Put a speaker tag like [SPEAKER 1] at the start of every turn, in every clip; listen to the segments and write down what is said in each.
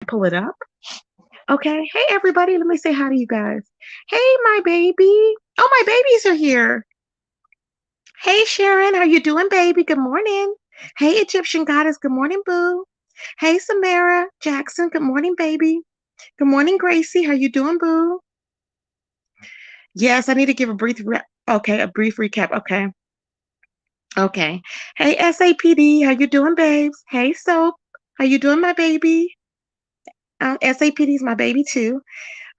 [SPEAKER 1] pull it up. Okay. Hey, everybody. Let me say hi to you guys. Hey, my baby. Oh, my babies are here. Hey, Sharon. How you doing, baby? Good morning. Hey, Egyptian goddess. Good morning, boo. Hey, Samara Jackson. Good morning, baby. Good morning, Gracie. How you doing, boo? Yes, I need to give a okay, a brief recap. Okay. Okay. Hey, SAPD. How you doing, babes? Hey, Soap. How you doing, my baby? SAPD is my baby too.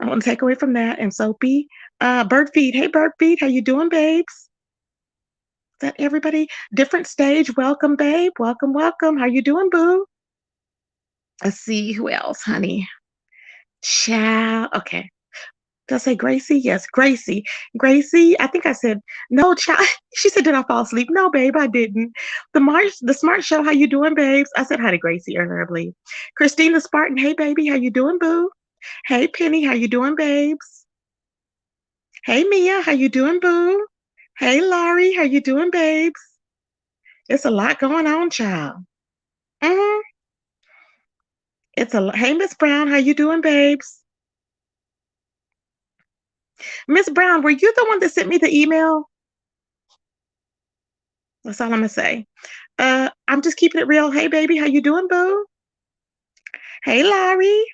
[SPEAKER 1] I want to take away from that. And Soapy, Bird Feed. Hey, Bird Feed, how you doing, babes? Is that everybody? Different stage. Welcome, babe. Welcome, welcome. How you doing, boo? Let's see who else, honey. Ciao. Okay. Did I say Gracie? Yes, Gracie. Gracie, I think I said no, child. She said, "Did I fall asleep?" No, babe, I didn't. The Smart Show. How you doing, babes? I said hi to Gracie earlier, I believe. Christina Spartan. Hey, baby, how you doing, boo? Hey, Penny, how you doing, babes? Hey, Mia, how you doing, boo? Hey, Laurie, how you doing, babes? It's a lot going on, child. hmm It's a lot. Hey, Miss Brown, how you doing, babes? Miss Brown, were you the one that sent me the email? That's all I'm gonna say. I'm just keeping it real. Hey, baby, how you doing, boo? Hey, Laurie.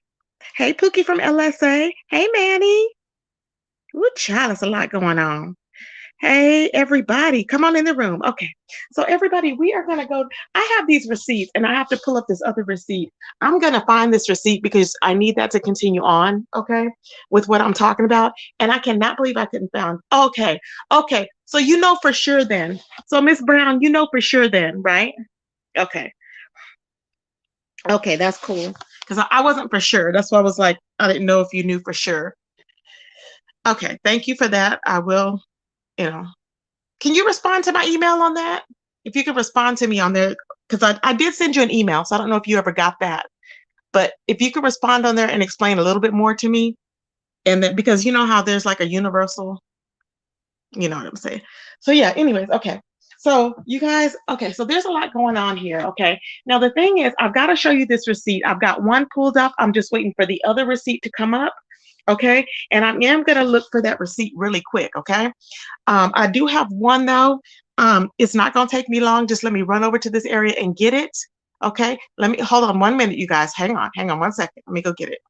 [SPEAKER 1] Hey, Pookie from LSA. Hey, Manny. Ooh, child, there's a lot going on. Hey, everybody, come on in the room. Okay. So, everybody, we are going to go. I have these receipts and I have to pull up this other receipt. I'm going to find this receipt because I need that to continue on, okay, with what I'm talking about. And I cannot believe I couldn't find. Okay. Okay. So, you know for sure then. So, Miss Brown, you know for sure then, right? Okay. Okay. That's cool. Because I wasn't for sure. That's why I was like, I didn't know if you knew for sure. Okay. Thank you for that. I will, you know. Can you respond to my email on that? If you could respond to me on there, because I did send you an email, so I don't know if you ever got that. But if you could respond on there and explain a little bit more to me, and that because you know how there's like a universal, you know what I'm saying. So yeah, anyways, okay. So you guys, okay, so there's a lot going on here. Okay. Now the thing is, I've got to show you this receipt. I've got one pulled up. I'm just waiting for the other receipt to come up. Okay. And I am gonna look for that receipt really quick. Okay. I do have one though. It's not gonna take me long. Just let me run over to this area and get it. Okay. Let me hold on 1 minute, you guys. Hang on 1 second. Let me go get it.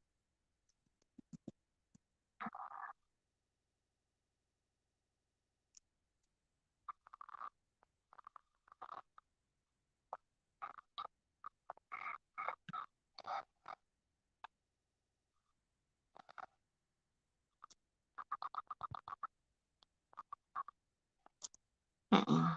[SPEAKER 1] Mm-mm.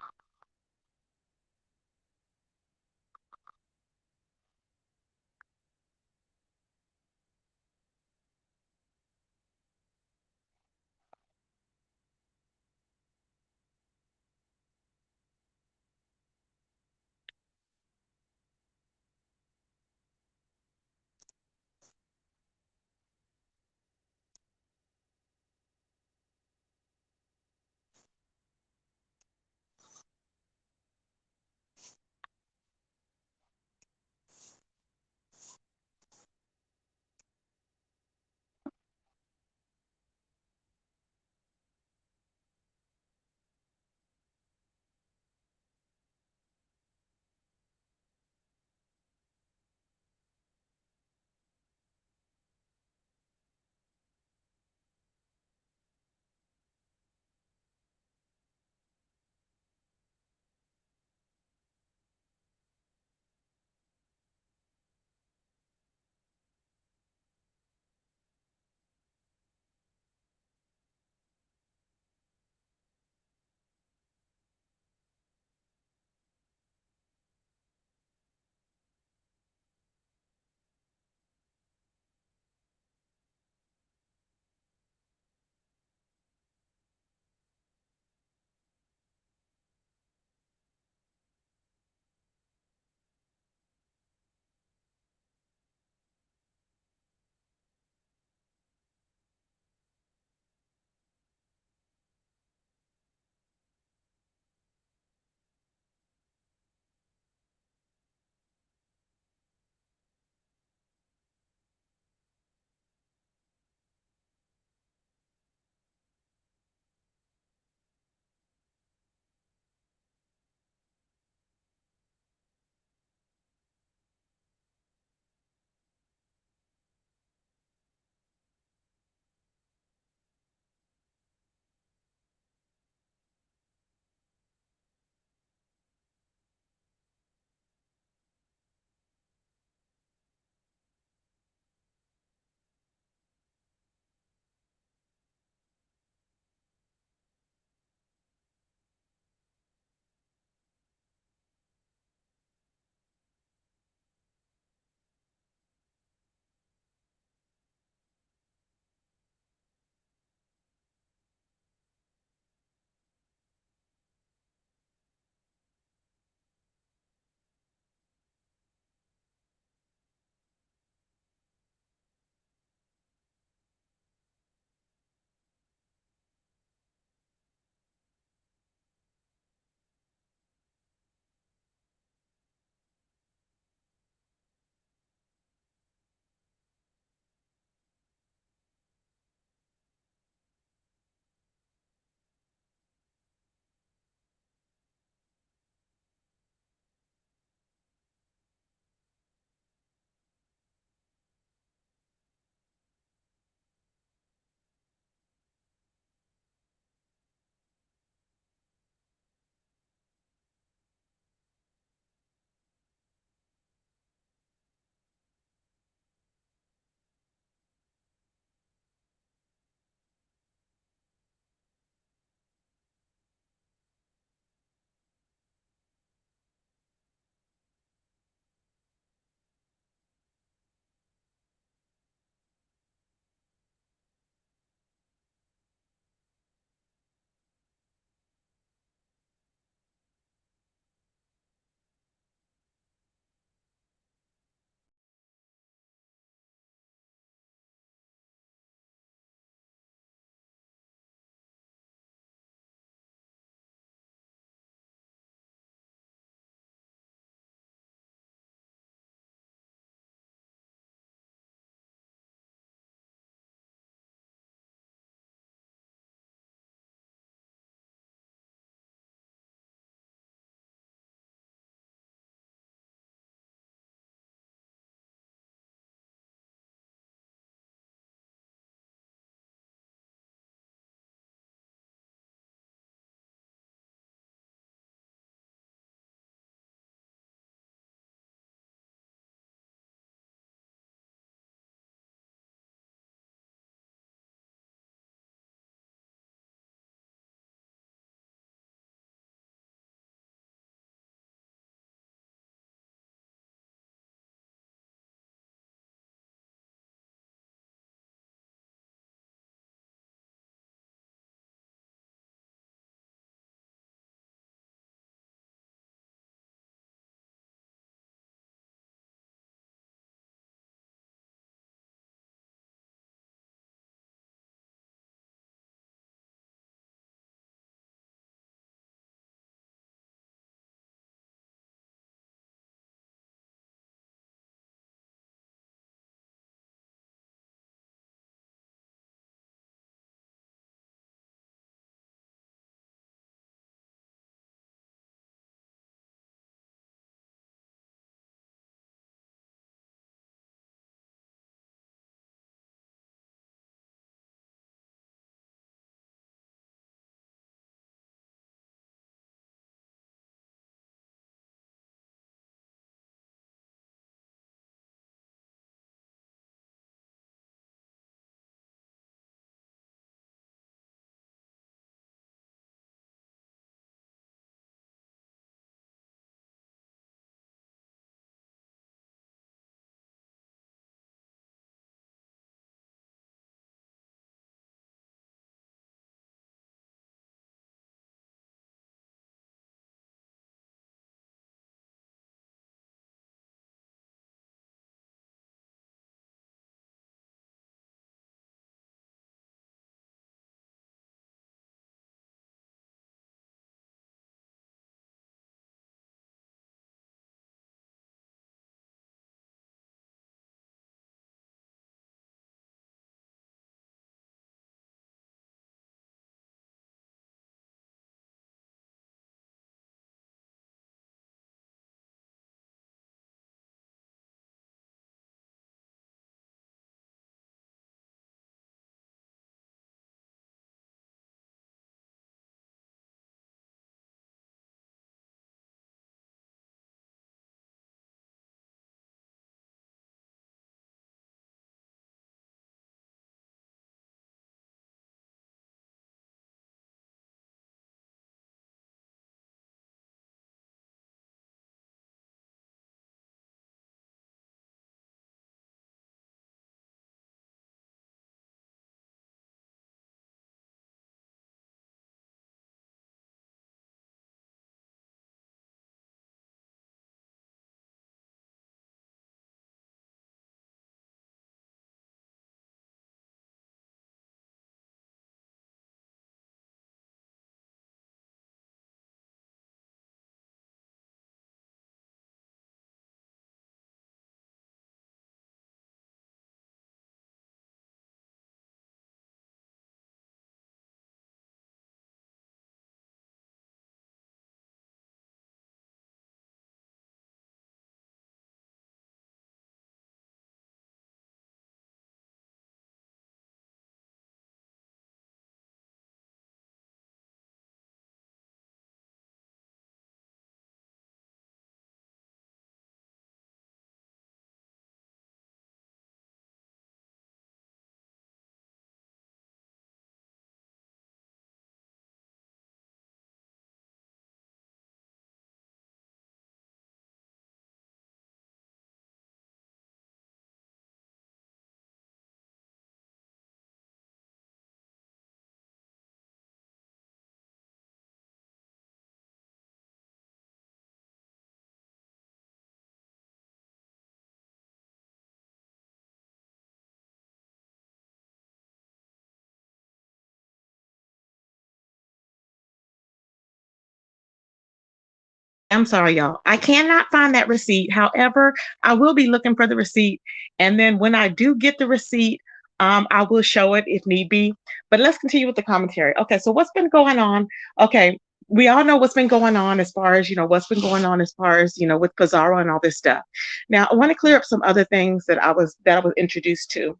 [SPEAKER 1] I'm sorry, y'all. I cannot find that receipt. However, I will be looking for the receipt. And then when I do get the receipt, I will show it if need be. But let's continue with the commentary. Okay, so what's been going on? Okay, we all know what's been going on as far as, what's been going on as far as, with Pizarro and all this stuff. Now, I want to clear up some other things that I was introduced to.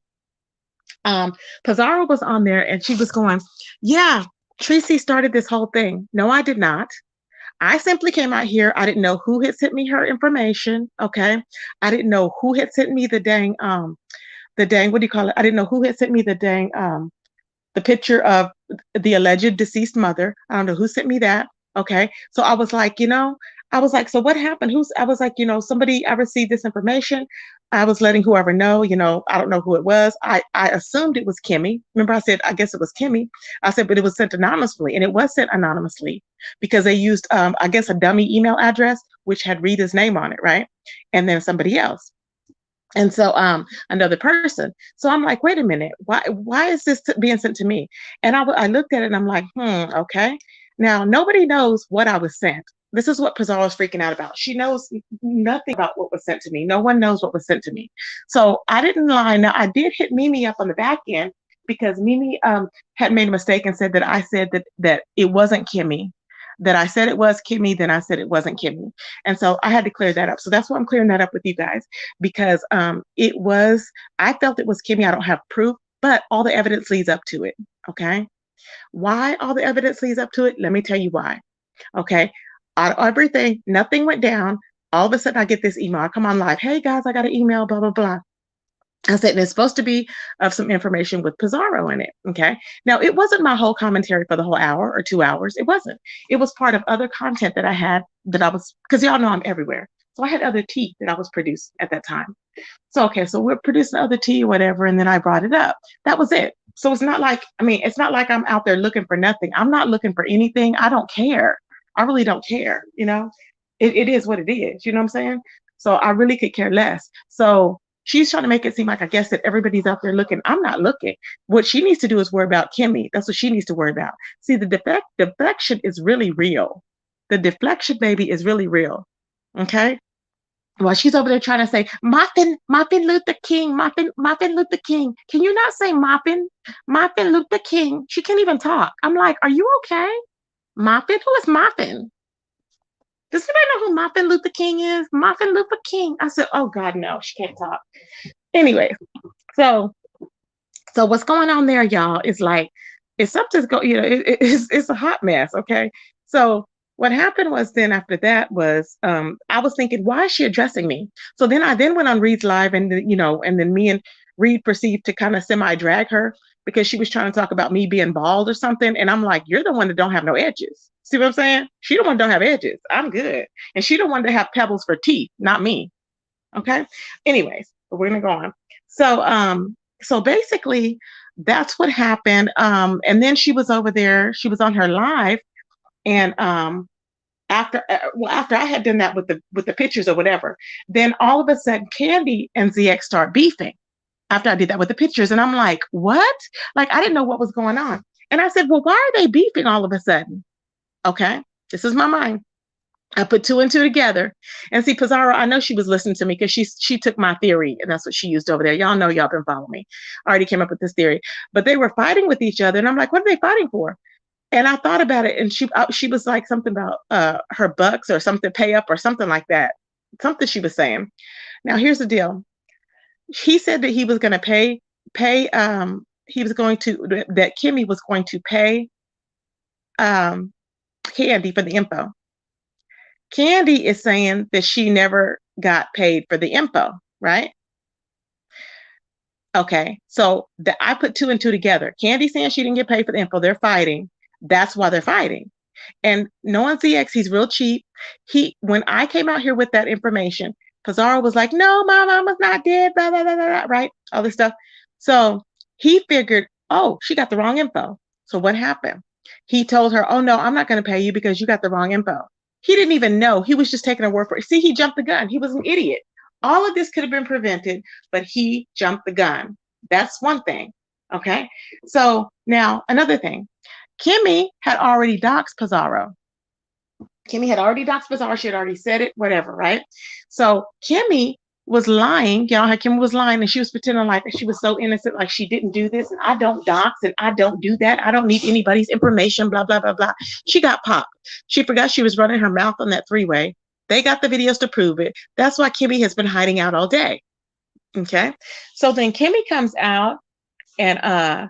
[SPEAKER 1] Um, Pizarro was on there and she was going, yeah, Tracy started this whole thing. No, I did not. I simply came out here. I didn't know who had sent me her information. Okay. I didn't know who had sent me the dang, what do you call it? I didn't know who had sent me the picture of the alleged deceased mother. I don't know who sent me that. Okay. So I was like, I was like, so what happened? I was like, somebody, I received this information. I was letting whoever know, I don't know who it was. I assumed it was Kimmy. Remember, I said, I guess it was Kimmy. I said, but it was sent anonymously. And it was sent anonymously because they used, I guess, a dummy email address, which had Rita's name on it, right? And then somebody else. And so another person. So I'm like, wait a minute, why is this being sent to me? And I looked at it and I'm like, okay. Now nobody knows what I was sent. This is what Pizarro is freaking out about. She knows nothing about what was sent to me. No one knows what was sent to me. So I didn't lie. Now I did hit Mimi up on the back end because Mimi had made a mistake and said that I said that it wasn't Kimmy. That I said it was Kimmy, then I said it wasn't Kimmy. And so I had to clear that up. So that's why I'm clearing that up with you guys because I felt it was Kimmy. I don't have proof, but all the evidence leads up to it. Okay. Why all the evidence leads up to it? Let me tell you why. Okay. Out of everything, nothing went down. All of a sudden, I get this email. I come on live. Hey guys, I got an email, blah, blah, blah. I said, and it's supposed to be of some information with Pizarro in it. Okay. Now, it wasn't my whole commentary for the whole hour or 2 hours. It wasn't. It was part of other content that I had because y'all know I'm everywhere. So I had other tea that I was producing at that time. So, okay, so we're producing other tea or whatever. And then I brought it up. That was it. So it's not like I'm out there looking for nothing. I'm not looking for anything. I don't care. I really don't care. It is what it is. You know what I'm saying? So I really could care less. So she's trying to make it seem like I guess that everybody's out there looking. I'm not looking. What she needs to do is worry about Kimmy. That's what she needs to worry about. See, the deflection is really real. The deflection, baby, is really real. Okay. While she's over there trying to say Martin Luther King, Martin Luther King. Can you not say Martin Luther King? She can't even talk. I'm like, are you okay? Martin? Who is Martin? Does anybody know who Martin Luther King is? Martin Luther King. I said, oh God, no, she can't talk. Anyway, so what's going on there, y'all, is like, it's something's it's a hot mess, okay? So what happened was then after that was I was thinking, why is she addressing me? So then I went on Reed's live and then me and Reed proceeded to kind of semi-drag her because she was trying to talk about me being bald or something. And I'm like, you're the one that don't have no edges. See what I'm saying? She the one that don't have edges. I'm good. And she the one that have pebbles for teeth, not me. Okay. Anyways, we're gonna go on. So basically that's what happened. And then she was over there, she was on her live, and after I had done that with the pictures or whatever, then all of a sudden Candy and ZX start beefing after I did that with the pictures. And I'm like, what? Like, I didn't know what was going on. And I said, well, why are they beefing all of a sudden? Okay, this is my mind. I put two and two together. And see, Pizarro, I know she was listening to me because she took my theory and that's what she used over there. Y'all know, y'all been following me. I already came up with this theory. But they were fighting with each other. And I'm like, what are they fighting for? And I thought about it, and she was like something about her bucks or something, pay up or something like that. Something she was saying. Now here's the deal. He said that he was going to pay he was going to that Kimmy was going to pay Candy for the info. Candy is saying that she never got paid for the info, right? Okay, so I put two and two together. Candy saying she didn't get paid for the info. They're fighting. That's why they're fighting. And knowing ZX, he's real cheap. When I came out here with that information, Pizarro was like, no, my mama's not dead, blah, blah, blah, blah, right? All this stuff. So he figured, oh, she got the wrong info. So what happened? He told her, oh, no, I'm not going to pay you because you got the wrong info. He didn't even know. He was just taking a word for it. See, he jumped the gun. He was an idiot. All of this could have been prevented, but he jumped the gun. That's one thing. Okay. So now another thing. Kimmy had already doxed Pizarro. Kimmy had already doxed Pizarro. She had already said it, whatever, right? So Kimmy was lying. Y'all, how Kimmy was lying and she was pretending like she was so innocent, like she didn't do this. And I don't dox and I don't do that. I don't need anybody's information, blah, blah, blah, blah. She got popped. She forgot she was running her mouth on that three-way. They got the videos to prove it. That's why Kimmy has been hiding out all day. Okay. So then Kimmy comes out and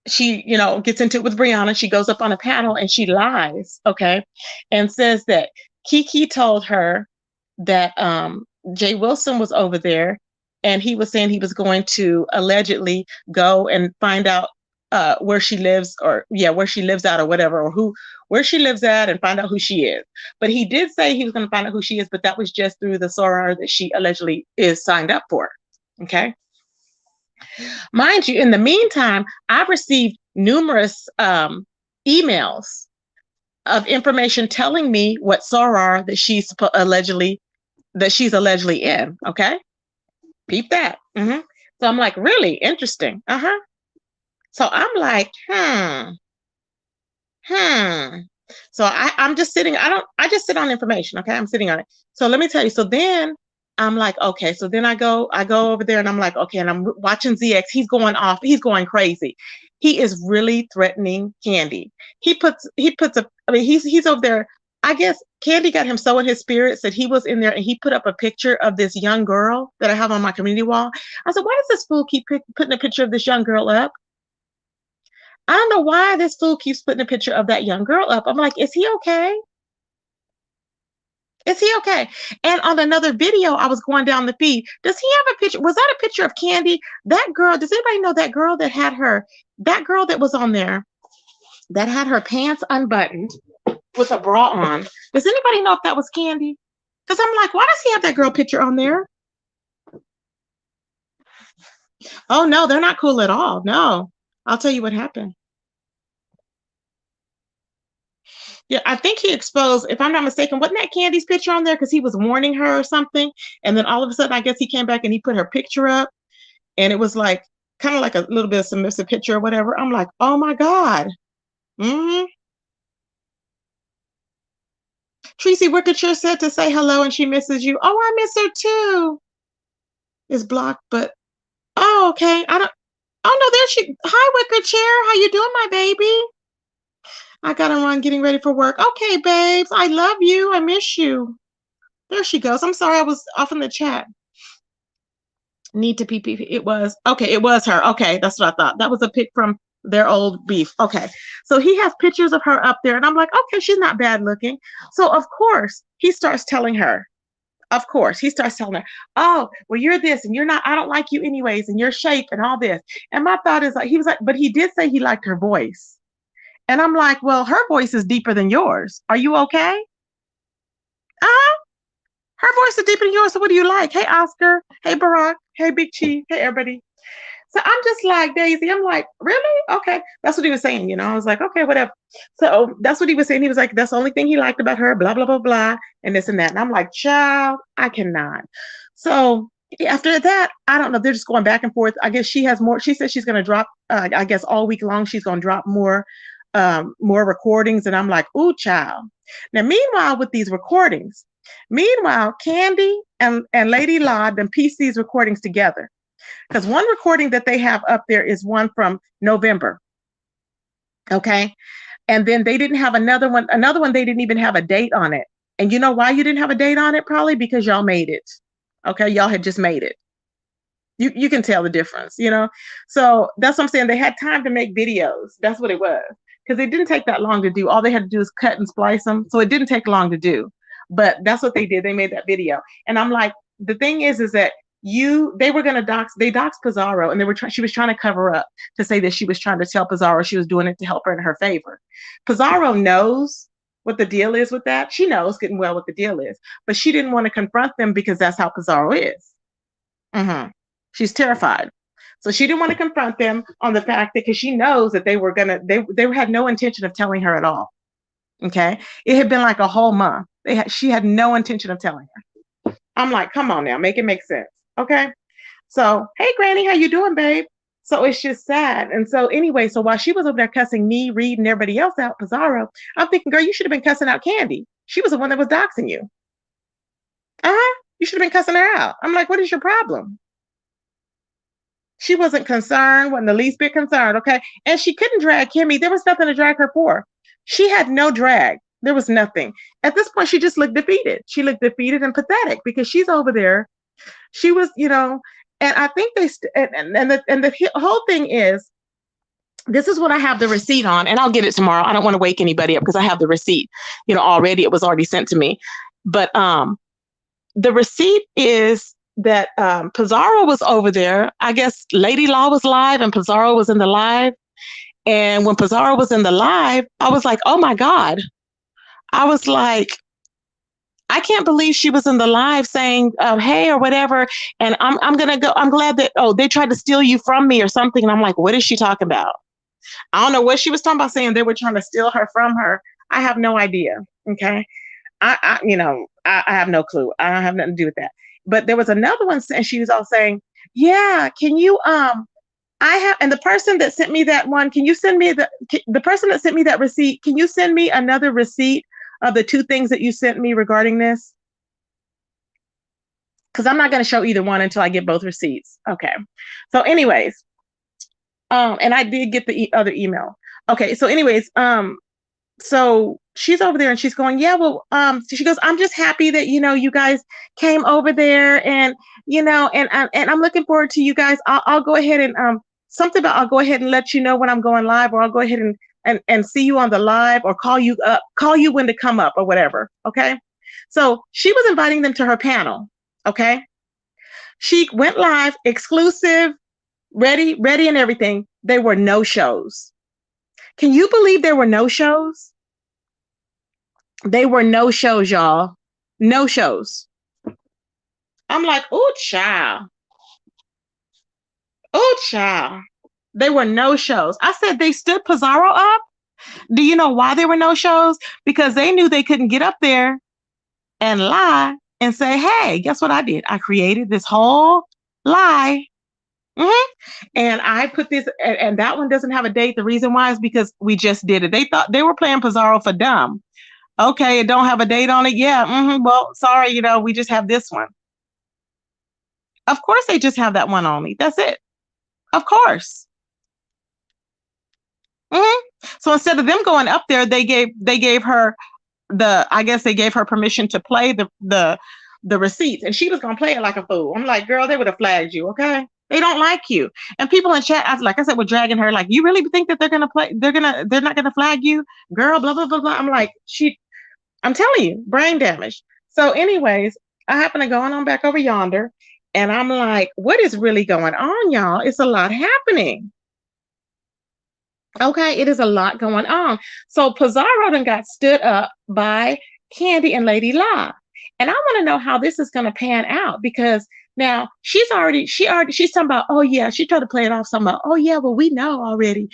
[SPEAKER 1] she, gets into it with Brianna. She goes up on a panel and she lies, okay, and says that Kiki told her that Jay Wilson was over there and he was saying he was going to allegedly go and find out where she lives, or where she lives at or whatever, or where she lives at, and find out who she is. But he did say he was going to find out who she is, but that was just through the soror that she allegedly is signed up for. Okay. Mind you, in the meantime, I've received numerous emails of information telling me what soror that she's allegedly in. Okay, peep that. So I'm like, really interesting. So I'm like, So I'm just sitting. I just sit on information. Okay, I'm sitting on it. So let me tell you. So then I'm like, okay. So then I go over there and I'm like, okay. And I'm watching ZX. He's going off. He's going crazy. He is really threatening Candy. He puts a. I mean, he's over there. I guess Candy got him so in his spirits that he was in there and he put up a picture of this young girl that I have on my community wall. I said, why does this fool keep putting a picture of this young girl up? I don't know why this fool keeps putting a picture of that young girl up. I'm like, is he okay? Is he okay? And on another video, I was going down the feed. Does he have a picture? Was that a picture of Candy? That girl, does anybody know that girl that girl that was on there that had her pants unbuttoned with a bra on? Does anybody know if that was Candy? Because I'm like, why does he have that girl picture on there? Oh, no, they're not cool at all. No, I'll tell you what happened. Yeah, I think he exposed, if I'm not mistaken, wasn't that Candy's picture on there? Because he was warning her or something. And then all of a sudden, I guess he came back and he put her picture up. And it was like, kind of like a little bit of submissive picture or whatever. I'm like, oh my God. Tracy Wickershire said to say hello and she misses you. Oh, I miss her too. Is blocked, but, oh, okay. Oh no, there she, hi Wickershire. How you doing, my baby? I gotta run, getting ready for work. Okay, babes, I love you. I miss you. There she goes. I'm sorry, I was off in the chat. Need to pee. It was okay. It was her. Okay, that's what I thought. That was a pic from their old beef. Okay, so he has pictures of her up there, and I'm like, okay, she's not bad looking. So of course he starts telling her. Of course he starts telling her, oh, well, you're this and you're not. I don't like you anyways, and your shape and all this. And my thought is like, he was like, but he did say he liked her voice. And I'm like, well, her voice is deeper than yours. Are you okay? Her voice is deeper than yours. So what do you like? Hey, Oscar. Hey, Barack. Hey, Big Chief. Hey, everybody. So I'm just like, Daisy, I'm like, really? Okay. That's what he was saying. I was like, okay, whatever. So that's what he was saying. He was like, that's the only thing he liked about her, blah, blah, blah, blah, and this and that. And I'm like, child, I cannot. So after that, I don't know. They're just going back and forth. I guess she has more. She says she's going to drop, I guess all week long, she's going to drop more recordings. And I'm like, ooh, child. Now, meanwhile, with these recordings, Candy and Lady Laud then piece these recordings together. Because one recording that they have up there is one from November. Okay. And then they didn't have another one. Another one, they didn't even have a date on it. And you know why you didn't have a date on it? Probably because y'all made it. Okay. Y'all had just made it. You can tell the difference, So that's what I'm saying. They had time to make videos. That's what it was. Because it didn't take that long to do. All they had to do is cut and splice them. So it didn't take long to do. But that's what they did. They made that video. And I'm like, the thing is that they were going to dox Pizarro, and she was trying to cover up to say that she was trying to tell Pizarro she was doing it to help her in her favor. Pizarro knows what the deal is with that. She knows getting well what the deal is, but she didn't want to confront them because that's how Pizarro is. She's terrified. So she didn't want to confront them on the fact that, because she knows that they had no intention of telling her at all. Okay. It had been like a whole month. She had no intention of telling her. I'm like, come on now, make it make sense. Okay. So, hey, Granny, how you doing, babe? So it's just sad. And so anyway, so while she was over there cussing me, Reed, and everybody else out, Pizarro, I'm thinking, girl, you should have been cussing out Candy. She was the one that was doxing you. You should have been cussing her out. I'm like, what is your problem? She wasn't concerned, wasn't the least bit concerned, okay? And she couldn't drag Kimmy. There was nothing to drag her for. She had no drag. There was nothing. At this point, she just looked defeated. She looked defeated and pathetic because she's over there. She was, and I think the whole thing is, this is what I have the receipt on, and I'll get it tomorrow. I don't want to wake anybody up because I have the receipt, already. It was already sent to me. But the receipt is that Pizarro was over there. I guess Lady Law was live and Pizarro was in the live. And when Pizarro was in the live, I was like, oh my God. I was like, I can't believe she was in the live saying, hey, or whatever. And I'm going to go. I'm glad that, they tried to steal you from me or something. And I'm like, what is she talking about? I don't know what she was talking about, saying they were trying to steal her from her. I have no idea. Okay. I have no clue. I don't have nothing to do with that. But there was another one, and she was all saying, yeah, can you, and the person that sent me that one, can you send me the person that sent me that receipt? Can you send me another receipt of the 2 things that you sent me regarding this? Because I'm not going to show either one until I get both receipts. Okay. So anyways, and I did get the other email. Okay. So anyways, so she's over there and she's going, yeah, well, she goes, I'm just happy that, you guys came over there and, and I'm looking forward to you guys. I'll go ahead and, I'll go ahead and let you know when I'm going live, or I'll go ahead and see you on the live, or call you when to come up or whatever. Okay. So she was inviting them to her panel. Okay. She went live, exclusive, ready and everything. There were no shows. Can you believe there were no shows? They were no shows, y'all. No shows. I'm like, oh, child. Oh, child. There were no shows. I said they stood Pizarro up. Do you know why there were no shows? Because they knew they couldn't get up there and lie and say, hey, guess what I did? I created this whole lie. And I put this, and that one doesn't have a date. The reason why is because we just did it. They thought they were playing Pizarro for dumb. Okay, it don't have a date on it. Yeah. Well, sorry, we just have this one. Of course, they just have that one only. That's it. Of course. So instead of them going up there, they gave her I guess they gave her permission to play the receipts, and she was gonna play it like a fool. I'm like, girl, they would have flagged you. Okay. They don't like you. And people in chat, like I said, were dragging her, like, you really think that they're not gonna flag you, girl, blah, blah, blah, blah. I'm like, I'm telling you, brain damage. So anyways, I happen to go on back over yonder, and I'm like, what is really going on, y'all? It's a lot happening. Okay, it is a lot going on. So Pizarro then got stood up by Candy and Lady La. And I want to know how this is going to pan out, because now she's talking about, oh yeah, she tried to play it off something about, oh yeah, well, we know already,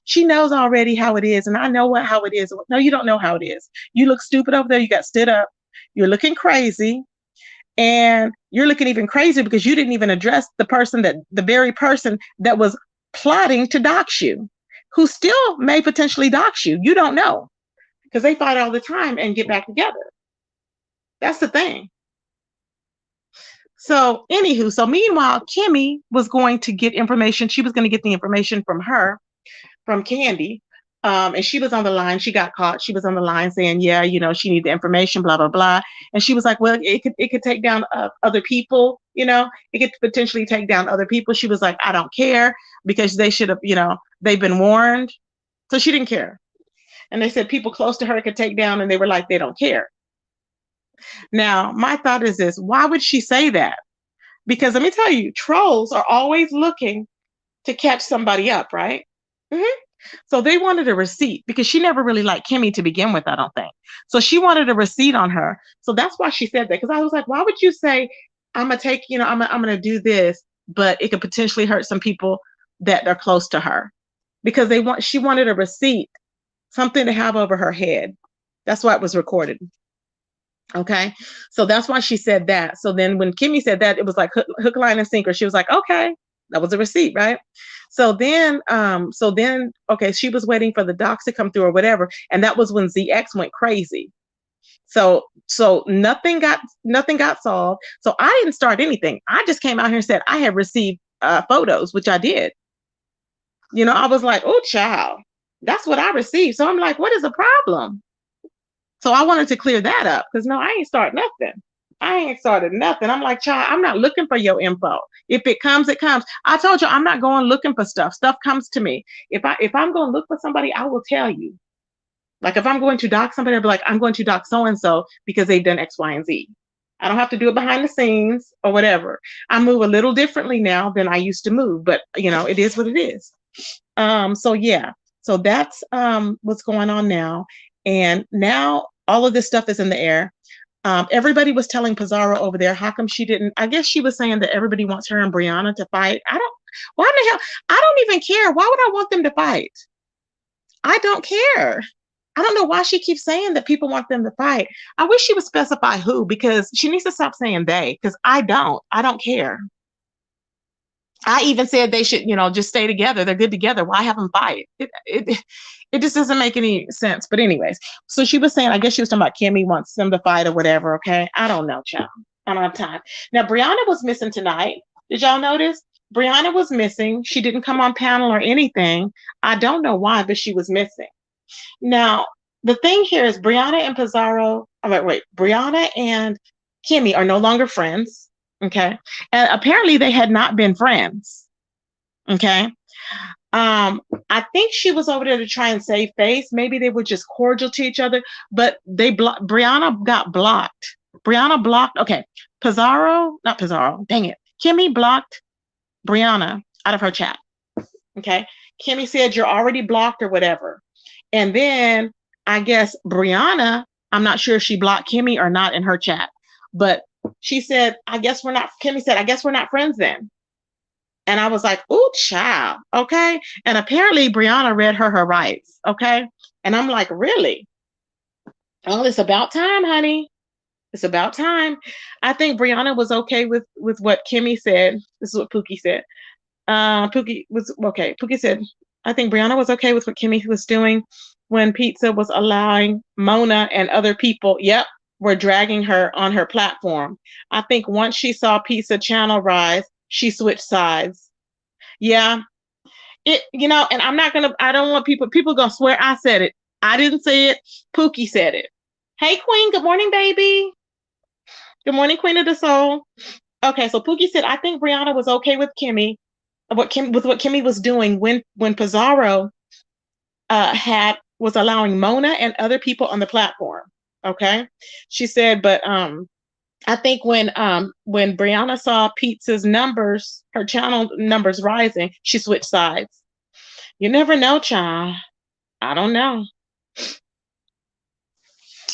[SPEAKER 1] she knows already how it is. And I know how it is. No, you don't know how it is. You look stupid over there. You got stood up. You're looking crazy. And you're looking even crazy because you didn't even address the very person that was plotting to dox you, who still may potentially dox you. You don't know, because they fight all the time and get back together. That's the thing. So anywho, meanwhile, Kimmy was going to get information. She was going to get the information from Candy. And she was on the line. She got caught. She was on the line saying, yeah, she needed the information, blah, blah, blah. And she was like, well, it could take down other people. It could potentially take down other people. She was like, I don't care, because they should have, they've been warned. So she didn't care. And they said people close to her could take down, and they were like, they don't care. Now, my thought is this: why would she say that? Because let me tell you, trolls are always looking to catch somebody up, right? So they wanted a receipt, because she never really liked Kimmy to begin with, I don't think. So she wanted a receipt on her. So that's why she said that. Because I was like, why would you say, I'm going to take, I'm going to do this, but it could potentially hurt some people that are close to her? Because she wanted a receipt, something to have over her head. That's why it was recorded. Okay. So that's why she said that. So then when Kimmy said that, it was like hook, line, and sinker. She was like, okay, that was a receipt, right? So then, okay, she was waiting for the docs to come through or whatever. And that was when ZX went crazy. So nothing got solved. So I didn't start anything. I just came out here and said I had received photos, which I did. I was like, oh, child, that's what I received. So I'm like, what is the problem? So I wanted to clear that up because no, I ain't started nothing. I ain't started nothing. I'm like, child, I'm not looking for your info. If it comes, it comes. I told you I'm not going looking for stuff. Stuff comes to me. If I'm going to look for somebody, I will tell you. Like if I'm going to dock somebody, I'll be like, I'm going to dock so and so because they've done X, Y, and Z. I don't have to do it behind the scenes or whatever. I move a little differently now than I used to move, but it is what it is. So yeah, so that's what's going on now. And now all of this stuff is in the air. Everybody was telling Pizarro over there, how come she didn't? I guess she was saying that everybody wants her and Brianna to fight. Why the hell? I don't even care. Why would I want them to fight? I don't care. I don't know why she keeps saying that people want them to fight. I wish she would specify who, because she needs to stop saying they, because I don't. I don't care. I even said they should, just stay together. They're good together. Why have them fight? It just doesn't make any sense. But anyways, so she was saying, I guess she was talking about Kimmy wants them to fight or whatever. Okay, I don't know, child. I don't have time. Now Brianna was missing tonight. Did y'all notice? Brianna was missing. She didn't come on panel or anything. I don't know why, but she was missing. Now the thing here is Brianna and Pizarro. Oh, wait. Brianna and Kimmy are no longer friends. Okay. And apparently they had not been friends. Okay. I think she was over there to try and save face. Maybe they were just cordial to each other, but Brianna got blocked. Brianna blocked. Okay. Not Pizarro. Dang it. Kimmy blocked Brianna out of her chat. Okay. Kimmy said, you're already blocked or whatever. And then I guess Brianna, I'm not sure if she blocked Kimmy or not in her chat, but she said, Kimmy said, I guess we're not friends then. And I was like, ooh, child. Okay. And apparently Brianna read her rights. Okay. And I'm like, really? Oh, it's about time, honey. It's about time. I think Brianna was okay with what Kimmy said. This is what Pookie said. Pookie was okay. Pookie said, I think Brianna was okay with what Kimmy was doing when Pizza was allowing Mona and other people, were dragging her on her platform. I think once she saw Pizza channel rise, she switched sides. Yeah. And I don't want people gonna swear I said it. I didn't say it. Pookie said it. Hey, Queen. Good morning, baby. Good morning, Queen of the Soul. Okay, so Pookie said, I think Brianna was okay with Kimmy, what Kimmy was doing when Pizarro was allowing Mona and other people on the platform. Okay. She said, but I think when Brianna saw Pizza's numbers, her channel numbers rising, she switched sides. You never know, child. I don't know.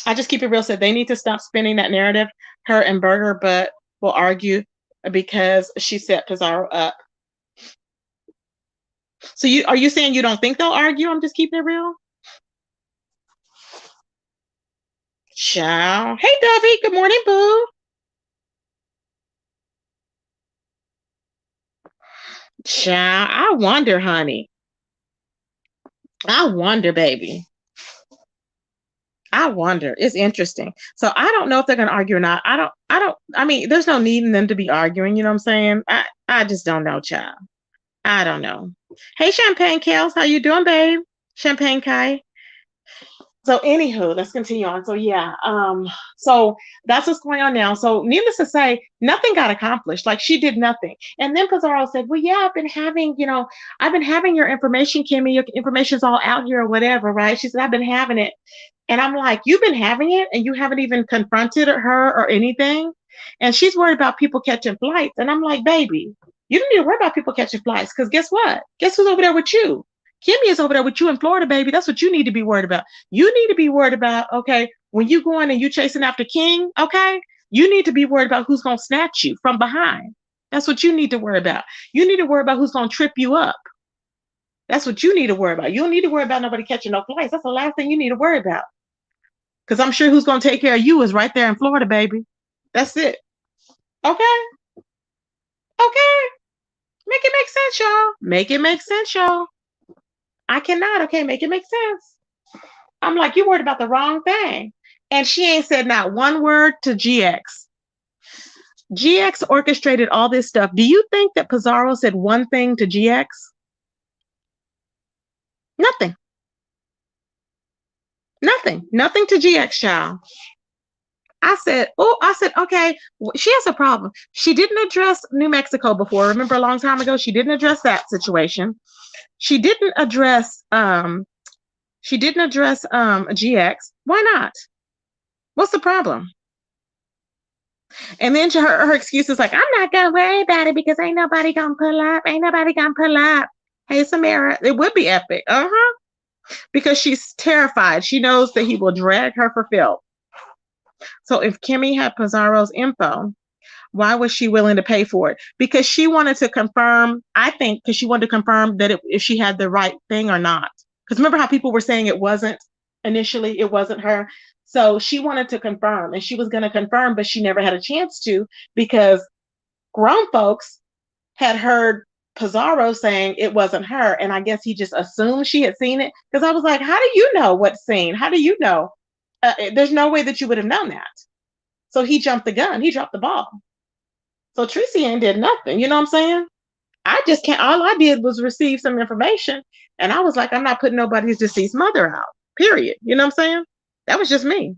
[SPEAKER 1] I just keep it real. Said they need to stop spinning that narrative. Her and Burger Butt will argue because she set Pizarro up. So are you saying you don't think they'll argue? I'm just keeping it real. Ciao. Hey, Dovey. Good morning, boo. Ciao. I wonder, honey. I wonder, baby. I wonder. It's interesting. So I don't know if they're going to argue or not. I mean, there's no need in them to be arguing. You know what I'm saying? I just don't know, child. I don't know. Hey, Champagne Kales. How you doing, babe? Champagne Kai. So anywho, let's continue on. So yeah, so that's what's going on now. So needless to say, nothing got accomplished. Like she did nothing. And then Pizarro said, well, yeah, I've been having your information, Kimmy. Your information's all out here or whatever, right? She said, I've been having it. And I'm like, you've been having it and you haven't even confronted her or anything. And she's worried about people catching flights. And I'm like, baby, you don't need to worry about people catching flights because guess what? Guess who's over there with you? Kimmy is over there with you in Florida, baby. That's what you need to be worried about. You need to be worried about, okay, when you going and you chasing after King, okay, you need to be worried about who's going to snatch you from behind. That's what you need to worry about. You need to worry about who's going to trip you up. That's what you need to worry about. You don't need to worry about nobody catching no flights. That's the last thing you need to worry about. Because I'm sure who's going to take care of you is right there in Florida, baby. That's it. Okay? Okay. Make it make sense, y'all. Make it make sense, y'all. I cannot, okay, make it make sense. I'm like, you're worried about the wrong thing. And she ain't said not one word to GX. GX orchestrated all this stuff. Do you think that Pizarro said one thing to GX? Nothing. Nothing. Nothing to GX, child. I said, okay, she has a problem. She didn't address New Mexico before. Remember a long time ago, she didn't address that situation. She didn't address GX. Why not? What's the problem? And then her excuse is like, I'm not gonna worry about it because ain't nobody gonna pull up. Ain't nobody gonna pull up. Hey, Samara, it would be epic. Uh-huh. Because she's terrified. She knows that he will drag her for filth. So if Kimmy had Pizarro's info, why was she willing to pay for it? Because she wanted to confirm, I think, because she wanted to confirm that if she had the right thing or not. Because remember how people were saying it wasn't initially, it wasn't her. So she wanted to confirm, and she was going to confirm, but she never had a chance to because grown folks had heard Pizarro saying it wasn't her. And I guess he just assumed she had seen it. Because I was like, how do you know what's seen? How do you know? There's no way that you would have known that. So he jumped the gun. He dropped the ball. So Tracy ain't did nothing. You know what I'm saying? I just can't. All I did was receive some information. And I was like, I'm not putting nobody's deceased mother out. Period. You know what I'm saying? That was just me.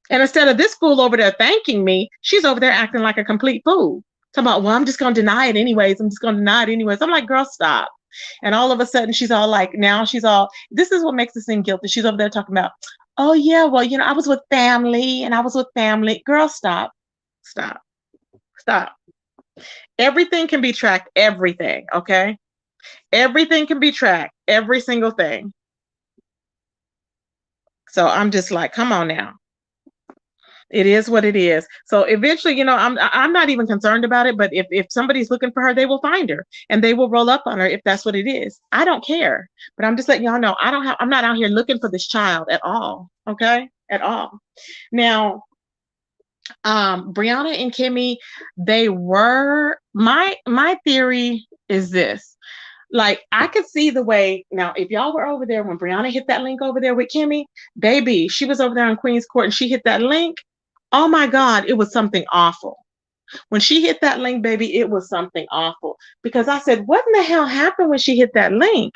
[SPEAKER 1] And instead of this fool over there thanking me, she's over there acting like a complete fool. Talking about, well, I'm just going to deny it anyways. I'm just going to deny it anyways. I'm like, girl, stop. And all of a sudden, she's all like, now she's all, this is what makes it seem guilty. She's over there talking about, oh, yeah, well, you know, I was with family and I was with family. Girl, stop. Stop. Stop. Everything can be tracked. Everything. Okay. Everything can be tracked. Every single thing. So I'm just like, come on now. It is what it is. So eventually, you know, I'm not even concerned about it. But if somebody's looking for her, they will find her and they will roll up on her if that's what it is. I don't care. But I'm just letting y'all know I'm not out here looking for this child at all. Okay, at all. Now, Brianna and Kimmy, they were my theory is this. Like, I could see the way now, if y'all were over there when Brianna hit that link over there with Kimmy, baby, she was over there on Queen's Court and she hit that link. Oh my God, it was something awful. When she hit that link, baby, it was something awful. Because I said, what in the hell happened when she hit that link?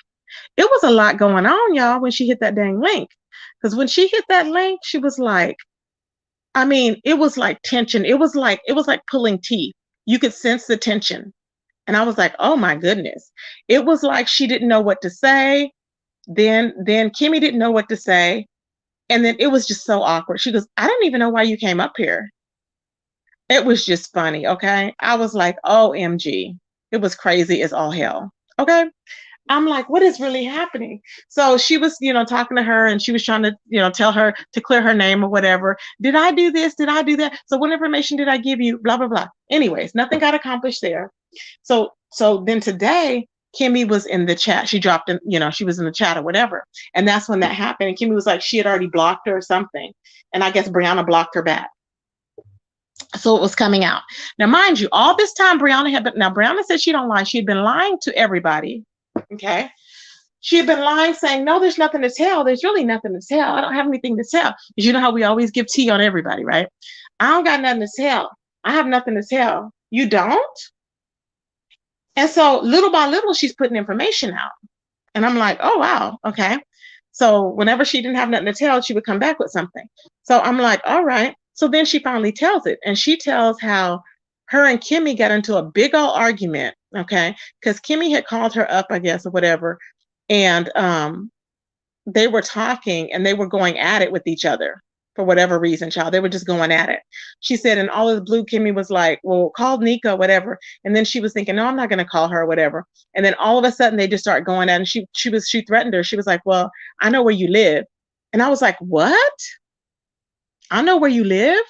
[SPEAKER 1] It was a lot going on, y'all, when she hit that dang link. Because when she hit that link, she was like, I mean, it was like tension. It was like pulling teeth. You could sense the tension. And I was like, oh my goodness. It was like she didn't know what to say. Then Kimmy didn't know what to say. And then it was just so awkward. She goes, I don't even know why you came up here. It was just funny, okay? I was like, OMG. It was crazy as all hell. Okay. I'm like, what is really happening? So she was, you know, talking to her and she was trying to, you know, tell her to clear her name or whatever. Did I do this? Did I do that? So what information did I give you? Blah, blah, blah. Anyways, nothing got accomplished there. So then today, Kimmy was in the chat. She dropped in, you know, she was in the chat or whatever. And that's when that happened. And Kimmy was like, she had already blocked her or something. And I guess Brianna blocked her back. So it was coming out. Now, mind you, all this time Brianna said she don't lie. She had been lying to everybody. Okay. She had been lying, saying, no, there's nothing to tell. There's really nothing to tell. I don't have anything to tell. Because you know how we always give tea on everybody, right? I don't got nothing to tell. I have nothing to tell. You don't? And so little by little, she's putting information out. And I'm like, oh, wow. Okay. So whenever she didn't have nothing to tell, she would come back with something. So I'm like, all right. So then she finally tells it. And she tells how her and Kimmy got into a big old argument. Okay. Because Kimmy had called her up, I guess, or whatever. And they were talking and they were going at it with each other. For whatever reason, child, they were just going at it. She said, and all of the blue, Kimmy was like, well, call Nika, whatever. And then she was thinking, no, I'm not going to call her, whatever. And then all of a sudden they just start going at it. And she threatened her. She was like, well, I know where you live. And I was like, what? I know where you live?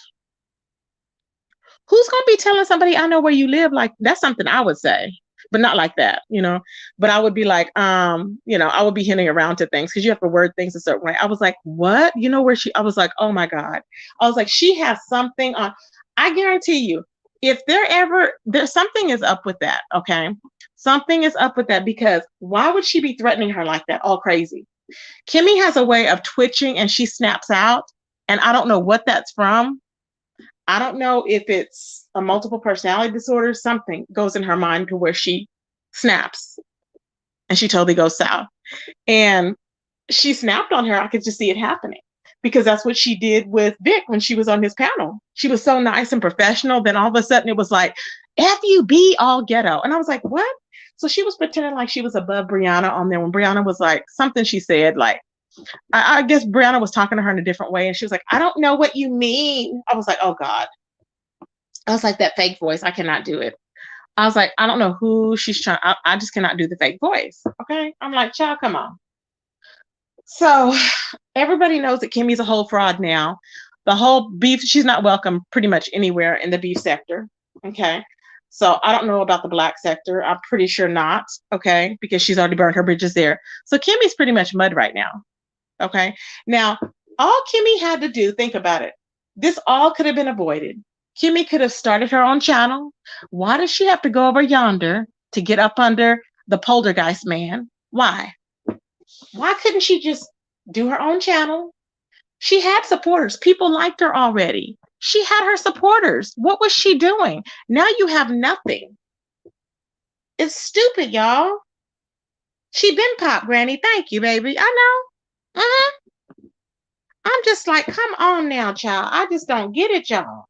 [SPEAKER 1] Who's going to be telling somebody I know where you live? Like, that's something I would say, but not like that, you know. But I would be like, you know, I would be hinting around to things because you have to word things a certain way. I was like, what? You know where I was like, oh my God. I was like, she has something on. I guarantee you, if there's something is up with that, okay? Something is up with that because why would she be threatening her like that? All crazy. Kimmy has a way of twitching and she snaps out, and I don't know what that's from. I don't know if it's a multiple personality disorder. Something goes in her mind to where she snaps and she totally goes south. And she snapped on her. I could just see it happening because that's what she did with Vic when she was on his panel. She was so nice and professional. Then all of a sudden it was like, FUB all ghetto. And I was like, what? So she was pretending like she was above Brianna on there when Brianna was like, something she said, like, I guess Brianna was talking to her in a different way. And she was like, I don't know what you mean. I was like, oh God. I was like, that fake voice. I cannot do it. I was like, I don't know who she's trying. I just cannot do the fake voice. Okay. I'm like, child, come on. So everybody knows that Kimmy's a whole fraud now. The whole beef, she's not welcome pretty much anywhere in the beef sector. Okay. So I don't know about the black sector. I'm pretty sure not. Okay. Because she's already burned her bridges there. So Kimmy's pretty much mud right now. Okay. Now, all Kimmy had to do, think about it. This all could have been avoided. Kimmy could have started her own channel. Why does she have to go over yonder to get up under the poltergeist man? Why? Why couldn't she just do her own channel? She had supporters. People liked her already. She had her supporters. What was she doing? Now you have nothing. It's stupid, y'all. She been pop, Granny. Thank you, baby. I know. I'm just like, come on now, child. I just don't get it, y'all.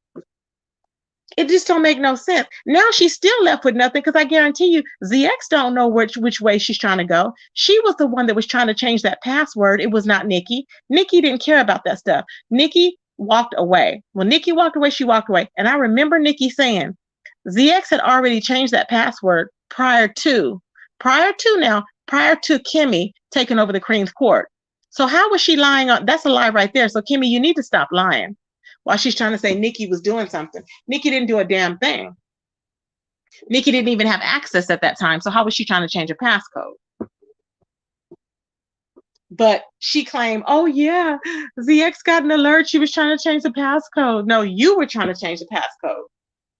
[SPEAKER 1] It just don't make no sense. Now she's still left with nothing because I guarantee you, ZX don't know which way she's trying to go. She was the one that was trying to change that password. It was not Nikki. Nikki didn't care about that stuff. Nikki walked away. When Nikki walked away, she walked away. And I remember Nikki saying, ZX had already changed that password prior to Kimmy taking over the Queen's Court. So how was she lying on? That's a lie right there. So Kimmy, you need to stop lying. While she's trying to say Nikki was doing something. Nikki didn't do a damn thing. Nikki didn't even have access at that time. So how was she trying to change a passcode? But she claimed, oh yeah, ZX got an alert. She was trying to change the passcode. No, you were trying to change the passcode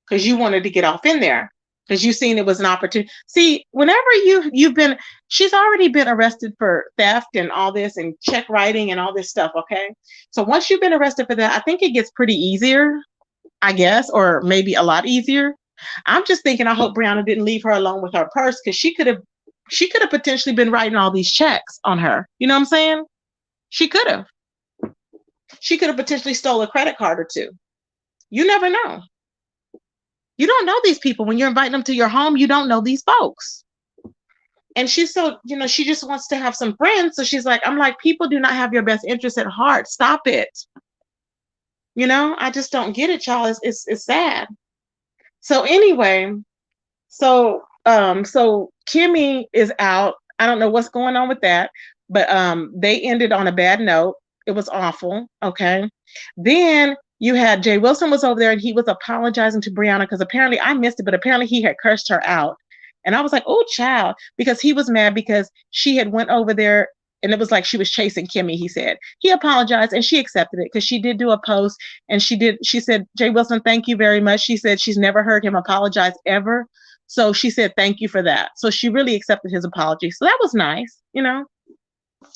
[SPEAKER 1] because you wanted to get off in there because you seen it was an opportunity. See, whenever you've been, she's already been arrested for theft and all this and check writing and all this stuff. Okay. So once you've been arrested for that, I think it gets pretty easier, I guess, or maybe a lot easier. I'm just thinking, I hope Brianna didn't leave her alone with her purse because she could have potentially been writing all these checks on her. You know what I'm saying? She could have potentially stole a credit card or two. You never know. You don't know these people. When you're inviting them to your home, you don't know these folks. And she's so, she just wants to have some friends. So she's like, I'm like, people do not have your best interest at heart. Stop it. I just don't get it, y'all. It's sad. So anyway, so Kimmy is out. I don't know what's going on with that, but they ended on a bad note. It was awful. Okay. Then you had Jay Wilson was over there and he was apologizing to Brianna because apparently I missed it, but apparently he had cursed her out. And I was like, oh, child, because he was mad because she had went over there and it was like she was chasing Kimmy, he said. He apologized and she accepted it because she did do a post and she said, Jay Wilson, thank you very much. She said she's never heard him apologize ever. So she said, thank you for that. So she really accepted his apology. So that was nice,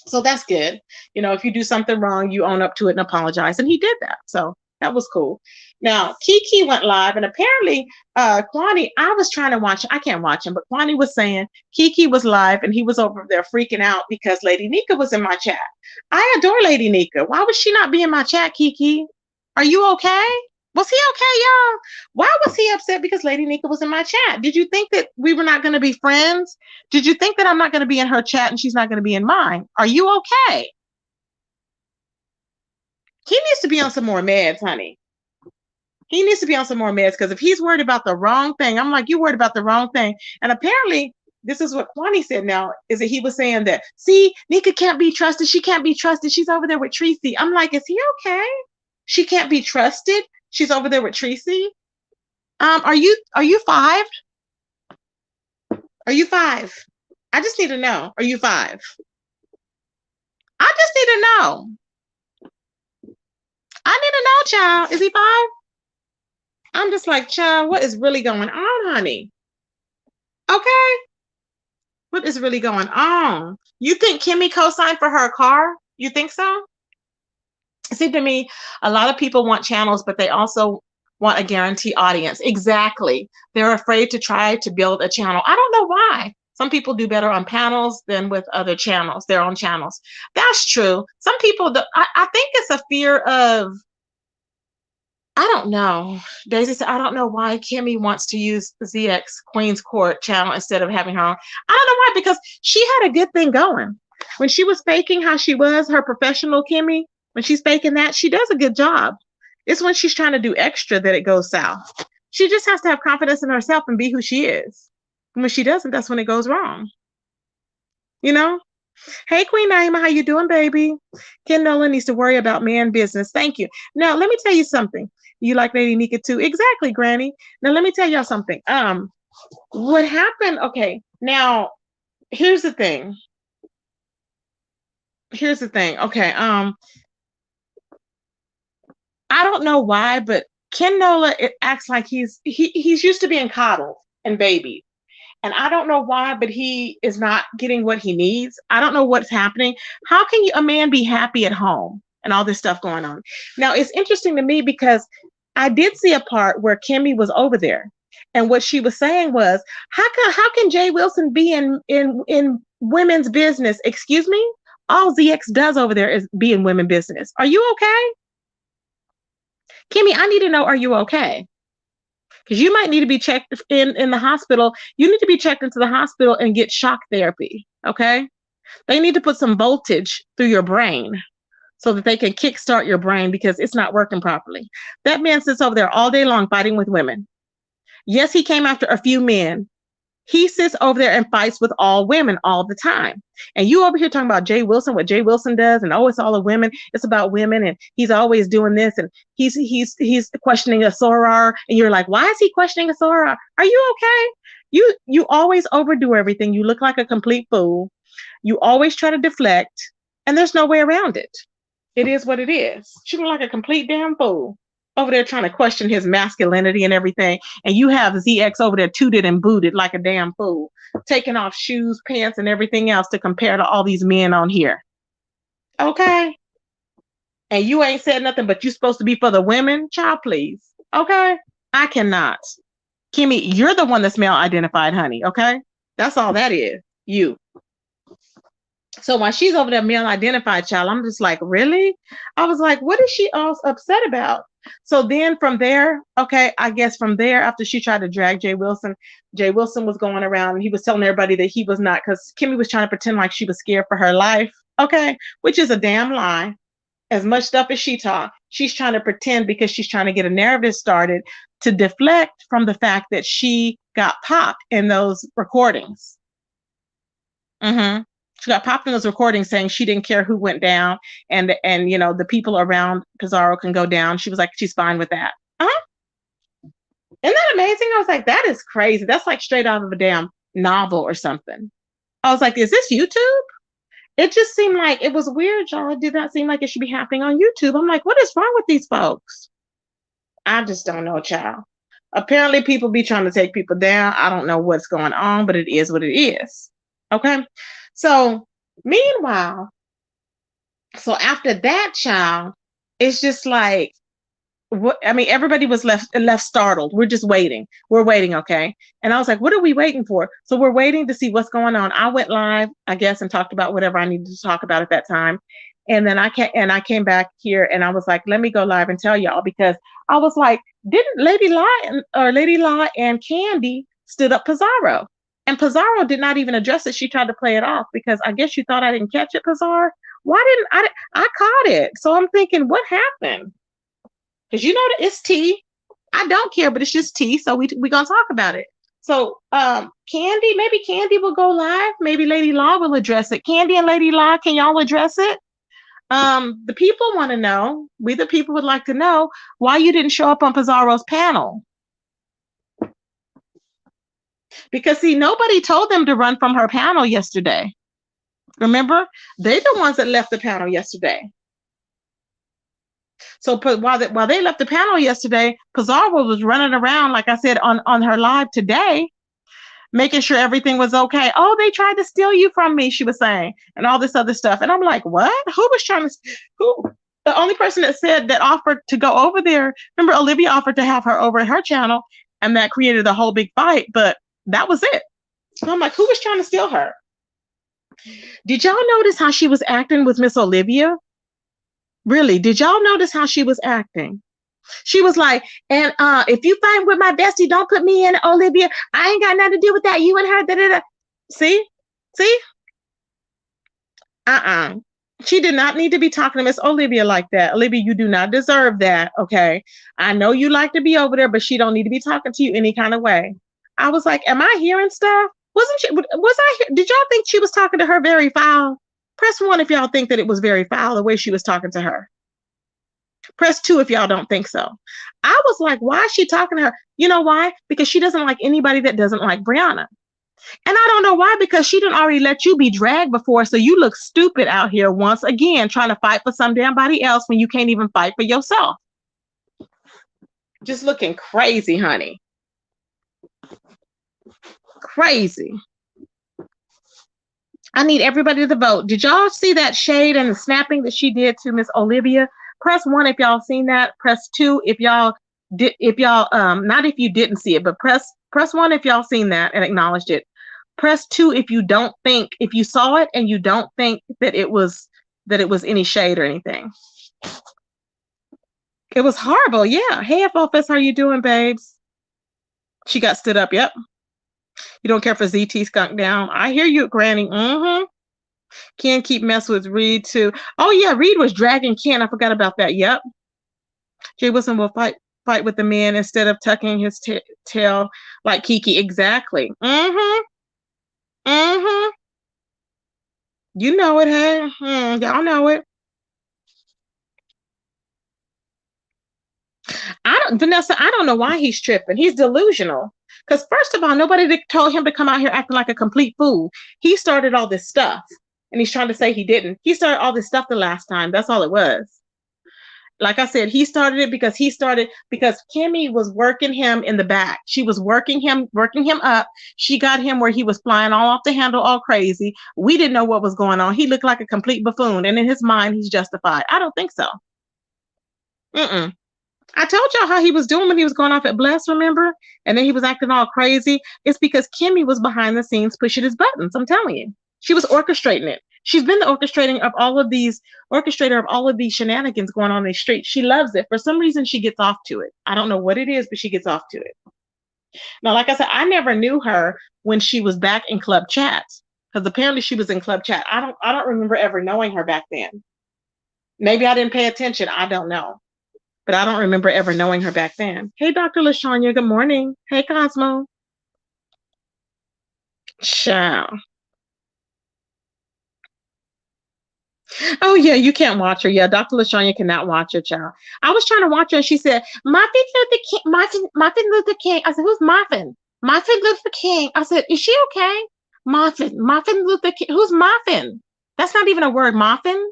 [SPEAKER 1] So that's good. If you do something wrong, you own up to it and apologize. And he did that. So that was cool. Now, Kiki went live, and apparently, Kwani, I was trying to watch, I can't watch him, but Kwani was saying Kiki was live, and he was over there freaking out because Lady Nika was in my chat. I adore Lady Nika. Why would she not be in my chat, Kiki? Are you okay? Was he okay, y'all? Why was he upset because Lady Nika was in my chat? Did you think that we were not going to be friends? Did you think that I'm not going to be in her chat and she's not going to be in mine? Are you okay? He needs to be on some more meds, honey. He needs to be on some more meds because if he's worried about the wrong thing, I'm like, you worried about the wrong thing. And apparently, this is what Kwani said now, is that he was saying that, see, Nika can't be trusted. She can't be trusted. She's over there with Tracy. I'm like, is he okay? She can't be trusted. She's over there with Tracy. Are you 5? Are you 5? I just need to know. Are you 5? I just need to know. I need to know, child. Is he 5? I'm just like, child, what is really going on, honey? Okay. What is really going on? You think Kimmy co-signed for her car? You think so? See, to me, a lot of people want channels, but they also want a guarantee audience. Exactly. They're afraid to try to build a channel. I don't know why. Some people do better on panels than with other channels, their own channels. That's true. Some people, I think it's a fear of, I don't know. Daisy said, I don't know why Kimmy wants to use ZX Queen's Court channel instead of having her own. I don't know why, because she had a good thing going. When she was faking how she was, her professional Kimmy, when she's faking that, she does a good job. It's when she's trying to do extra that it goes south. She just has to have confidence in herself and be who she is. And when she doesn't, that's when it goes wrong. You know? Hey, Queen Naima, how you doing, baby? Ken Nolan needs to worry about man business. Thank you. Now, let me tell you something. You like Lady Nika too? Exactly, Granny. Now, let me tell y'all something. What happened? Okay, now here's the thing. Here's the thing. Okay, I don't know why, but Ken Nola, it acts like he's used to being coddled and babied. And I don't know why, but he is not getting what he needs. I don't know what's happening. How can a man be happy at home and all this stuff going on? Now, it's interesting to me because I did see a part where Kimmy was over there. And what she was saying was, how can Jay Wilson be in women's business? Excuse me? All ZX does over there is be in women business. Are you okay? Kimmy, I need to know, are you okay? Because you might need to be checked in the hospital. You need to be checked into the hospital and get shock therapy. Okay. They need to put some voltage through your brain so that they can kickstart your brain because it's not working properly. That man sits over there all day long fighting with women. Yes, he came after a few men. He sits over there and fights with all women all the time. And you over here talking about Jay Wilson, what Jay Wilson does, and oh, it's all the women. It's about women, and he's always doing this, and he's questioning a soror, and you're like, why is he questioning a soror? Are you okay? You always overdo everything. You look like a complete fool. You always try to deflect, and there's no way around it. It is what it is. She look like a complete damn fool over there trying to question his masculinity and everything. And you have ZX over there tooted and booted like a damn fool, taking off shoes, pants, and everything else to compare to all these men on here. Okay. And you ain't said nothing, but you supposed to be for the women. Child, please. Okay. I cannot. Kimmy, you're the one that's male identified, honey. Okay. That's all that is. You. So while she's over there male identified, child, I'm just like, really? I was like, what is she all upset about? So then from there, okay, I guess from there, after she tried to drag Jay Wilson was going around and he was telling everybody that he was not, because Kimmy was trying to pretend like she was scared for her life, okay, which is a damn lie. As much stuff as she taught, she's trying to pretend because she's trying to get a narrative started to deflect from the fact that she got popped in those recordings. Mm-hmm. She got popped in those recordings saying she didn't care who went down, and the people around Pizarro can go down. She was like, she's fine with that. Uh-huh. Isn't that amazing? I was like, that is crazy. That's like straight out of a damn novel or something. I was like, is this YouTube? It just seemed like it was weird, y'all. It did not seem like it should be happening on YouTube. I'm like, what is wrong with these folks? I just don't know, child. Apparently, people be trying to take people down. I don't know what's going on, but it is what it is. Okay. So, meanwhile, so after that, child, it's just like, what? I mean, everybody was left startled. We're just waiting. We're waiting, okay? And I was like, what are we waiting for? So we're waiting to see what's going on. I went live, I guess, and talked about whatever I needed to talk about at that time. And then I came back here and I was like, let me go live and tell y'all, because I was like, didn't Lady Law and Candy stood up Pizarro? And Pizarro did not even address it. She tried to play it off because I guess you thought I didn't catch it, Pizarro. Why didn't I caught it? So I'm thinking, what happened? Because you know that it's tea. I don't care, but it's just tea. So we're gonna talk about it. So maybe Candy will go live. Maybe Lady Law will address it. Candy and Lady Law, can y'all address it? The people want to know. We the people would like to know why you didn't show up on Pizarro's panel. Because see, nobody told them to run from her panel yesterday. Remember, they're the ones that left the panel yesterday. So while they left the panel yesterday, Pizarro was running around, like I said, on her live today, making sure everything was okay. Oh, they tried to steal you from me, she was saying, and all this other stuff. And I'm like, what? Who was trying to, who? The only person that said that offered to go over there, remember Olivia offered to have her over at her channel, and that created a whole big fight, but that was it. So I'm like, who was trying to steal her? Did y'all notice how she was acting with Miss Olivia? Really, did y'all notice how she was acting? She was like, and if you fight with my bestie, don't put me in, Olivia. I ain't got nothing to do with that. You and her. Da, da, da. See? See? Uh-uh. She did not need to be talking to Miss Olivia like that. Olivia, you do not deserve that. Okay. I know you like to be over there, but she don't need to be talking to you any kind of way. I was like, am I hearing stuff? Did y'all think she was talking to her very foul? Press 1 if y'all think that it was very foul the way she was talking to her. Press 2 if y'all don't think so. I was like, why is she talking to her? You know why? Because she doesn't like anybody that doesn't like Brianna. And I don't know why, because she didn't already let you be dragged before. So you look stupid out here once again, trying to fight for some damn body else when you can't even fight for yourself. Just looking crazy, honey. Crazy. I need everybody to vote. Did y'all see that shade and the snapping that she did to Miss Olivia? Press 1 if y'all seen that. Press 2 if y'all did. If y'all not if you didn't see it, but press 1 if y'all seen that and acknowledged it. Press 2 if you don't think, if you saw it and you don't think that it was any shade or anything. It was horrible. Yeah. Hey, FFS, how you doing, babes? She got stood up. Yep. You don't care for ZT skunk down. I hear you, Granny. Mm-hmm. Ken keep messing with Reed too. Oh yeah, Reed was dragging Ken. I forgot about that. Yep. Jay Wilson will fight with the man instead of tucking his tail like Kiki. Exactly. Mm-hmm. Mm-hmm. You know it, hey. Y'all know it. Vanessa, I don't know why he's tripping. He's delusional. Because first of all, nobody told him to come out here acting like a complete fool. He started all this stuff. And he's trying to say he didn't. He started all this stuff the last time. That's all it was. Like I said, he started it because Kimmy was working him in the back. She was working him up. She got him where he was flying all off the handle, all crazy. We didn't know what was going on. He looked like a complete buffoon. And in his mind, he's justified. I don't think so. Mm-mm. I told y'all how he was doing when he was going off at Bless, remember? And then he was acting all crazy. It's because Kimmy was behind the scenes pushing his buttons. I'm telling you. She was orchestrating it. She's been the orchestrator of all of these shenanigans going on in the street. She loves it. For some reason, she gets off to it. I don't know what it is, but she gets off to it. Now, like I said, I never knew her when she was back in Club Chat, because apparently she was in Club Chat. I don't remember ever knowing her back then. Maybe I didn't pay attention. I don't know. But I don't remember ever knowing her back then. Hey, Dr. LaShanya, good morning. Hey, Cosmo. Ciao. Oh, yeah, you can't watch her. Yeah, Dr. LaShanya cannot watch her, child. I was trying to watch her, and she said, Muffin Luther King. Muffin Luther King. I said, who's Muffin? Muffin Luther King. I said, is she okay? Muffin Luther King. Who's Muffin? That's not even a word, Muffin.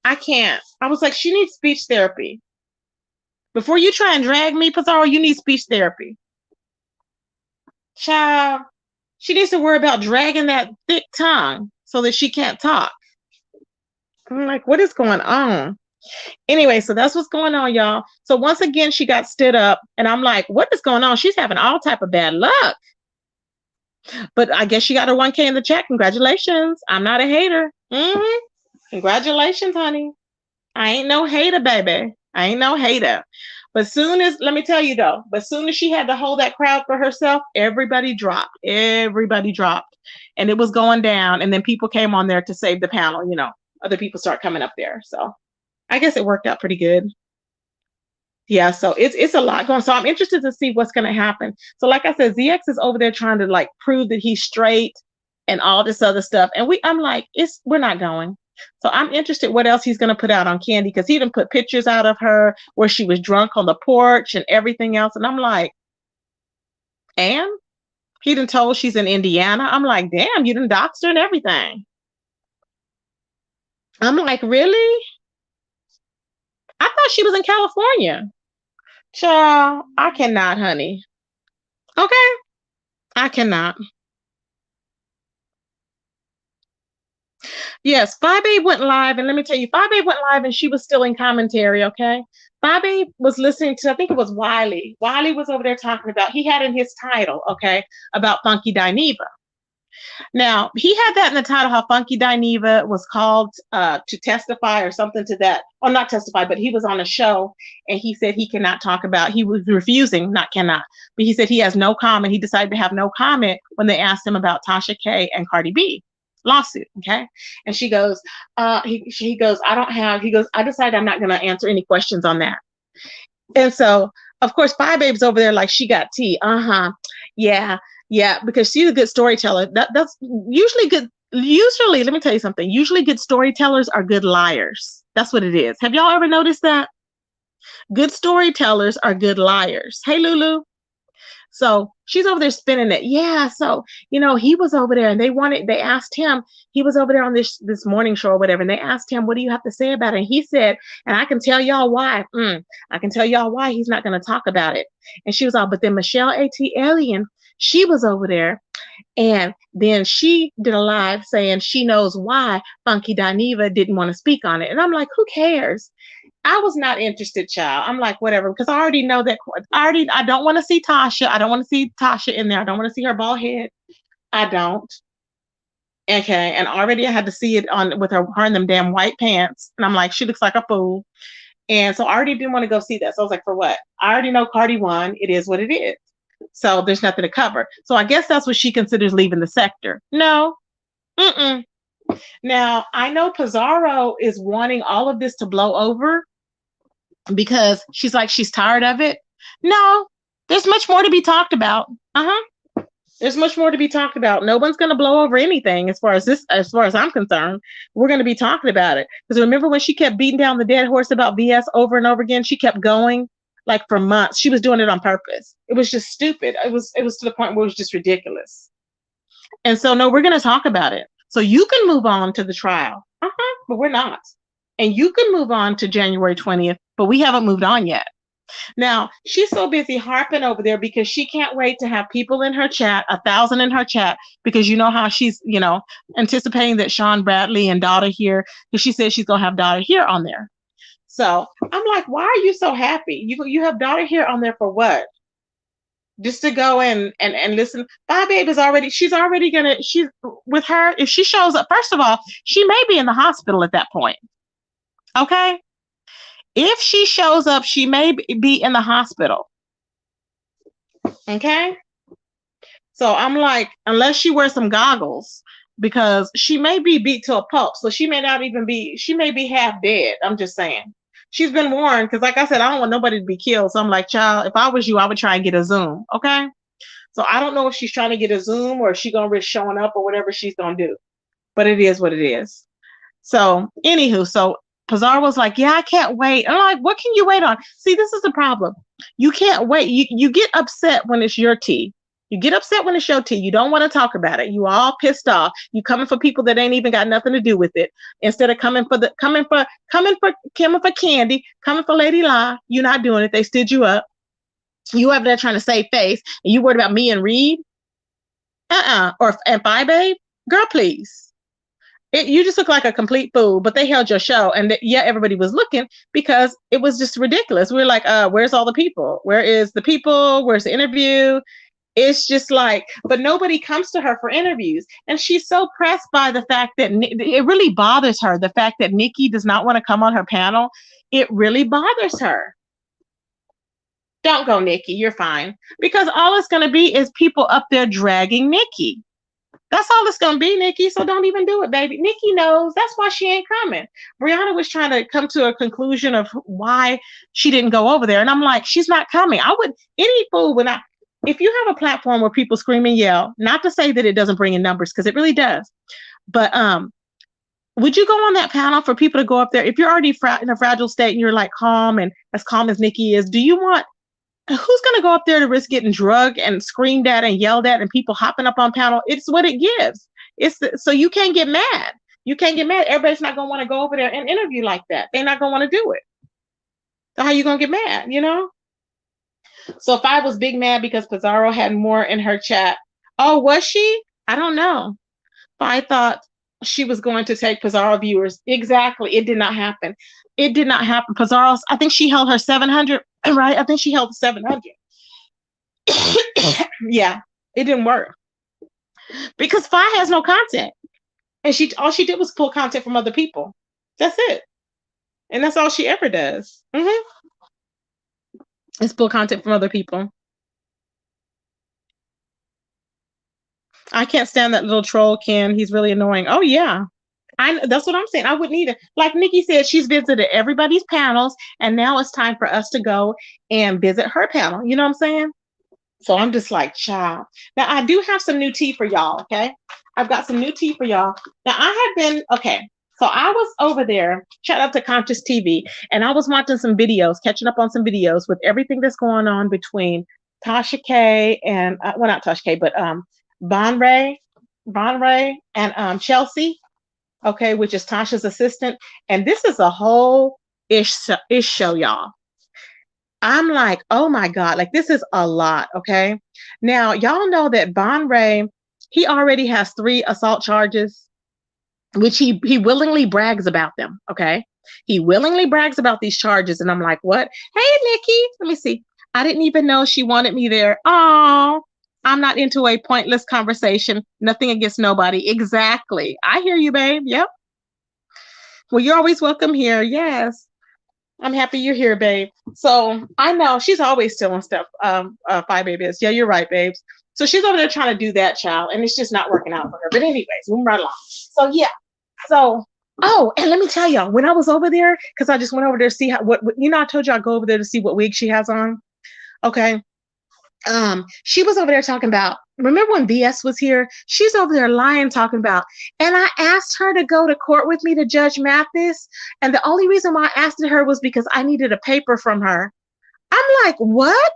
[SPEAKER 1] I can't. I was like, she needs speech therapy. Before you try and drag me, Pizarro, you need speech therapy. Child, she needs to worry about dragging that thick tongue so that she can't talk. I'm like, what is going on? Anyway, so that's what's going on, y'all. So once again, she got stood up, and I'm like, what is going on? She's having all type of bad luck. But I guess she got her 1K in the chat. Congratulations. I'm not a hater. Mm-hmm. Congratulations, honey. I ain't no hater, baby. I ain't no hater. But let me tell you though, but soon as she had to hold that crowd for herself, everybody dropped. Everybody dropped. And it was going down. And then people came on there to save the panel, other people start coming up there. So I guess it worked out pretty good. Yeah, so it's a lot going on. So I'm interested to see what's going to happen. So like I said, ZX is over there trying to like prove that he's straight and all this other stuff. And I'm like, we're not going. So I'm interested what else he's going to put out on Candy, because he didn't put pictures out of her where she was drunk on the porch and everything else. And I'm like, and he done told she's in Indiana. I'm like, damn, you done doxed her and everything. I'm like, really? I thought she was in California. Child, I cannot, honey. Okay. I cannot. Yes, 5A went live, and let me tell you, 5A went live, and she was still in commentary. Okay, 5A was listening to, I think it was Wiley. Wiley was over there talking about, he had in his title, okay, about Funky Dineva. Now, he had that in the title, how Funky Dineva was called to testify or something to that. Or not testify, but he was on a show and he said he cannot talk about, he was refusing, not cannot, but he said he has no comment. He decided to have no comment when they asked him about Tasha K and Cardi B lawsuit. Okay. And she goes, he goes, I decided I'm not going to answer any questions on that. And so, of course, Five Babe's over there like she got tea. Yeah, yeah, because she's a good storyteller. That's usually good. Usually, let me tell you something. Usually, good storytellers are good liars. That's what it is. Have y'all ever noticed that? Good storytellers are good liars. Hey, Lulu. So she's over there spinning it. Yeah. So, he was over there and they asked him, he was over there on this morning show or whatever. And they asked him, what do you have to say about it? And he said, and I can tell y'all why. I can tell y'all why he's not going to talk about it. And she was all, but then Michelle A.T. Alien, she was over there. And then she did a live saying she knows why Funky Dineva didn't want to speak on it. And I'm like, who cares? I was not interested, child. I'm like, whatever, because I already know that. I don't want to see Tasha. I don't want to see Tasha in there. I don't want to see her bald head. I don't. Okay. And already I had to see it on with her in them damn white pants. And I'm like, she looks like a fool. And so I already didn't want to go see that. So I was like, for what? I already know Cardi won. It is what it is. So there's nothing to cover. So I guess that's what she considers leaving the sector. No. Now, I know Pizarro is wanting all of this to blow over because she's like, she's tired of it. No, there's much more to be talked about. There's much more to be talked about. No one's going to blow over anything as far as I'm concerned. We're going to be talking about it. Because remember when she kept beating down the dead horse about VS over and over again? She kept going like for months. She was doing it on purpose. It was just stupid. It was to the point where it was just ridiculous. And so, no, we're going to talk about it. So you can move on to the trial. But we're not. And you can move on to January 20th, but we haven't moved on yet. Now, she's so busy harping over there because she can't wait to have people in her chat, 1,000 in her chat, because you know how she's, anticipating that Sean Bradley and Daughter here, because she says she's going to have Daughter here on there. So I'm like, why are you so happy? You have Daughter here on there for what? Just to go and listen. Five Babe is she's with her. If she shows up, first of all, she may be in the hospital at that point. Okay. If she shows up, she may be in the hospital. Okay. So I'm like, unless she wears some goggles, because she may be beat to a pulp. So she may not even be, she may be half dead. I'm just saying. She's been warned because, like I said, I don't want nobody to be killed. So I'm like, child, if I was you, I would try and get a Zoom. Okay. So I don't know if she's trying to get a Zoom or if she's going to risk showing up or whatever she's going to do. But it is what it is. So, anywho, so Pizarro was like, yeah, I can't wait. I'm like, what can you wait on? See, this is the problem. You can't wait. You get upset when it's your tea. You get upset when it's your tea. You don't want to talk about it. You all pissed off. You coming for people that ain't even got nothing to do with it. Instead of coming for Candy, coming for Lady La, you're not doing it. They stood you up. You over there trying to save face, and you worried about me and Reed? And Five Babe? Girl, please. You just look like a complete fool, but they held your show. And everybody was looking because it was just ridiculous. We were like, where's all the people? Where is the people? Where's the interview? It's just like, but nobody comes to her for interviews. And she's so pressed by the fact that it really bothers her. The fact that Nikki does not want to come on her panel. It really bothers her. Don't go, Nikki. You're fine. Because all it's going to be is people up there dragging Nikki. That's all it's going to be, Nikki. So don't even do it, baby. Nikki knows. That's why she ain't coming. Brianna was trying to come to a conclusion of why she didn't go over there. And I'm like, she's not coming. Any fool if you have a platform where people scream and yell, not to say that it doesn't bring in numbers, because it really does. But would you go on that panel for people to go up there? If you're already in a fragile state and you're like calm as Nikki is, do you want, who's going to go up there to risk getting drugged and screamed at and yelled at and people hopping up on panel? It's what it gives. So you can't get mad. You can't get mad. Everybody's not going to want to go over there and interview like that. They're not going to want to do it. So how you going to get mad, So if I was big mad because Pizarro had more in her chat Oh, was she? I don't know. But I thought she was going to take Pizarro viewers. Exactly. It did not happen. It did not happen. Pizarro's, I think she held her 700, right? I think she held 700. Yeah, it didn't work because Fi has no content. And she all she did was pull content from other people. That's it. And that's all she ever does. Is pull content from other people. I can't stand that little troll Ken. He's really annoying. Oh yeah. That's what I'm saying. I wouldn't either. Like Nikki said, she's visited everybody's panels, and now it's time for us to go and visit her panel. You know what I'm saying? So I'm just like, child. Now I do have some new tea for y'all. Okay, I've got some new tea for y'all. Now I have been okay. So I was over there. Shout out to Conscious TV, and I was watching some videos, catching up on some videos with everything that's going on between Tasha K and well, not Tasha K, but Bon Ray, and Chelsea. Okay, which is Tasha's assistant, and this is a whole ish show, y'all. I'm like, oh my God, like this is a lot. Okay. Now, y'all know that Bon Ray, he already has 3 assault charges, which he willingly brags about them. Okay. He willingly brags about these charges. And I'm like, what? Hey, Nikki, let me see. I didn't even know she wanted me there. Oh, I'm not into a pointless conversation. Nothing against nobody. Exactly. I hear you, babe. Yep. Well, you're always welcome here. Yes. I'm happy you're here, babe. So I know she's always stealing stuff. Five babies. Yeah, you're right, babes. So she's over there trying to do that, child, and it's just not working out for her. But anyways, moving right along. So yeah. So and let me tell y'all, when I was over there, because I just went over there to see how what I told you I go over there to see what wig she has on. Okay. She was over there talking about, remember when BS was here? She's over there lying, talking about, and I asked her to go to court with me to Judge Mathis. And the only reason why I asked her was because I needed a paper from her. I'm like, what?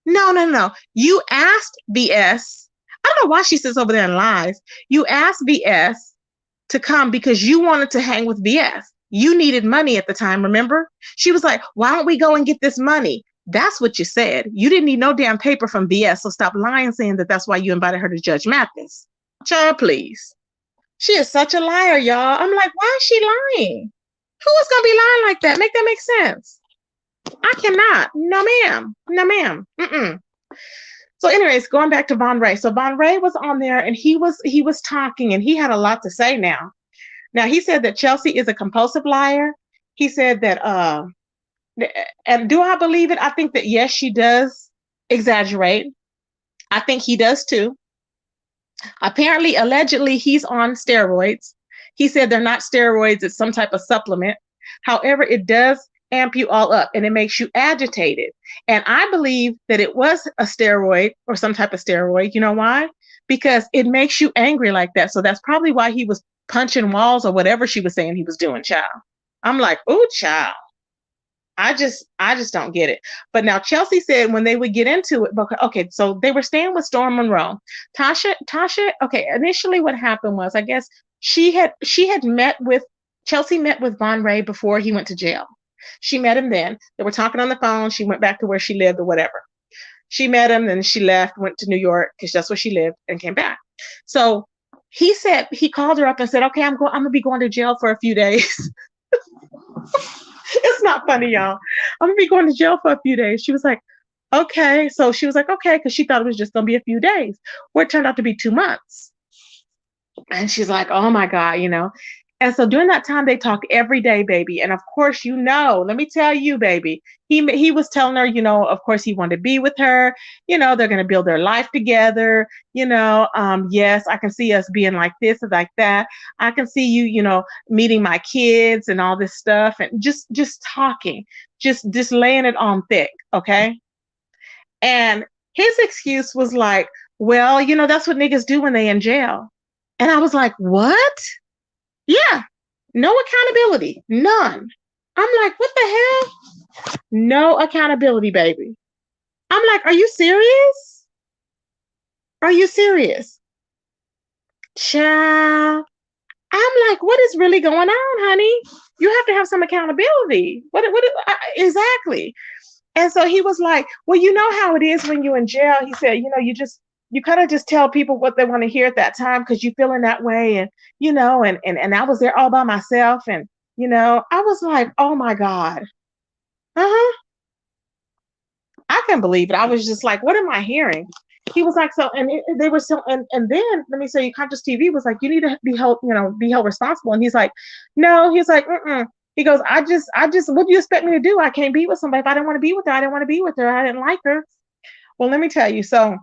[SPEAKER 1] No, no, no. You asked BS. I don't know why she sits over there and lies. You asked BS to come because you wanted to hang with BS. You needed money at the time, remember? She was like, why don't we go and get this money? That's what you said. You didn't need no damn paper from BS, so stop lying saying that that's why you invited her to Judge Mathis. Child, please. She is such a liar, y'all. I'm like, why is she lying? Who is going to be lying like that? Make that make sense. I cannot. No, ma'am. No, ma'am. Mm-mm. So anyways, going back to Von Ray. So Von Ray was on there and he was talking and he had a lot to say now. Now he said that Chelsea is a compulsive liar. He said that and do I believe it? I think that yes, she does exaggerate. I think he does too. Apparently, allegedly, he's on steroids. He said they're not steroids, it's some type of supplement. However, it does amp you all up and it makes you agitated. And I believe that it was a steroid or some type of steroid. You know why? Because it makes you angry like that. So that's probably why he was punching walls or whatever she was saying he was doing, child. I'm like, oh, child. I just don't get it. But now Chelsea said when they would get into it, okay, so they were staying with Storm Monroe. Tasha, okay, initially what happened was I guess she had met with Chelsea met with Von Ray before he went to jail. She met him then. They were talking on the phone. She went back to where she lived or whatever. She met him, then she left, went to New York because that's where she lived, and came back. So he said he called her up and said, okay, I'm gonna be going to jail for a few days. It's not funny, y'all. I'm gonna be going to jail for a few days. She was like, okay. So she was like, okay, because she thought it was just gonna be a few days. Well, it turned out to be 2 months. And she's like, oh my God. And so during that time, they talk every day, baby. And of course, let me tell you, baby, he was telling her, of course, he wanted to be with her. They're going to build their life together. Yes, I can see us being like this and like that. I can see you, meeting my kids and all this stuff and just talking, just laying it on thick. Okay. And his excuse was like, well, that's what niggas do when they in jail. And I was like, what? Yeah, no accountability, none. I'm like, what the hell? No accountability, baby. I'm like, are you serious? Are you serious? Child. I'm like, what is really going on, honey? You have to have some accountability. Exactly? And so he was like, well, you know how it is when you're in jail. He said, you just you kind of just tell people what they want to hear at that time because you feel in that way. And, and I was there all by myself. And, I was like, oh my God. Uh-huh. I couldn't believe it. I was just like, what am I hearing? He was like, so, and they were so, and then let me say, you, Conscious TV was like, you need to be held responsible. And he's like, no, he's like, mm-mm. He goes, what do you expect me to do? I can't be with somebody. If I didn't want to be with her, I didn't want to be with her. I didn't like her. Well, let me tell you. So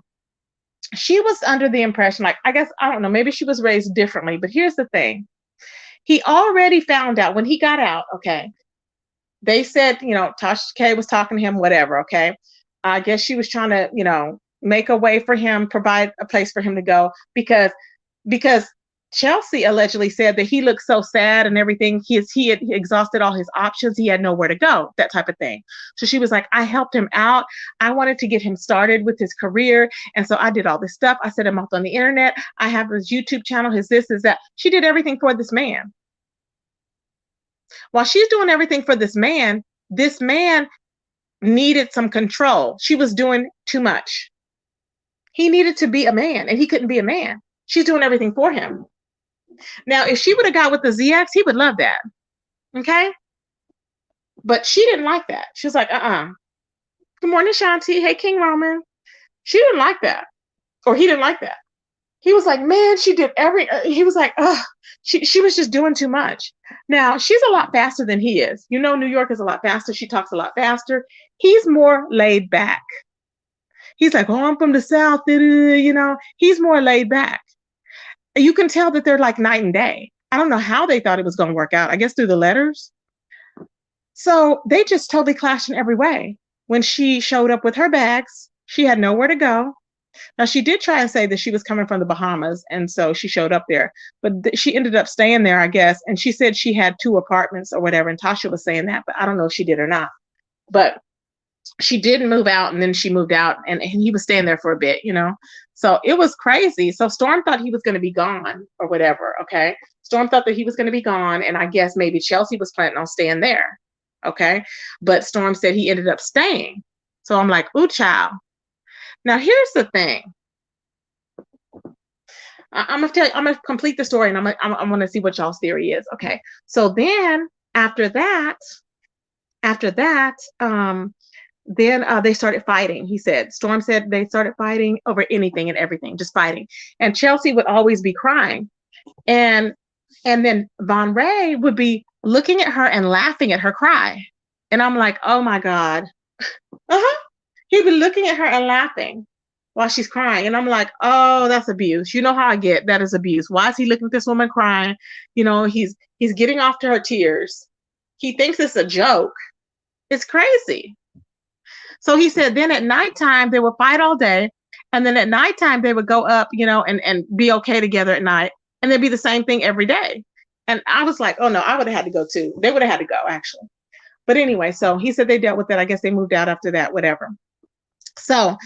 [SPEAKER 1] she was under the impression, like, I guess, I don't know, maybe she was raised differently, but here's the thing. He already found out when he got out, okay, they said, Tasha K was talking to him, whatever, okay. I guess she was trying to, make a way for him, provide a place for him to go because Chelsea allegedly said that he looked so sad and everything. He had exhausted all his options. He had nowhere to go, that type of thing. So she was like, I helped him out. I wanted to get him started with his career. And so I did all this stuff. I set him up on the internet. I have his YouTube channel, his this, his that. She did everything for this man. While she's doing everything for this man needed some control. She was doing too much. He needed to be a man and he couldn't be a man. She's doing everything for him. Now, if she would have got with the ZX, he would love that. Okay. But she didn't like that. She was like, Good morning, Shanti. Hey, King Roman. She didn't like that. Or he didn't like that. He was like, man, she did he was like, she was just doing too much. Now, she's a lot faster than he is. New York is a lot faster. She talks a lot faster. He's more laid back. He's like, oh, I'm from the South, he's more laid back. You can tell that they're like night and day. I don't know how they thought it was going to work out. I guess through the letters. So they just totally clashed in every way. When she showed up with her bags, she had nowhere to go. Now, she did try and say that she was coming from the Bahamas, and so she showed up there. But she ended up staying there, I guess, and she said she had 2 apartments or whatever, and Tasha was saying that, but I don't know if she did or not. But she didn't move out, and then she moved out, and he was staying there for a bit, So it was crazy. So Storm thought he was going to be gone or whatever, okay? Storm thought that he was going to be gone, and I guess maybe Chelsea was planning on staying there, okay? But Storm said he ended up staying. So I'm like, ooh, child. Now, here's the thing. I'm gonna complete the story, and I'm gonna see what y'all's theory is. Okay. So then after that, then they started fighting. He said, Storm said they started fighting over anything and everything, just fighting. And Chelsea would always be crying. And then Von Ray would be looking at her and laughing at her cry. And I'm like, oh my God. He'd be looking at her and laughing while she's crying. And I'm like, oh, that's abuse. You know how I get that is abuse. Why is he looking at this woman crying? He's getting off to her tears. He thinks it's a joke. It's crazy. So he said then at nighttime they would fight all day. And then at nighttime they would go up, and be okay together at night. And it'd be the same thing every day. And I was like, oh no, I would have had to go too. They would have had to go actually. But anyway, so he said they dealt with that. I guess they moved out after that, whatever. So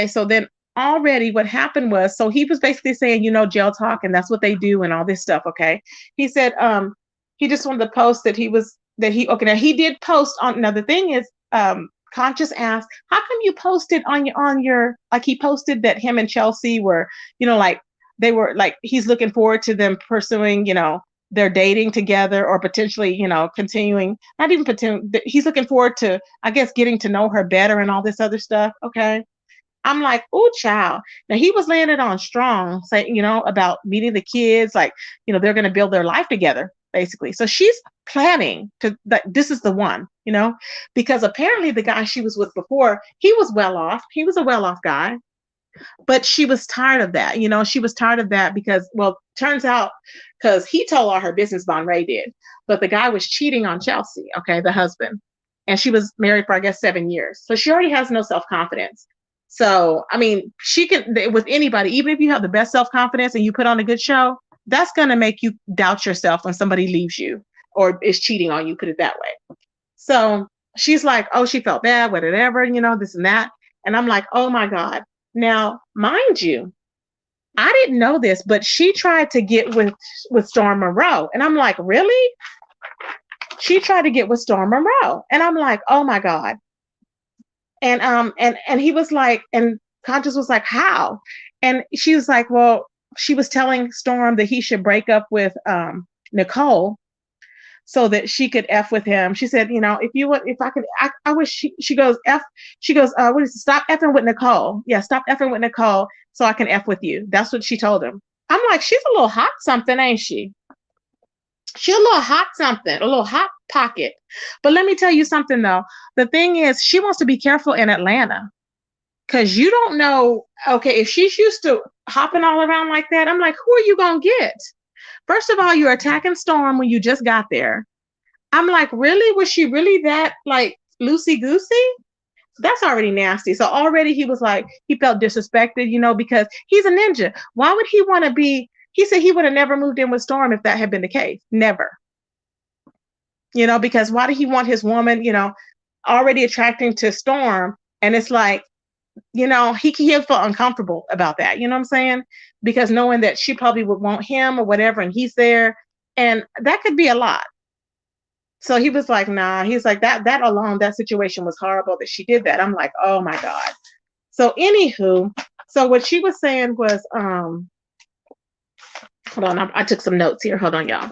[SPEAKER 1] so then already what happened was, so he was basically saying, jail talk, and that's what they do and all this stuff. Okay. He said, he just wanted to post that now he did post on, now the thing is, Conscious asked, how come you posted on your, like he posted that him and Chelsea were, like they were like, he's looking forward to them pursuing, they're dating together or potentially, continuing, not even pretend, he's looking forward to, I guess, getting to know her better and all this other stuff. Okay. I'm like, oh, child. Now he was laying it on strong, saying, about meeting the kids, like, they're going to build their life together, basically. So she's planning this is the one, because apparently the guy she was with before, he was well off. He was a well-off guy. But she was tired of that. She was tired of that because, well, turns out, because he told all her business, Von Ray did, but the guy was cheating on Chelsea, okay, the husband. And she was married for, I guess, 7 years. So she already has no self-confidence. So, I mean, she can, with anybody, even if you have the best self-confidence and you put on a good show, that's going to make you doubt yourself when somebody leaves you or is cheating on you, put it that way. So she's like, oh, she felt bad, whatever, this and that. And I'm like, oh my God. Now, mind you, I didn't know this, but she tried to get with Storm Monroe. And I'm like, really? She tried to get with Storm Monroe. And I'm like, oh my God. And he was like, and Conscious was like, how? And she was like, well, she was telling Storm that he should break up with Nicole so that she could F with him. She said, you know, if you would, if I could, I wish she goes, she goes, what is it? Stop effing with Nicole. Yeah, stop effing with Nicole so I can F with you. That's what she told him. I'm like, she's a little hot something, ain't she? She's a little hot something, a little hot pocket. But let me tell you something though. The thing is, she wants to be careful in Atlanta because you don't know. Okay, if she's used to hopping all around like that, I'm like, who are you gonna get? First of all, you're attacking Storm when you just got there. I'm like, really? Was she really that like loosey goosey? That's already nasty. So already he was like, he felt disrespected, you know, because he's a ninja. Why would he want to be? He said he would have never moved in with Storm if that had been the case. Never. You know, because why did he want his woman, you know, already attracting to Storm? And it's like, you know, he'll feel uncomfortable about that. You know what I'm saying? Because knowing that she probably would want him or whatever, and he's there, and that could be a lot. So he was like, nah, he's like that alone, that situation was horrible that she did that. I'm like, oh my God. So anywho, so what she was saying was, hold on, I took some notes here. Hold on, y'all.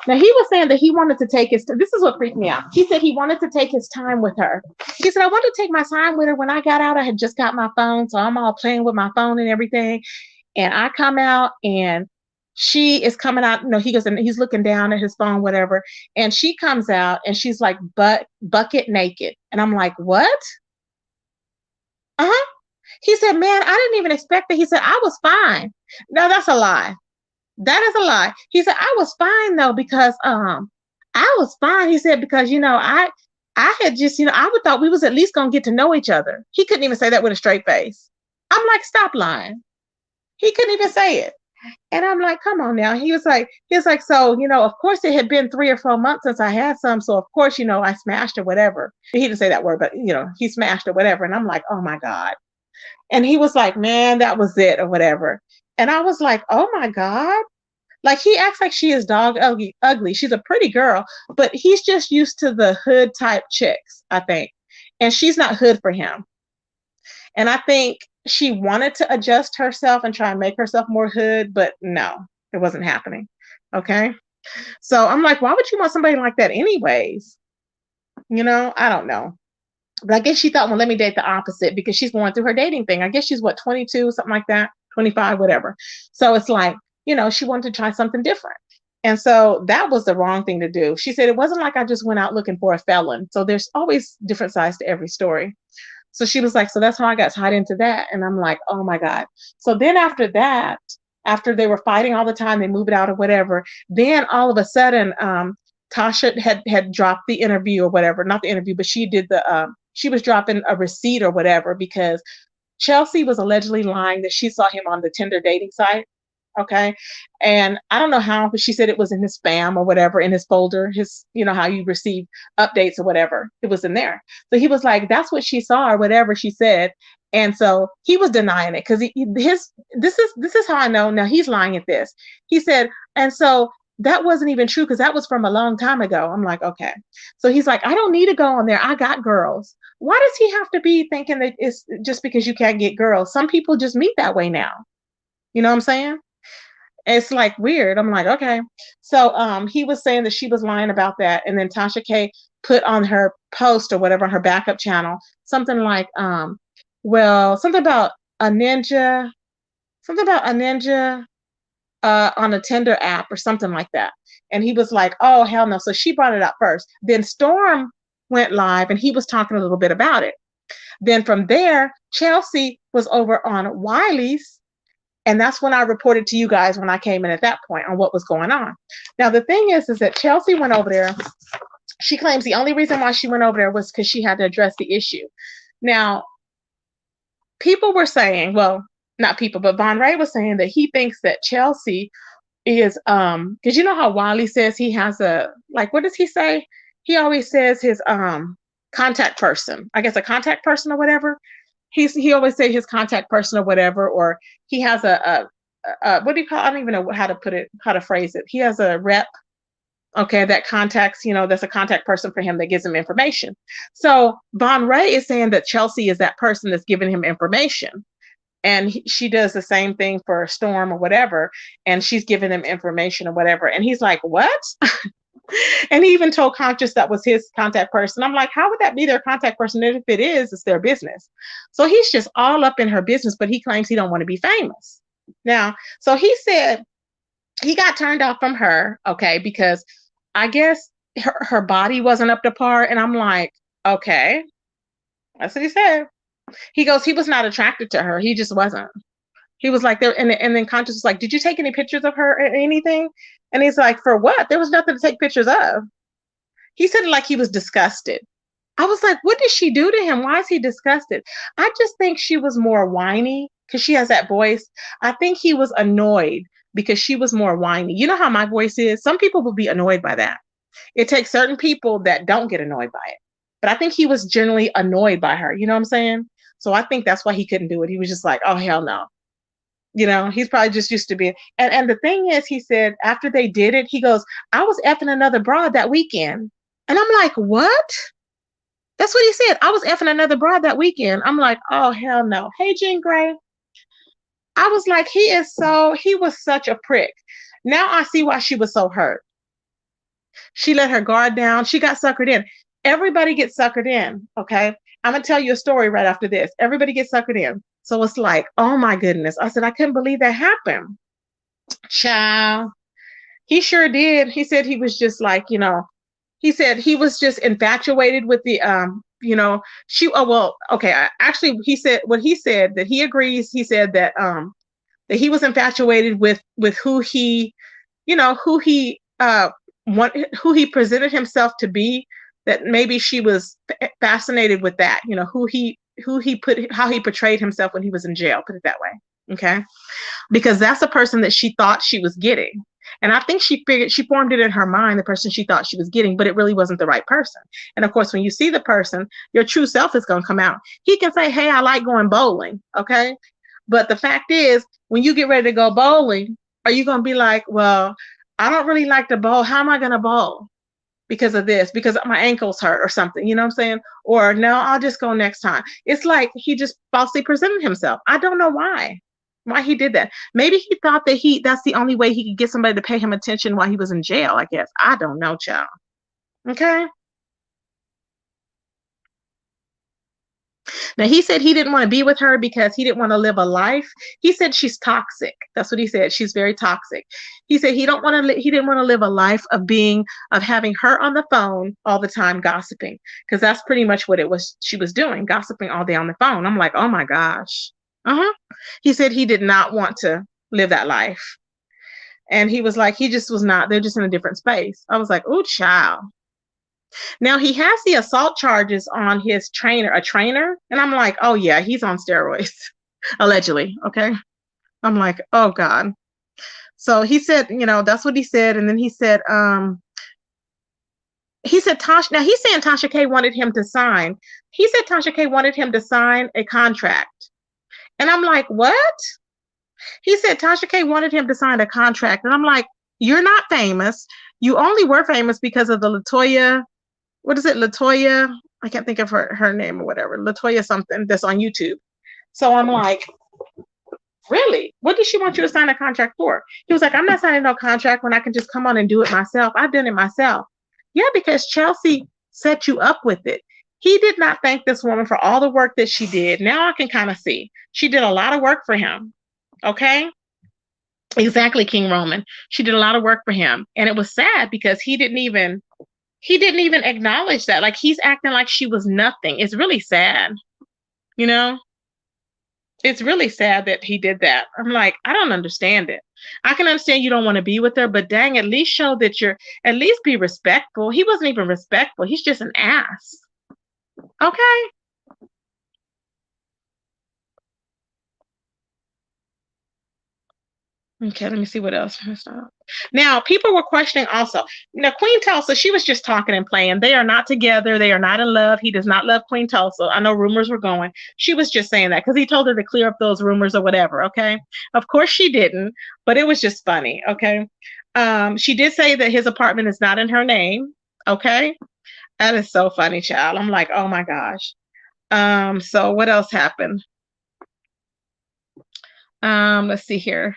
[SPEAKER 1] Now he was saying that he wanted to take his, this is what freaked me out. He said he wanted to take his time with her. He said, I wanted to take my time with her. When I got out, I had just got my phone. So I'm all playing with my phone and everything. And I come out and she is coming out, you know, he goes and he's looking down at his phone, whatever. And she comes out and she's like bucket naked. And I'm like, what? Uh-huh. He said, man, I didn't even expect that. He said, I was fine. No, that's a lie. That is a lie. He said, I was fine though, because I was fine. He said, because you know, I had just, you know, I would thought we was at least gonna get to know each other. He couldn't even say that with a straight face. I'm like, stop lying. He couldn't even say it. And I'm like, come on now. He was like, so, you know, of course it had been 3 or 4 months since I had some. So of course, you know, I smashed or whatever. He didn't say that word, but you know, he smashed or whatever. And I'm like, oh my God. And he was like, man, that was it or whatever. And I was like, oh my God. Like he acts like she is dog ugly. She's a pretty girl, but he's just used to the hood type chicks, I think. And she's not hood for him. And I think she wanted to adjust herself and try and make herself more hood, but no, it wasn't happening. Okay. So I'm like, why would you want somebody like that anyways? You know, I don't know. But I guess she thought, well, let me date the opposite because she's going through her dating thing. I guess she's what, 22, something like that, 25, whatever. So it's like, you know, she wanted to try something different. And so that was the wrong thing to do. She said, it wasn't like I just went out looking for a felon. So there's always different sides to every story. So she was like, so that's how I got tied into that. And I'm like, oh my God. So then after that, after they were fighting all the time, they move it out or whatever. Then all of a sudden, Tasha had dropped the interview or whatever, not the interview, but she did she was dropping a receipt or whatever because Chelsea was allegedly lying that she saw him on the Tinder dating site. Okay. And I don't know how, but she said it was in his spam or whatever, in his folder, his, you know, how you receive updates or whatever. It was in there. So he was like, that's what she saw or whatever she said. And so he was denying it because this is how I know now he's lying at this. He said, and so that wasn't even true because that was from a long time ago. I'm like, okay. So he's like, I don't need to go on there. I got girls. Why does he have to be thinking that it's just because you can't get girls? Some people just meet that way now. You know what I'm saying? It's like weird. I'm like, okay. So he was saying that she was lying about that. And then Tasha K put on her post or whatever, on her backup channel, something like, well, something about a ninja on a Tinder app or something like that. And he was like, oh, hell no. So she brought it up first. Then Storm went live and he was talking a little bit about it. Then from there, Chelsea was over on Wiley's. And that's when I reported to you guys when I came in at that point on what was going on. Now, the thing is that Chelsea went over there. She claims the only reason why she went over there was because she had to address the issue. Now, people were saying, well, not people, but Von Ray was saying that he thinks that Chelsea is, because you know how Wiley says he has a, like, what does he say? He always says his contact person, I guess a contact person or whatever. He always say his contact person or whatever, or he has a what do you call? I don't even know how to put it, how to phrase it. He has a rep. Okay, that contacts, that's a contact person for him that gives him information. So Von Ray is saying that Chelsea is that person that's giving him information. And she does the same thing for Storm or whatever. And she's giving him information or whatever. And he's like, what? And he even told Conscious that was his contact person. I'm like, how would that be their contact person? And if it is, it's their business. So he's just all up in her business, but he claims he don't want to be famous. Now, so he said he got turned off from her, okay, because I guess her body wasn't up to par. And I'm like, okay, that's what he said. He goes, he was not attracted to her. He just wasn't. He was like, there, and then Conscious was like, did you take any pictures of her or anything? And he's like, for what? There was nothing to take pictures of. He said it like he was disgusted. I was like, what did she do to him? Why is he disgusted? I just think she was more whiny because she has that voice. I think he was annoyed because she was more whiny. You know how my voice is? Some people will be annoyed by that. It takes certain people that don't get annoyed by it. But I think he was generally annoyed by her. You know what I'm saying? So I think that's why he couldn't do it. He was just like, oh, hell no. He's probably just used to being. And the thing is, he said after they did it, he goes, I was effing another broad that weekend. And I'm like, what? That's what he said. I was effing another broad that weekend. I'm like, oh, hell no. Hey, Jean Grey. I was like, he was such a prick. Now I see why she was so hurt. She let her guard down. She got suckered in. Everybody gets suckered in. Okay. I'm going to tell you a story right after this. Everybody gets suckered in. So it's like, oh my goodness. I said, I couldn't believe that happened. Child. He sure did. He said he was just like, he said he was just infatuated with the, actually he said what he said that he agrees. He said that he was infatuated with who he, who he, who he presented himself to be, that maybe she was fascinated with that, how he portrayed himself when he was in jail, put it that way. Okay. Because that's the person that she thought she was getting. And I think she formed it in her mind, the person she thought she was getting, but it really wasn't the right person. And of course, when you see the person, your true self is going to come out. He can say, hey, I like going bowling. Okay. But the fact is, when you get ready to go bowling, are you going to be like, well, I don't really like to bowl. How am I going to bowl? Because of this, because my ankles hurt or something, you know what I'm saying? Or no, I'll just go next time. It's like he just falsely presented himself. I don't know why he did that. Maybe he thought that that's the only way he could get somebody to pay him attention while he was in jail, I guess. I don't know, child. Okay. Now, he said he didn't want to be with her because he didn't want to live a life. He said she's toxic. That's what he said. She's very toxic. He said he didn't want to live a life of having her on the phone all the time gossiping, because that's pretty much what she was doing, gossiping all day on the phone. I'm like, oh my gosh. He said he did not want to live that life. And he was like, he just was not, they're just in a different space. I was like, oh, child. Now he has the assault charges on his trainer. And I'm like, oh yeah, he's on steroids, allegedly. Okay. I'm like, oh God. So he said, that's what he said. And then he said Tasha, now he's saying Tasha K wanted him to sign. He said Tasha K wanted him to sign a contract. And I'm like, what? He said Tasha K wanted him to sign a contract. And I'm like, you're not famous. You only were famous because of the LaToya. What is it? LaToya. I can't think of her name or whatever. LaToya something that's on YouTube. So I'm like, really? What did she want you to sign a contract for? He was like, I'm not signing no contract when I can just come on and do it myself. I've done it myself. Yeah, because Chelsea set you up with it. He did not thank this woman for all the work that she did. Now I can kind of see. She did a lot of work for him. Okay? Exactly, King Roman. She did a lot of work for him. And it was sad because he didn't even acknowledge that. Like, he's acting like she was nothing. It's really sad. It's really sad that he did that. I'm like, I don't understand it. I can understand you don't want to be with her, but dang, at least show that at least be respectful. He wasn't even respectful. He's just an ass. Okay. Okay, let me see what else. Now, people were questioning also. Now, Queen Tulsa, she was just talking and playing. They are not together. They are not in love. He does not love Queen Tulsa. I know rumors were going. She was just saying that because he told her to clear up those rumors or whatever, okay? Of course she didn't, but it was just funny, okay? She did say that his apartment is not in her name. Okay. That is so funny, child. I'm like, oh my gosh. So what else happened? Let's see here.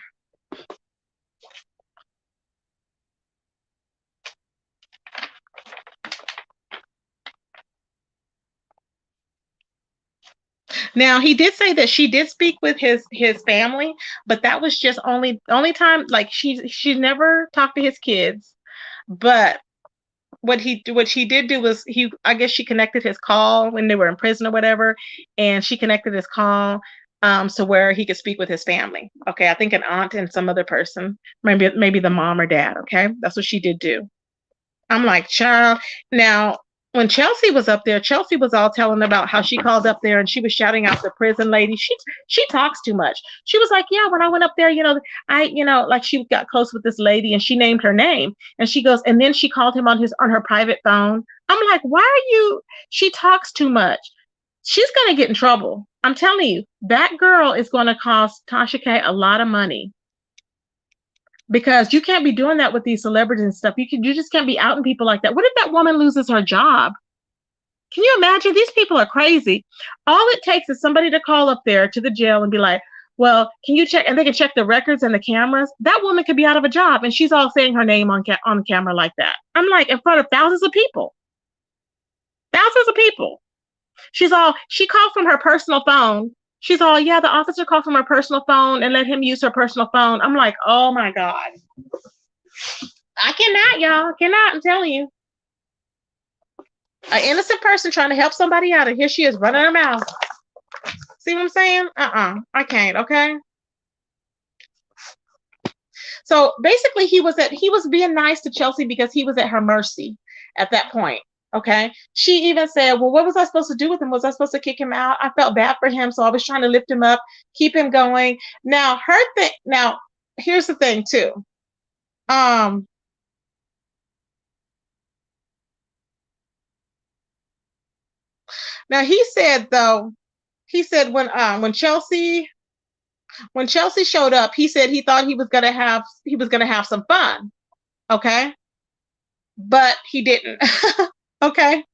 [SPEAKER 1] Now he did say that she did speak with his family, but that was just only time, like she never talked to his kids. But what she did do was, he I guess she connected his call when they were in prison or whatever, and she connected his call so where he could speak with his family. Okay, I think an aunt and some other person, maybe the mom or dad. Okay, that's what she did do. I'm like, child. Now, when Chelsea was up there, Chelsea was all telling about how she called up there and she was shouting out the prison lady. She talks too much. She was like, yeah, when I went up there, like she got close with this lady and she named her name. And she goes, and then she called him on her private phone. I'm like, why are you? She talks too much. She's gonna get in trouble. I'm telling you, that girl is gonna cost Tasha K a lot of money, because you can't be doing that with these celebrities and stuff. You just can't be outing people like that. What if that woman loses her job? Can you imagine? These people are crazy. All it takes is somebody to call up there to the jail and be like, well, can you check? And they can check the records and the cameras. That woman could be out of a job, and she's all saying her name on camera like that. I'm like, in front of thousands of people. Thousands of people. She called from her personal phone. She's all, yeah, the officer called from her personal phone and let him use her personal phone. I'm like, oh my God. I cannot, y'all. Cannot, I'm telling you. An innocent person trying to help somebody out, and here she is running her mouth. See what I'm saying? I can't, okay? So basically he was being nice to Chelsea because he was at her mercy at that point. Okay. She even said, well, what was I supposed to do with him? Was I supposed to kick him out? I felt bad for him, so I was trying to lift him up, keep him going. Now, here's the thing too. Um, Now he said when Chelsea showed up, he said he thought he was gonna have some fun. Okay. But he didn't. Okay.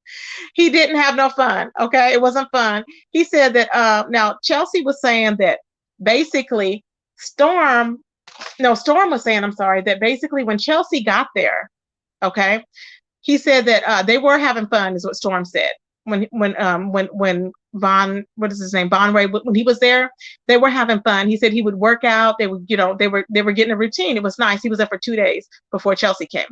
[SPEAKER 1] He didn't have no fun. Okay. It wasn't fun. He said that now Chelsea was saying that basically Storm was saying, I'm sorry, that basically when Chelsea got there, okay, he said that they were having fun, is what Storm said. When Von, what is his name, Von Ray, when he was there, they were having fun. He said he would work out. They would, they were getting a routine. It was nice. He was there for 2 days before Chelsea came,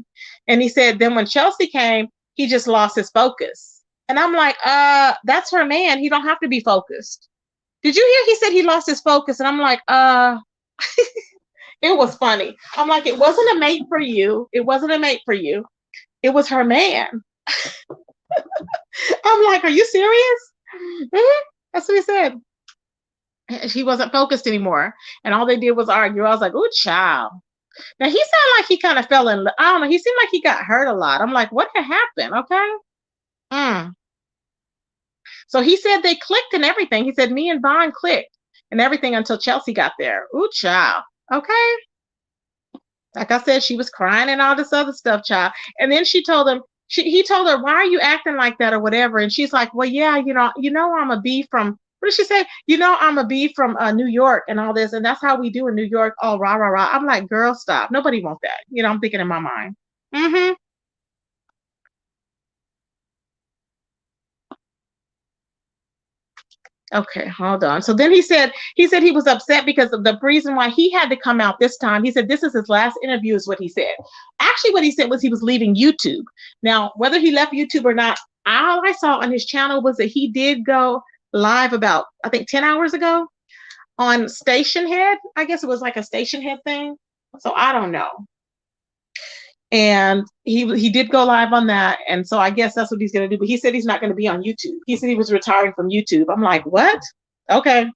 [SPEAKER 1] and he said then when Chelsea came, he just lost his focus. And I'm like, that's her man. He don't have to be focused. Did you hear? He said he lost his focus, and I'm like, it was funny. I'm like, it wasn't a mate for you. It wasn't a mate for you. It was her man. I'm like, are you serious? Mm-hmm. That's what he said. She wasn't focused anymore. And all they did was argue. I was like, oh, child. Now, he sounded like he kind of fell in love. I don't know. He seemed like he got hurt a lot. I'm like, what had happened? Okay. So he said they clicked and everything. He said me and Vaughn clicked and everything until Chelsea got there. Ooh, child. Okay. Like I said, she was crying and all this other stuff, child. And then he told her, why are you acting like that or whatever? And she's like, well, yeah, I'm a B from, what did she say? I'm a B from New York and all this. And that's how we do in New York. All rah, rah, rah. I'm like, girl, stop. Nobody wants that. I'm thinking in my mind. Mm-hmm. Okay, hold on. So then he said he was upset because of the reason why he had to come out this time. He said this is his last interview, is what he said. Actually, what he said was he was leaving YouTube. Now, whether he left YouTube or not, all I saw on his channel was that he did go live about, I think, 10 hours ago on Station Head. I guess it was like a Station Head thing. So I don't know. And he did go live on that, and so I guess that's what he's going to do. But he said he's not going to be on YouTube. He said he was retiring from YouTube. I'm like, what? Okay,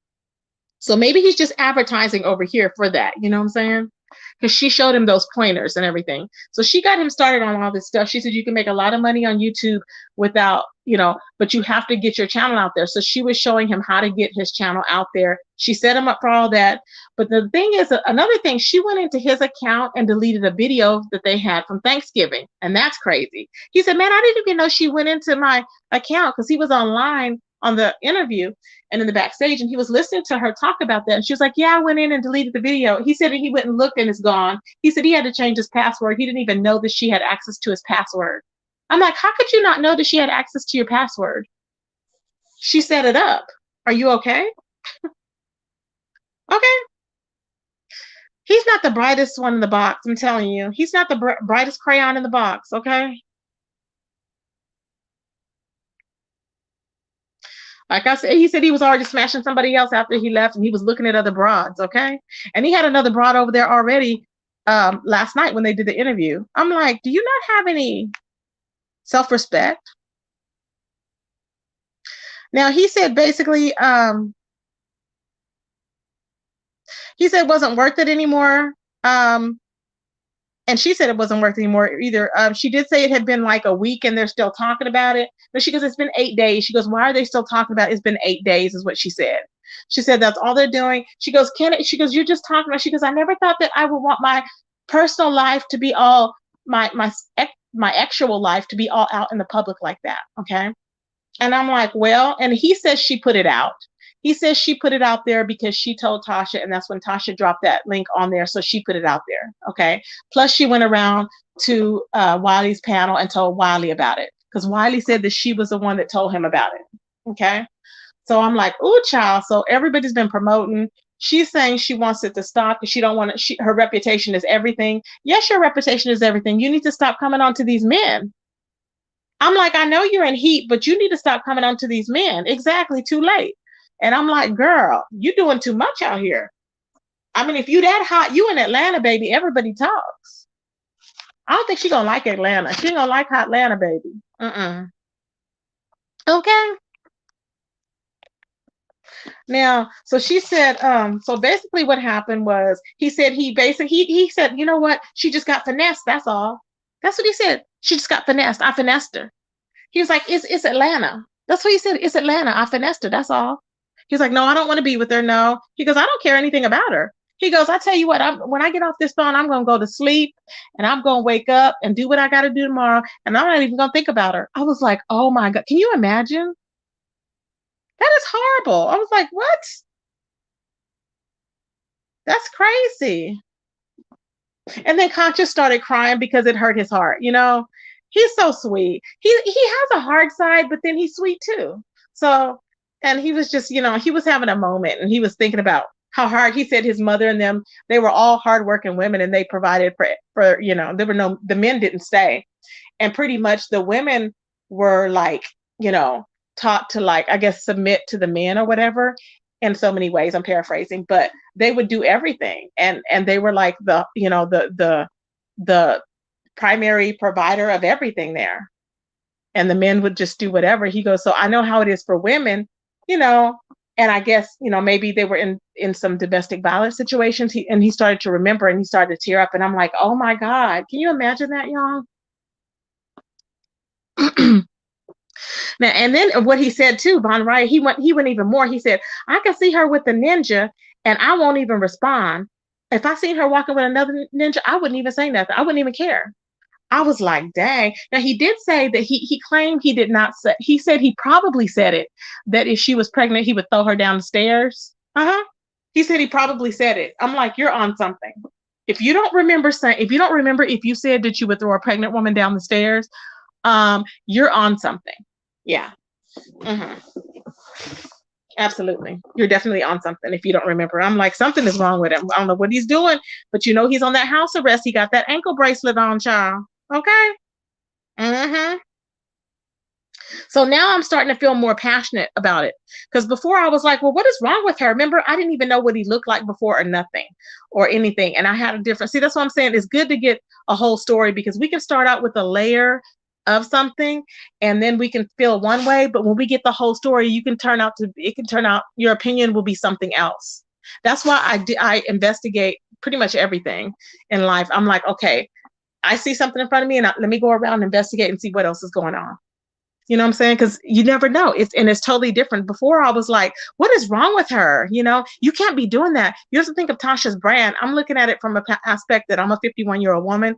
[SPEAKER 1] so maybe he's just advertising over here for that. You know what I'm saying? because she showed him those pointers and everything. So she got him started on all this stuff. She said you can make a lot of money on YouTube without, but you have to get your channel out there. So she was showing him how to get his channel out there. She set him up for all that. But the thing is, another thing, she went into his account and deleted a video that they had from Thanksgiving. And that's crazy. He said, man, I didn't even know she went into my account, because he was online on the interview and in the backstage, and he was listening to her talk about that. And she was like, yeah, I went in and deleted the video. He said he went and looked and it's gone. He said he had to change his password. He didn't even know that she had access to his password. I'm like, how could you not know that she had access to your password? She set it up. Are you okay? Okay. He's not the brightest one in the box. I'm telling you, he's not the brightest crayon in the box. Okay. Like I said, he said he was already smashing somebody else after he left, and he was looking at other broads. Okay. And he had another broad over there already last night when they did the interview. I'm like, do you not have any self-respect? Now, he said basically, he said it wasn't worth it anymore. And she said it wasn't worth it anymore either. She did say it had been like a week and they're still talking about it. But she goes, it's been 8 days. She goes, why are they still talking about it? It's been 8 days is what she said. She said that's all they're doing. She goes, she goes, you're just talking about, she goes, I never thought that I would want my personal life to be all, my actual life to be all out in the public like that. Okay. And I'm like, well, and he says she put it out. He says she put it out there because she told Tasha, and that's when Tasha dropped that link on there. So she put it out there. Okay. Plus, she went around to Wiley's panel and told Wiley about it, because Wiley said that she was the one that told him about it. Okay. So I'm like, ooh, child. So everybody's been promoting. She's saying she wants it to stop because she don't want to. Her reputation is everything. Yes, your reputation is everything. You need to stop coming on to these men. I'm like, I know you're in heat, but you need to stop coming on to these men. Exactly. Too late. And I'm like, girl, you doing too much out here. I mean, if you that hot, you in Atlanta, baby, everybody talks. I don't think she's going to like Atlanta. She ain't going to like hot Atlanta, baby. Okay. Now, so she said, so basically what happened was he said he said, you know what? She just got finessed. That's all. That's what he said. She just got finessed. I finessed her. He was like, it's Atlanta. That's what he said. It's Atlanta. I finessed her. That's all. He's like, no, I don't want to be with her. No. He goes, I don't care anything about her. He goes, I tell you what, when I get off this phone, I'm going to go to sleep and I'm going to wake up and do what I got to do tomorrow. And I'm not even going to think about her. I was like, oh my God. Can you imagine? That is horrible. I was like, what? That's crazy. And then Conscious started crying because it hurt his heart. He's so sweet. He has a hard side, but then he's sweet too. So, and he was just, he was having a moment, and he was thinking about how hard, he said his mother and them, they were all hardworking women, and they provided for the men didn't stay. And pretty much the women were like, taught to, like, I guess, submit to the men or whatever in so many ways. I'm paraphrasing, but they would do everything. And they were like the primary provider of everything there. And the men would just do whatever. He goes, so I know how it is for women, and I guess, maybe they were in some domestic violence situations. He started to remember, and he started to tear up. And I'm like, oh my God, can you imagine that, y'all? Now, and then what he said too, Von Wright, he went even more. He said, I can see her with the ninja and I won't even respond. If I seen her walking with another ninja, I wouldn't even say nothing. I wouldn't even care. I was like, dang. Now, he did say that he claimed he did not say, he said he probably said it, that if she was pregnant, he would throw her down the stairs. He said he probably said it. I'm like, you're on something. If you don't remember if you said that you would throw a pregnant woman down the stairs, you're on something. Yeah. Absolutely. You're definitely on something if you don't remember. I'm like, something is wrong with him. I don't know what he's doing, but he's on that house arrest. He got that ankle bracelet on, child. Okay. So now I'm starting to feel more passionate about it, because before I was like, well, what is wrong with her? Remember, I didn't even know what he looked like before, or nothing or anything. And I had a different, see, that's what I'm saying. It's good to get a whole story, because we can start out with a layer of something and then we can feel one way, but when we get the whole story, it can turn out your opinion will be something else. That's why I investigate pretty much everything in life. I'm like, okay, I see something in front of me, and let me go around and investigate and see what else is going on. You know what I'm saying? Because you never know. It's totally different. Before I was like, what is wrong with her? You can't be doing that. You have to think of Tasha's brand. I'm looking at it from a aspect that I'm a 51-year-old woman,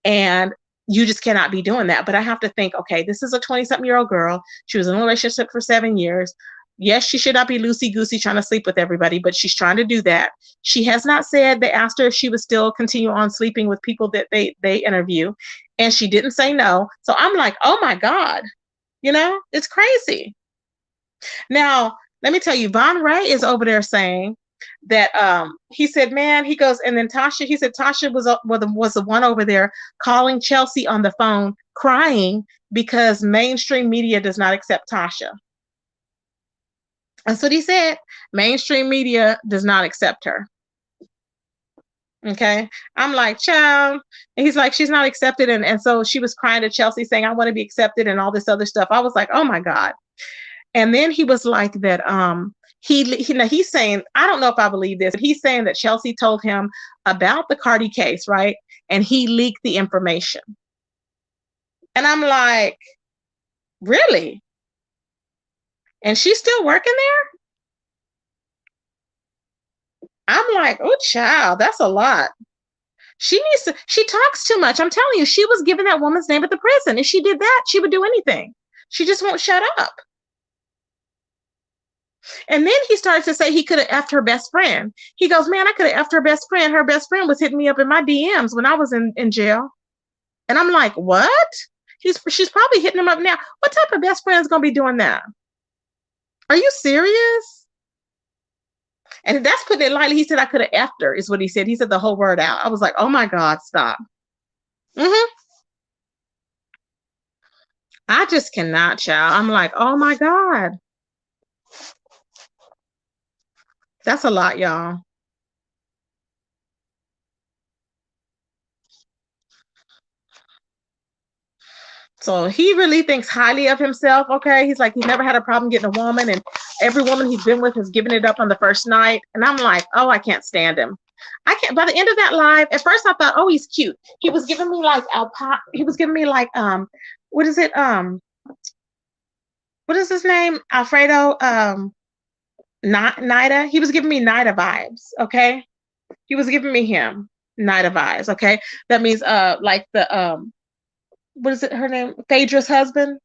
[SPEAKER 1] and you just cannot be doing that. But I have to think, okay, this is a 20-something-year-old girl. She was in a relationship for 7 years. Yes, she should not be loosey goosey trying to sleep with everybody, but she's trying to do that. She has not said, they asked her if she would still continue on sleeping with people that they interview, and she didn't say no. So I'm like, oh my God, it's crazy. Now, let me tell you, Von Ray is over there saying that he said, man, he goes, and then Tasha, he said Tasha was the one over there calling Chelsea on the phone, crying because mainstream media does not accept Tasha. That's what he said. Mainstream media does not accept her. Okay. I'm like, child. And he's like, she's not accepted. And so she was crying to Chelsea saying, I want to be accepted and all this other stuff. I was like, oh my God. And then he was like that he's saying, I don't know if I believe this, but he's saying that Chelsea told him about the Cardi case, right? And he leaked the information. And I'm like, really? And she's still working there? I'm like, oh child, that's a lot. She talks too much. I'm telling you, she was giving that woman's name at the prison. If she did that, she would do anything. She just won't shut up. And then he started to say he could have effed her best friend. He goes, man, I could have effed her best friend. Her best friend was hitting me up in my DMs when I was in jail. And I'm like, what? She's probably hitting him up now. What type of best friend is going to be doing that? Are you serious? And that's putting it lightly. He said, I could have effed her, is what he said. He said the whole word out. I was like, oh my God, stop. I just cannot, child. I'm like, oh my God. That's a lot, y'all. So he really thinks highly of himself. Okay. He's like, he's never had a problem getting a woman, and every woman he's been with has given it up on the first night. And I'm like, oh, I can't stand him. I can't. By the end of that live, at first I thought, oh, he's cute. He was giving me like he was giving me like what is it? What is his name? Alfredo not Nida. He was giving me Nida vibes. Okay. He was giving me him Nida vibes. Okay. That means like the what is it, her name? Phaedra's husband.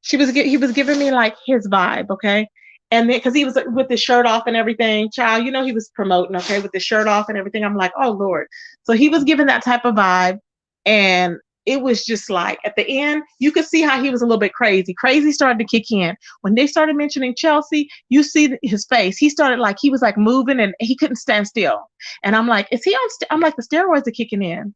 [SPEAKER 1] He was giving me like his vibe, okay? And then because he was with his shirt off and everything, child, he was promoting, okay, with his shirt off and everything. I'm like, oh Lord. So he was giving that type of vibe. And it was just like at the end, you could see how he was a little bit crazy. Crazy started to kick in. When they started mentioning Chelsea, you see his face. He started like, he was like moving and he couldn't stand still. And I'm like, is he on? I'm like, the steroids are kicking in.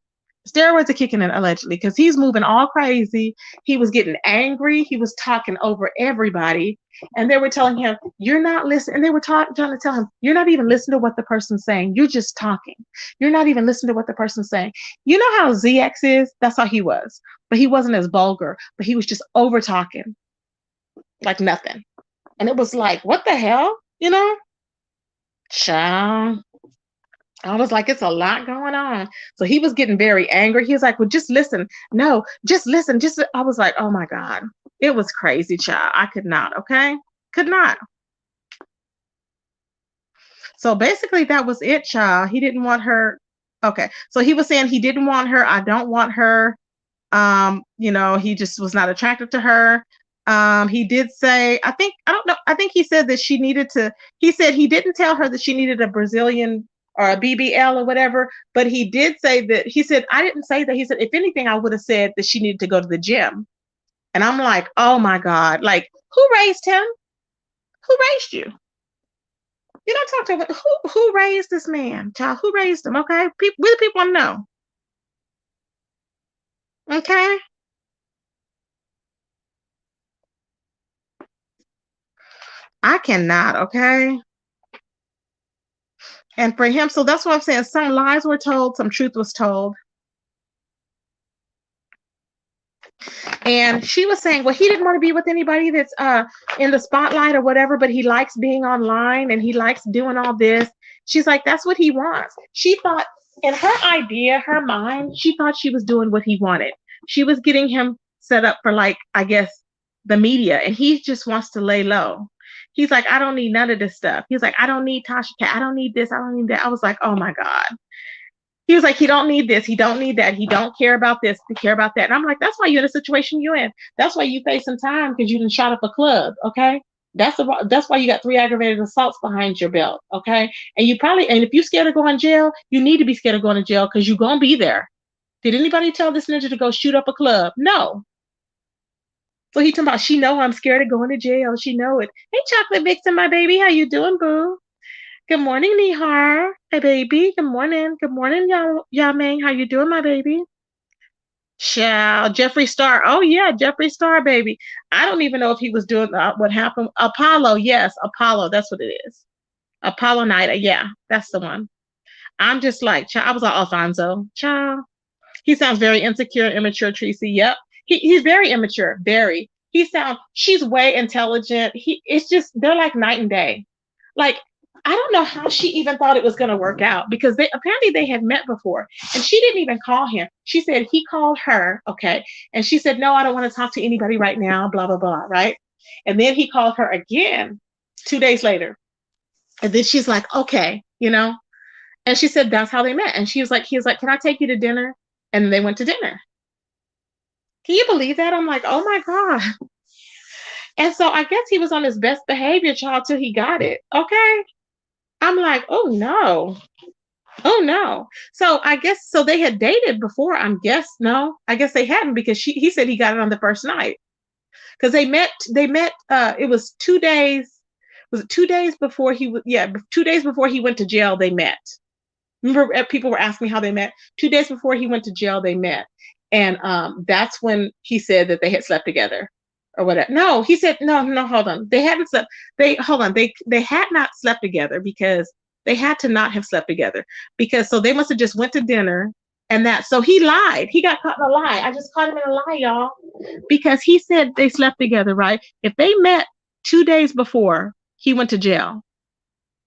[SPEAKER 1] Steroids are kicking in allegedly because he's moving all crazy. He was getting angry. He was talking over everybody. And they were telling him, you're not listening. And they were trying to tell him, you're not even listening to what the person's saying. You're just talking. You're not even listening to what the person's saying. You know how ZX is? That's how he was. But he wasn't as vulgar, but he was just over talking like nothing. And it was like, what the hell? Child. I was like, it's a lot going on. So he was getting very angry. He was like, well, just listen. No, just listen. I was like, oh my God. It was crazy, child. I could not, okay? Could not. So basically that was it, child. He didn't want her. Okay. So he was saying he didn't want her. I don't want her. He just was not attracted to her. He did say, I don't know. I think he said that he said he didn't tell her that she needed a Brazilian or a BBL or whatever, but he did say that, he said, I didn't say that. He said, if anything, I would have said that she needed to go to the gym. And I'm like, oh my God, like who raised him? Who raised you? You don't talk to him. Who raised this man, child? Who raised him? Okay. We the people want to know. Okay. I cannot, okay. And for him, so that's what I'm saying. Some lies were told, some truth was told. And she was saying, well, he didn't want to be with anybody that's in the spotlight or whatever, but he likes being online and he likes doing all this. She's like, that's what he wants. She thought, in her idea, her mind, she thought she was doing what he wanted. She was getting him set up for, like, I guess, the media, and he just wants to lay low. He's like, I don't need none of this stuff. He's like, I don't need Tasha K. I don't need this. I don't need that. I was like, oh my God. He was like, he don't need this. He don't need that. He don't care about this. He care about that. And I'm like, that's why you're in the situation you're in. That's why you face some time because you didn't shot up a club. Okay. That's why you got 3 aggravated assaults behind your belt. Okay. And you probably, and if you're scared of going to jail, you need to be scared of going to jail because you're going to be there. Did anybody tell this ninja to go shoot up a club? No. So he talking about, she know I'm scared of going to jail. She know it. Hey, Chocolate Vixen, my baby. How you doing, boo? Good morning, Nihar. Hey, baby. Good morning. Good morning, Yaming. How you doing, my baby? Child, Jeffree Star. Oh, yeah, Jeffree Star, baby. I don't even know if he was doing what happened. Apollo, yes, Apollo. That's what it is. Apollo Night. Yeah, that's the one. I'm just like, child, I was like, Alfonso. Child. He sounds very insecure and immature, Tracy. Yep. He's very immature. Very. She's way intelligent. It's just, they're like night and day. Like, I don't know how she even thought it was going to work out because they had met before and she didn't even call him. She said he called her. Okay. And she said, no, I don't want to talk to anybody right now, blah, blah, blah. Right. And then he called her again 2 days later. And then she's like, okay, and she said, that's how they met. And he was like, can I take you to dinner? And they went to dinner. Can you believe that? I'm like, oh my God. And so I guess he was on his best behavior, child, till he got it. Okay. I'm like, oh no. Oh no. So I guess so they had dated before. I guess they hadn't because he said he got it on the first night. Because they met it was 2 days. Was it 2 days before he was 2 days before he went to jail, they met. Remember, people were asking me how they met. 2 days before he went to jail, they met. And that's when he said that they had slept together or whatever. No, he said, no, hold on. They hadn't slept. They had not slept together because they had to not have slept together because so they must have just went to dinner so he lied. He got caught in a lie. I just caught him in a lie, y'all, because he said they slept together, right? If they met 2 days before he went to jail,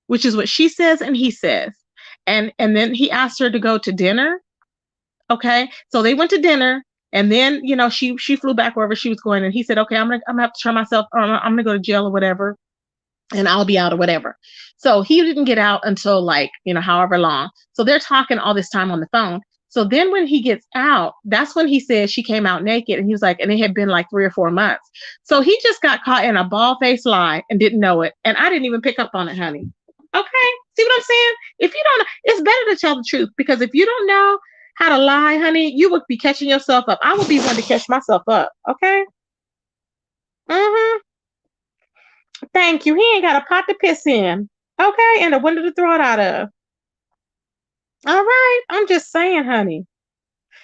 [SPEAKER 1] which is what she says and he says, and then he asked her to go to dinner. Okay, so they went to dinner, and then she flew back wherever she was going, and he said, okay, I'm gonna have to turn myself, or I'm gonna go to jail or whatever, and I'll be out or whatever. So he didn't get out until like however long. So they're talking all this time on the phone. So then when he gets out, that's when he says she came out naked, and he was like, and it had been like 3 or 4 months. So he just got caught in a bald-faced lie and didn't know it, and I didn't even pick up on it, honey. Okay, see what I'm saying? If you don't, it's better to tell the truth because if you don't know how to lie, honey, you would be catching yourself up. I would be one to catch myself up. Okay. Mm-hmm. Thank you. He ain't got a pot to piss in. Okay, and a window to throw it out of. All right. I'm just saying, honey.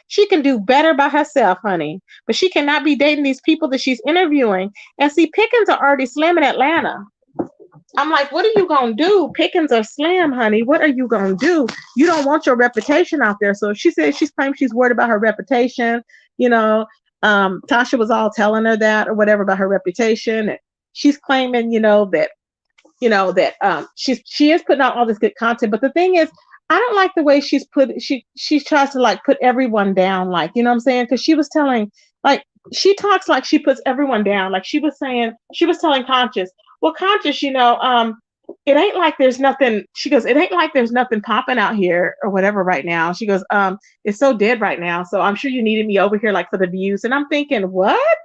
[SPEAKER 1] She can do better by herself, honey. But she cannot be dating these people that she's interviewing. And see, pickings are already slim in Atlanta. I'm like, what are you going to do? Pickings are slim, honey. What are you going to do? You don't want your reputation out there. So she said she's claiming she's worried about her reputation. Tasha was all telling her that or whatever about her reputation. And she's claiming, that she is putting out all this good content. But the thing is, I don't like the way she tries to like put everyone down, like, you know what I'm saying? Because she was telling, like, she talks like she puts everyone down. Like she was telling Conscious, well, Conscious, it ain't like there's nothing. She goes, it ain't like there's nothing popping out here or whatever right now. She goes, it's so dead right now. So I'm sure you needed me over here like for the views. And I'm thinking, what?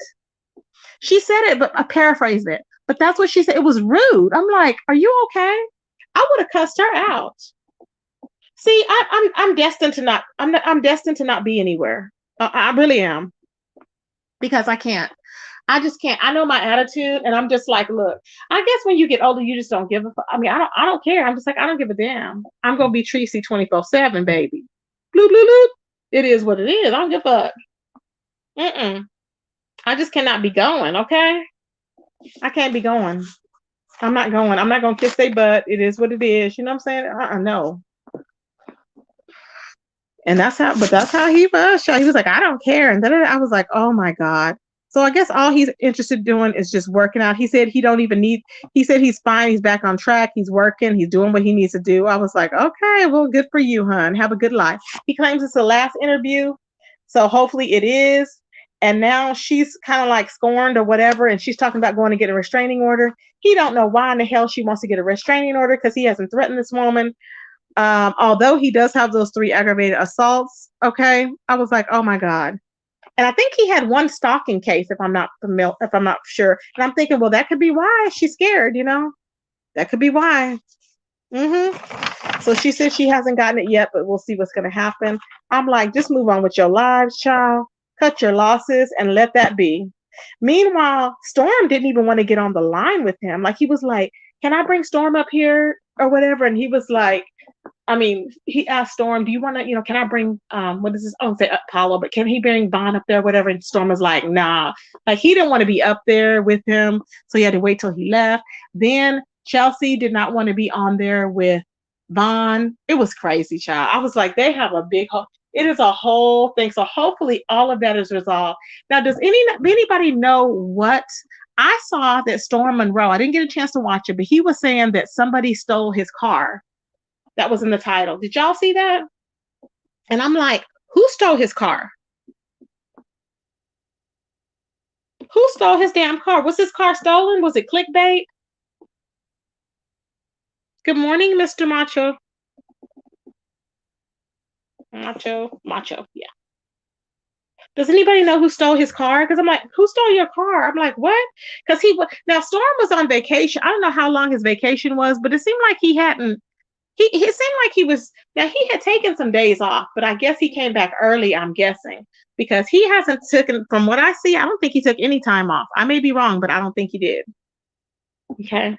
[SPEAKER 1] She said it, but I paraphrased it. But that's what she said. It was rude. I'm like, are you okay? I would have cussed her out. See, I'm destined to not. I'm destined to not be anywhere. I really am because I can't. I just can't. I know my attitude, and I'm just like, look. I guess when you get older, you just don't give a fuck. I mean, I don't care. I'm just like, I don't give a damn. I'm gonna be Tracy 24/7, baby. Bloop bloop bloop. It is what it is. I don't give a fuck. I just cannot be going. Okay, I can't be going. I'm not going. I'm not gonna kiss their butt. It is what it is. You know what I'm saying? No. And that's how he was. He was like, I don't care. And then I was like, oh my God. So I guess all he's interested in doing is just working out. He said he don't even need, he said he's fine. He's back on track. He's working. He's doing what he needs to do. I was like, okay, well, good for you, hon. Have a good life. He claims it's the last interview. So hopefully it is. And now she's kind of like scorned or whatever. And she's talking about going to get a restraining order. He don't know why in the hell she wants to get a restraining order because he hasn't threatened this woman. Although he does have those 3 aggravated assaults. Okay. I was like, oh my God. And I think he had 1 stalking case, if I'm not familiar, if I'm not sure. And I'm thinking, well, that could be why she's scared, That could be why. So she says she hasn't gotten it yet, but we'll see what's going to happen. I'm like, just move on with your lives, child. Cut your losses and let that be. Meanwhile, Storm didn't even want to get on the line with him. Like, he was like, can I bring Storm up here or whatever? And he was like, he asked Storm, do you want to, can I bring, what is this? I don't say Apollo, but can he bring Vaughn up there, whatever? And Storm was like, nah. Like, he didn't want to be up there with him. So he had to wait till he left. Then Chelsea did not want to be on there with Vaughn. It was crazy, child. I was like, they have a big hole. It is a whole thing. So hopefully all of that is resolved. Now, does anybody know what? I saw that Storm Monroe, I didn't get a chance to watch it, but he was saying that somebody stole his car. That was in the title. Did y'all see that? And I'm like, who stole his car? Who stole his damn car? Was his car stolen? Was it clickbait? Good morning, Mr. Macho. Macho, yeah. Does anybody know who stole his car? Because I'm like, who stole your car? I'm like, what? Because now Storm was on vacation. I don't know how long his vacation was, but it seemed like he hadn't. It seemed like he had taken some days off, but I guess he came back early, I'm guessing, because he hasn't taken, from what I see, I don't think he took any time off. I may be wrong, but I don't think he did. Okay.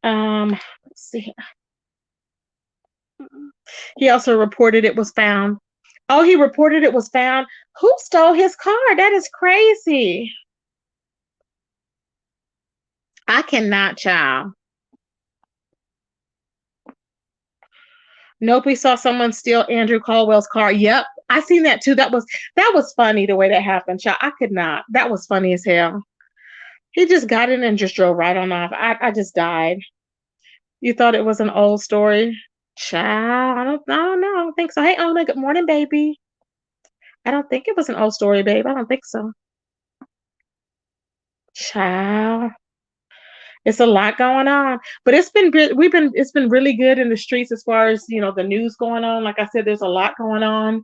[SPEAKER 1] Let's see. He also reported it was found. Oh, he reported it was found. Who stole his car? That is crazy. I cannot, child. Nope, we saw someone steal Andrew Caldwell's car. Yep, I seen that too. That was funny the way that happened, child. I could not. That was funny as hell. He just got in and just drove right on off. I just died. You thought it was an old story? Child, I don't know. I don't think so. Hey, Ona, good morning, baby. I don't think it was an old story, babe. I don't think so. Child. It's a lot going on, but it's been really good in the streets as far as the news going on. Like I said, there's a lot going on.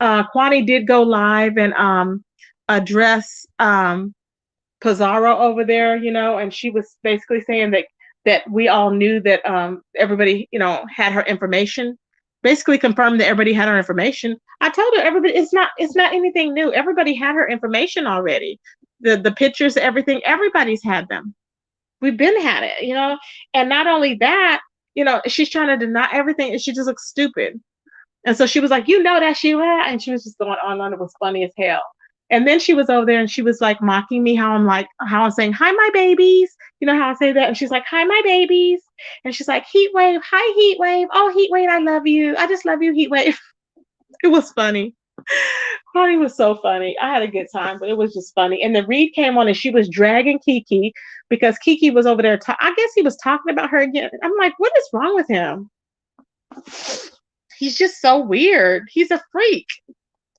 [SPEAKER 1] Kwani did go live and address Pizarro over there, and she was basically saying that we all knew that everybody had her information. Basically confirmed that everybody had her information. I told her everybody it's not anything new. Everybody had her information already. The pictures, everything, everybody's had them. We've been had it, and not only that, she's trying to deny everything, and she just looks stupid. And so she was like, that Sheila, and she was just going on and it was funny as hell. And then she was over there and she was like mocking me how I'm saying, hi, my babies. You know how I say that? And she's like, hi, my babies. And she's like, Heat Wave, hi, Heat Wave. Oh, Heat Wave, I love you. I just love you, Heat Wave. It was funny. Connie was so funny. I had a good time, but it was just funny. And the Reed came on and she was dragging Kiki because Kiki was over there. I guess he was talking about her again. I'm like, what is wrong with him? He's just so weird. He's a freak.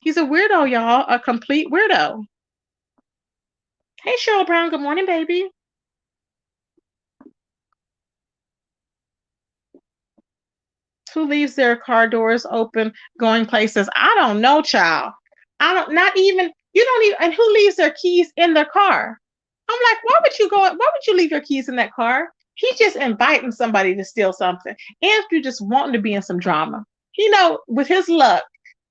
[SPEAKER 1] He's a weirdo, y'all. A complete weirdo. Hey, Cheryl Brown. Good morning, baby. Who leaves their car doors open going places? I don't know, child. And who leaves their keys in their car? I'm like, why would you leave your keys in that car? He's just inviting somebody to steal something. And you're just wanting to be in some drama. With his luck,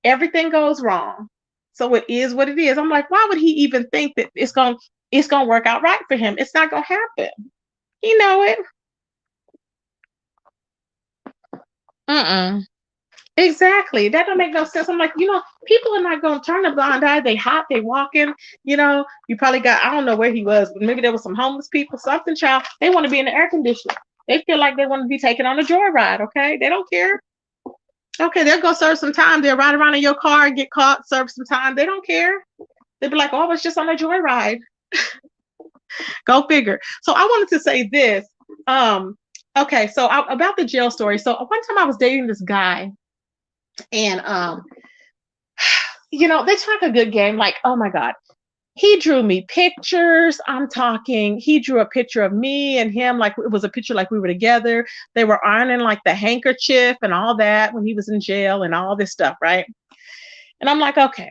[SPEAKER 1] everything goes wrong. So it is what it is. I'm like, why would he even think that it's gonna work out right for him? It's not gonna happen. You know it. Exactly. That don't make no sense. I'm like, people are not going to turn a blind eye. They hot, they walking, you probably got, I don't know where he was, but maybe there was some homeless people, something, child. They want to be in the air conditioning. They feel like they want to be taken on a joyride, okay? They don't care. Okay, they'll go serve some time. They'll ride around in your car and get caught, serve some time. They don't care. They'd be like, oh, I was just on a joyride. Go figure. So I wanted to say this. Um, okay, so about the jail story. So one time I was dating this guy, and they talk a good game. Like, oh my God, he drew me pictures. I'm talking, he drew a picture of me and him, like it was a picture like we were together. They were ironing like the handkerchief and all that when he was in jail and all this stuff, right? And I'm like, okay.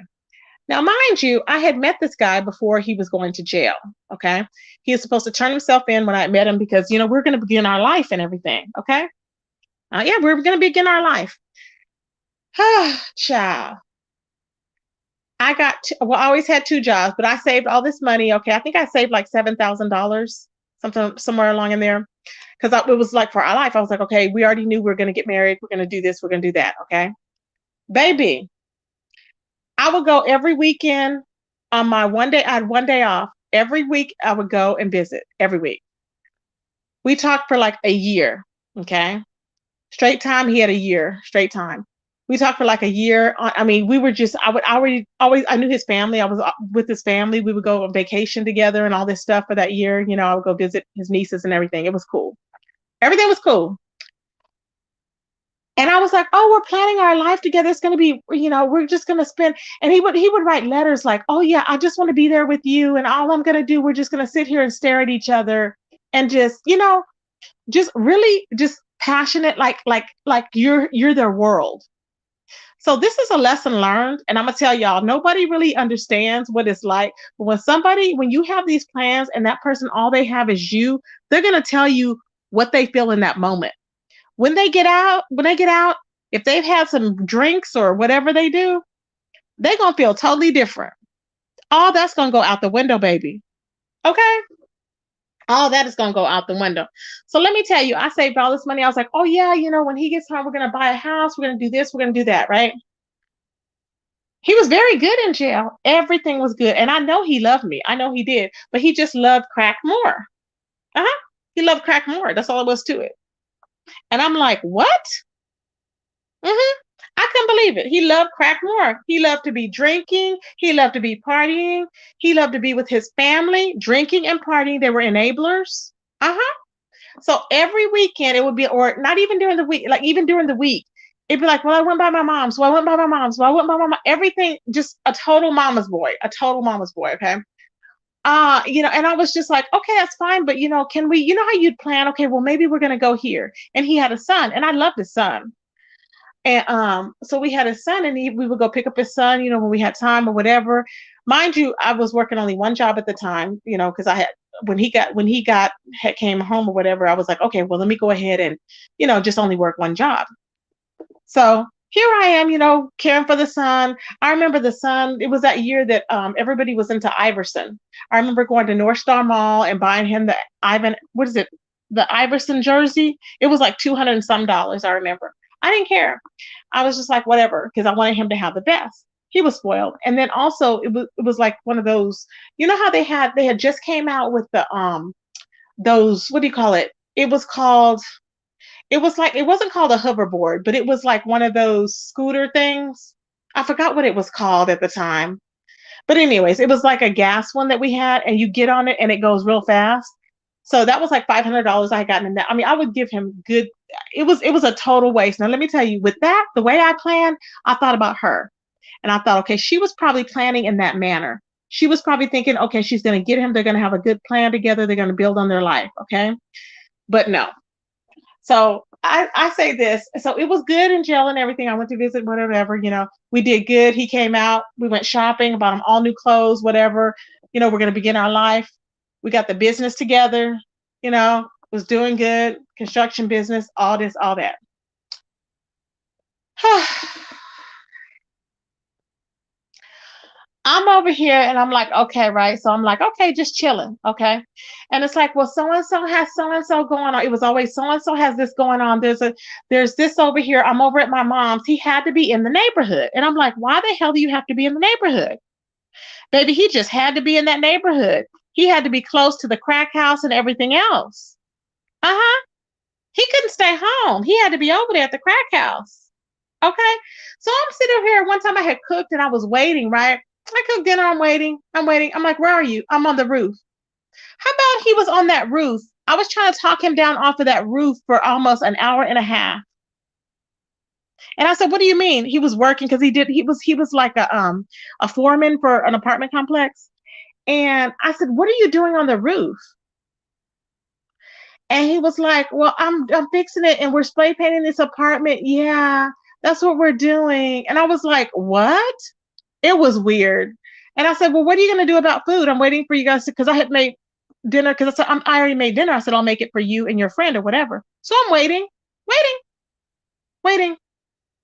[SPEAKER 1] Now, mind you, I had met this guy before he was going to jail. Okay. He was supposed to turn himself in when I met him because, we're going to begin our life and everything. Okay. Yeah, we're going to begin our life. Child. I always had two jobs, but I saved all this money. Okay. I think I saved like $7,000, something somewhere along in there. Because it was like for our life. I was like, okay, we already knew we are going to get married. We're going to do this. We're going to do that. Okay. Baby, I would go every weekend on my one day. I had one day off. Every week I would go and visit every week. We talked for like a year. Okay. Straight time. He had a year straight time. We talked for like a year. I mean, we were just, I would already always, I knew his family. I was with his family. We would go on vacation together and all this stuff for that year. I would go visit his nieces and everything. It was cool. Everything was cool. And I was like, oh, we're planning our life together. It's going to be, we're just going to spend. And he would write letters like, oh yeah, I just want to be there with you. And all I'm going to do, we're just going to sit here and stare at each other and just really just passionate, like you're their world. So this is a lesson learned. And I'm going to tell y'all, nobody really understands what it's like. But when you have these plans and that person, all they have is you, they're going to tell you what they feel in that moment. When they get out, if they've had some drinks or whatever they do, they're going to feel totally different. All that's going to go out the window, baby. Okay? All that is going to go out the window. So let me tell you, I saved all this money. I was like, oh, yeah, when he gets home, we're going to buy a house. We're going to do this. We're going to do that, right? He was very good in jail. Everything was good. And I know he loved me. I know he did. But he just loved crack more. Uh-huh. He loved crack more. That's all it was to it. And I'm like, what? Mm-hmm. I couldn't believe it. He loved crack more. He loved to be drinking. He loved to be partying. He loved to be with his family, drinking and partying. They were enablers. Uh-huh. So every weekend it would be, or not even during the week, like even during the week, it'd be like, well, I went by my mom's. So I went by my mom's. So I went by my mom. Everything, just a total mama's boy, a total mama's boy. Okay. And I was just like, okay, that's fine. But, can we, how you'd plan? Okay, well, maybe we're going to go here. And he had a son and I loved his son. And so we had a son, and we would go pick up his son, when we had time or whatever. Mind you, I was working only one job at the time, because I had when he came home or whatever, I was like, okay, well, let me go ahead and, just only work one job. So here I am, caring for the son. I remember the son, it was that year that everybody was into Iverson. I remember going to North Star Mall and buying him the Iverson jersey. It was like 200 and some dollars, I remember. I didn't care. I was just like, whatever, because I wanted him to have the best. He was spoiled. And then also it was like one of those, how they had just came out with the those, what do you call it? It wasn't called a hoverboard, but it was like one of those scooter things. I forgot what it was called at the time. But anyways, it was like a gas one that we had, and you get on it and it goes real fast. So that was like $500 I had gotten in that. I mean, I would give him good. It was a total waste. Now let me tell you, with that, the way I planned, I thought about her, and I thought, okay, she was probably planning in that manner. She was probably thinking, okay, she's going to get him. They're going to have a good plan together. They're going to build on their life. Okay, but no. So I say this. So it was good in jail and everything. I went to visit, whatever, we did good. He came out. We went shopping, bought him all new clothes, whatever. We're going to begin our life. We got the business together, was doing good. Construction business, all this, all that. I'm over here and I'm like, okay, right. So I'm like, okay, just chilling. Okay. And it's like, well, so-and-so has so-and-so going on. It was always so-and-so has this going on. There's this over here. I'm over at my mom's. He had to be in the neighborhood. And I'm like, why the hell do you have to be in the neighborhood? Baby, he just had to be in that neighborhood. He had to be close to the crack house and everything else. Uh-huh. He couldn't stay home. He had to be over there at the crack house. Okay. So I'm sitting here. One time I had cooked and I was waiting, right? I cooked dinner. I'm waiting. I'm waiting. I'm like, where are you? I'm on the roof. How about he was on that roof? I was trying to talk him down off of that roof for almost an hour and a half. And I said, what do you mean? He was working because he was like a foreman for an apartment complex. And I said, what are you doing on the roof? And he was like, well, I'm fixing it and we're spray painting this apartment. Yeah, that's what we're doing. And I was like, what? It was weird. And I said, well, what are you going to do about food? I'm waiting for you guys to, because I had made dinner, because I already made dinner. I said, I'll make it for you and your friend or whatever. So I'm waiting, waiting, waiting.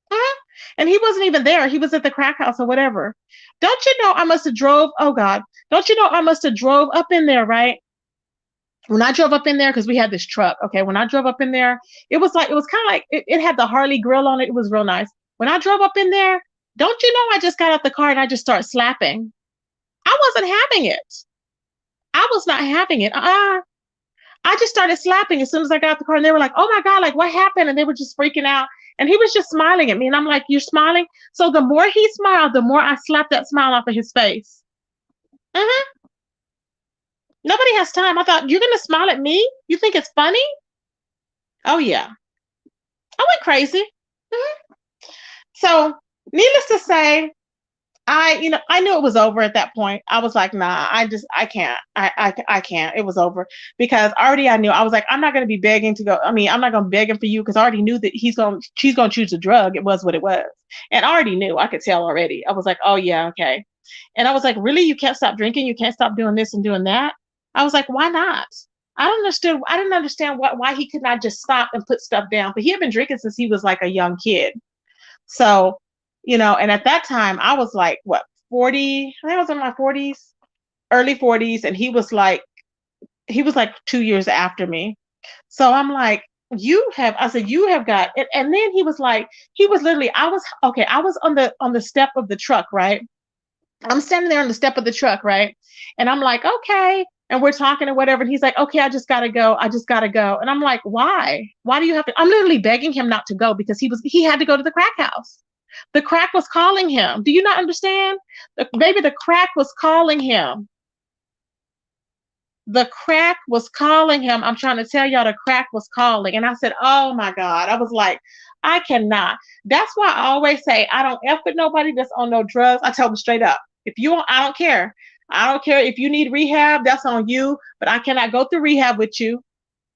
[SPEAKER 1] Uh-huh. And he wasn't even there. He was at the crack house or whatever. Don't you know I must have drove? Oh God. Don't you know I must have drove up in there, right? When I drove up in there, because we had this truck. Okay. When I drove up in there, it was kind of like it had the Harley grill on it. It was real nice. When I drove up in there, don't you know I just got out the car and I just started slapping. I wasn't having it. I was not having it. I just started slapping as soon as I got out the car, and they were like, "Oh my God, like what happened?" And they were just freaking out. And he was just smiling at me, and I'm like, "You're smiling." So the more he smiled, the more I slapped that smile off of his face. Hmm. Nobody has time. I thought, you're gonna smile at me? You think it's funny? Oh yeah, I went crazy. Hmm. So, needless to say, I knew it was over at that point. I was like, nah, I can't. I can't. It was over because already I knew. I was like, I'm not going to be begging to go. I mean, I'm not going to beg him for you because I already knew that she's going to choose a drug. It was what it was. And I already knew. I could tell already. I was like, oh yeah, okay. And I was like, really? You can't stop drinking? You can't stop doing this and doing that? I was like, why not? I didn't understand why he could not just stop and put stuff down. But he had been drinking since he was like a young kid. So, and at that time I was like, what, 40? I think I was in my 40s, early 40s, and he was like 2 years after me. So I'm like, I said, you have got it. And then he was like, he was literally, I was okay, I was on the step of the truck, right? I'm standing there on the step of the truck, right? And I'm like, okay. And we're talking or whatever. And he's like, okay, I just gotta go. I just gotta go. And I'm like, why? Why do you have to? I'm literally begging him not to go because he had to go to the crack house. The crack was calling him. Do you not understand? Baby, the crack was calling him. The crack was calling him. I'm trying to tell y'all, the crack was calling. And I said, oh my God. I was like, I cannot. That's why I always say I don't F with nobody that's on no drugs. I tell them straight up. If you want, I don't care. I don't care if you need rehab, that's on you. But I cannot go through rehab with you.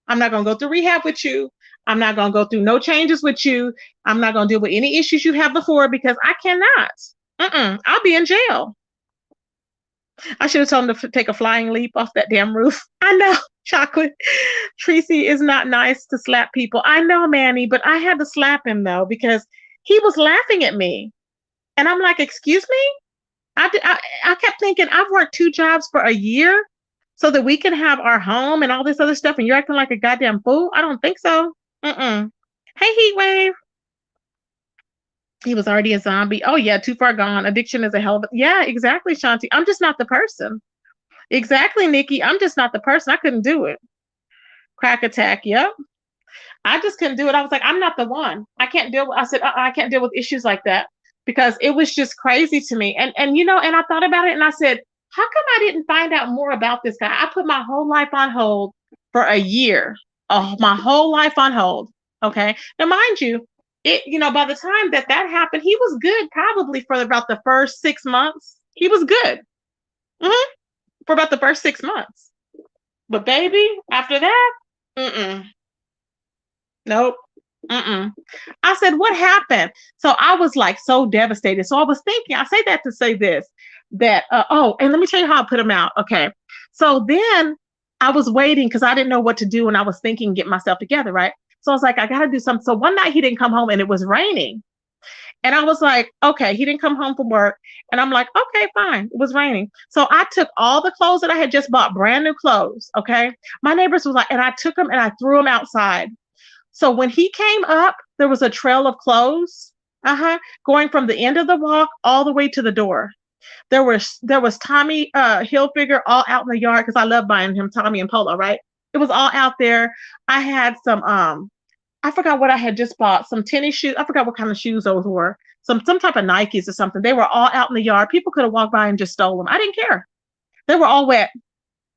[SPEAKER 1] I'm not going to go through rehab with you. I'm not going to go through no changes with you. I'm not going to deal with any issues you have before because I cannot. I'll be in jail. I should have told him to take a flying leap off that damn roof. I know, chocolate. Tracy is not nice to slap people. I know, Manny, but I had to slap him though because he was laughing at me. And I'm like, excuse me? I kept thinking, I've worked two jobs for a year so that we can have our home and all this other stuff, and you're acting like a goddamn fool? I don't think so. Mm-mm. Hey, Heatwave. He was already a zombie. Oh, yeah, too far gone. Addiction is a hell of a. Yeah, exactly, Shanti. I'm just not the person. Exactly, Nikki. I'm just not the person. I couldn't do it. Crack attack. Yep. I just couldn't do it. I was like, I'm not the one. I can't deal with. I said, I can't deal with issues like that because it was just crazy to me. And I thought about it and I said, how come I didn't find out more about this guy? I put my whole life on hold for a year. Oh, my whole life on hold. Okay. Now, mind you, by the time that happened, he was good probably for about the first 6 months. He was good. Mhm. For about the first 6 months. But baby, after that, mm-mm. Nope. Mm-mm. I said, what happened? So I was like so devastated. So I was thinking, I say that to say this, that, and let me tell you how I put him out. Okay. So then I was waiting because I didn't know what to do. And I was thinking, get myself together. Right. So I was like, I got to do something. So one night he didn't come home and it was raining. And I was like, okay, he didn't come home from work. And I'm like, okay, fine. It was raining. So I took all the clothes that I had just bought, brand new clothes. Okay. My neighbors was like, and I took them and I threw them outside. So when he came up, there was a trail of clothes, going from the end of the walk all the way to the door. There was Tommy Hilfiger all out in the yard because I love buying him Tommy and Polo, right? It was all out there. I had some I forgot what I had just bought. Some tennis shoes. I forgot what kind of shoes those were. Some type of Nikes or something. They were all out in the yard. People could have walked by and just stole them. I didn't care. They were all wet.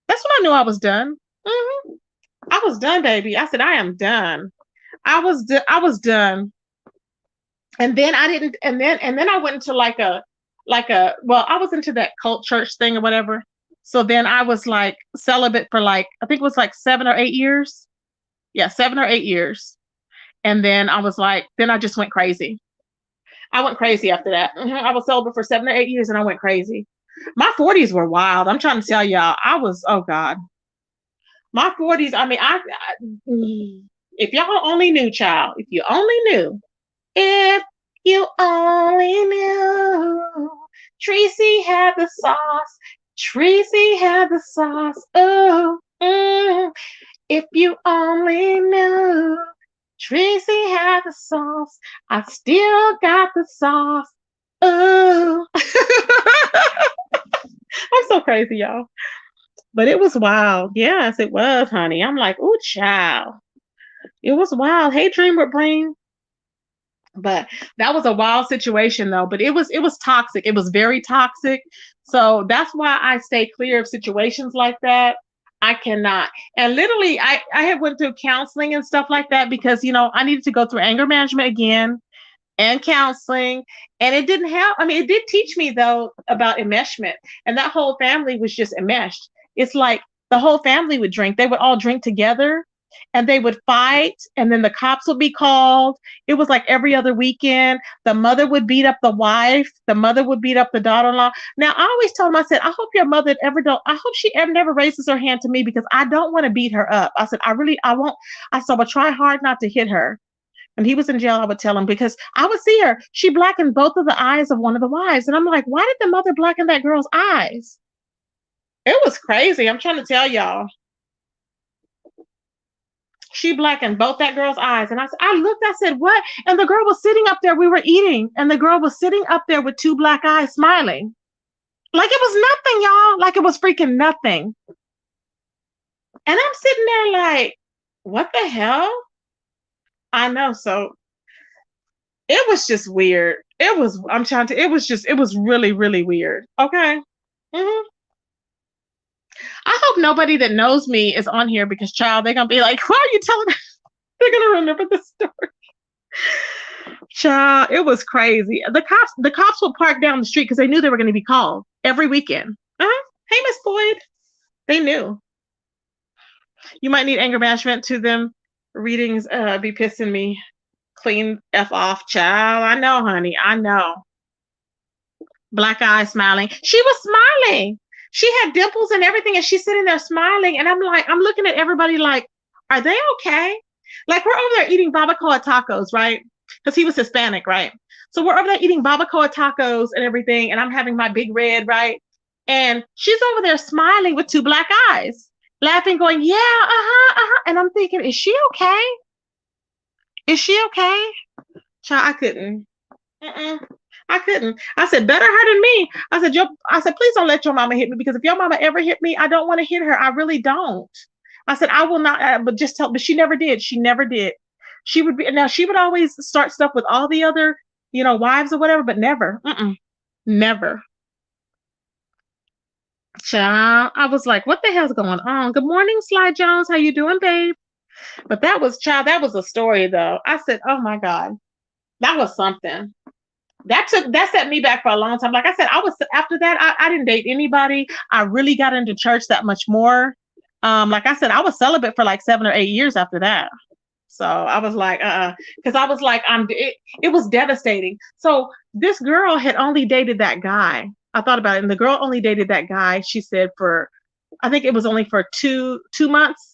[SPEAKER 1] That's when I knew I was done. I was done, baby. I said I am done. I was done. And then I didn't. And then I went into like a well, I was into that cult church thing or whatever. So then I was like celibate for like I think it was like 7 or 8 years. Yeah, 7 or 8 years. And then I was like, then I just went crazy. I went crazy after that. I was celibate for 7 or 8 years and I went crazy. My 40s were wild. I'm trying to tell y'all, I was, oh God. My 40s, I mean, if y'all only knew, child, if you only knew, if you only knew, Tracy had the sauce. Tracy had the sauce. Oh, if you only knew. Tracy had the sauce. I still got the sauce. Oh, I'm so crazy, y'all. But it was wild. Yes, it was, honey. I'm like, oh, child. It was wild. Hey, Dream with Brain. But that was a wild situation, though. But it was toxic. It was very toxic. So that's why I stay clear of situations like that. I cannot. And literally, I had went through counseling and stuff like that because I needed to go through anger management again and counseling. And it didn't help. I mean, it did teach me though about enmeshment. And that whole family was just enmeshed. It's like the whole family would drink. They would all drink together and they would fight. And then the cops would be called. It was like every other weekend. The mother would beat up the wife. The mother would beat up the daughter-in-law. Now, I always told them, I said, I hope your mother ever don't, I hope she ever never raises her hand to me because I don't want to beat her up. I said, I won't. I said, but try hard not to hit her. When he was in jail, I would tell him because I would see her. She blackened both of the eyes of one of the wives. And I'm like, why did the mother blacken that girl's eyes? It was crazy. I'm trying to tell y'all. She blackened both that girl's eyes. And I looked, I said, what? And the girl was sitting up there. We were eating. And the girl was sitting up there with two black eyes smiling. Like it was nothing, y'all. Like it was freaking nothing. And I'm sitting there like, what the hell? I know. So it was just weird. It was really, really weird. Okay. I hope nobody that knows me is on here because, child, they're going to be like, why are you telling me? They're going to remember the story. Child, it was crazy. The cops would park down the street because they knew they were going to be called every weekend. Hey, Miss Boyd. They knew. You might need anger management to them. Readings be pissing me clean F off, child. I know, honey. I know. Black eye smiling. She was smiling. She had dimples and everything, and she's sitting there smiling. And I'm like, I'm looking at everybody like, are they okay? Like we're over there eating barbacoa tacos, right? Because he was Hispanic, right? So we're over there eating barbacoa tacos and everything, and I'm having my big red, right? And she's over there smiling with two black eyes, laughing, going, yeah, And I'm thinking, is she okay? Is she okay? Child, I couldn't. I couldn't. I said, better her than me. I said, please don't let your mama hit me because if your mama ever hit me, I don't want to hit her. I really don't. I said, I will not, but just tell, but she never did. She never did. She would always start stuff with all the other, wives or whatever, but never, never. Child, I was like, what the hell's going on? Good morning, Sly Jones. How you doing, babe? But that was a story though. I said, oh my God, that was something. That set me back for a long time. Like I said, after that, I didn't date anybody. I really got into church that much more. Like I said, I was celibate for like 7 or 8 years after that. So I was like, because I was like, it was devastating. So this girl had only dated that guy. I thought about it, and the girl only dated that guy. She said I think it was only for two months.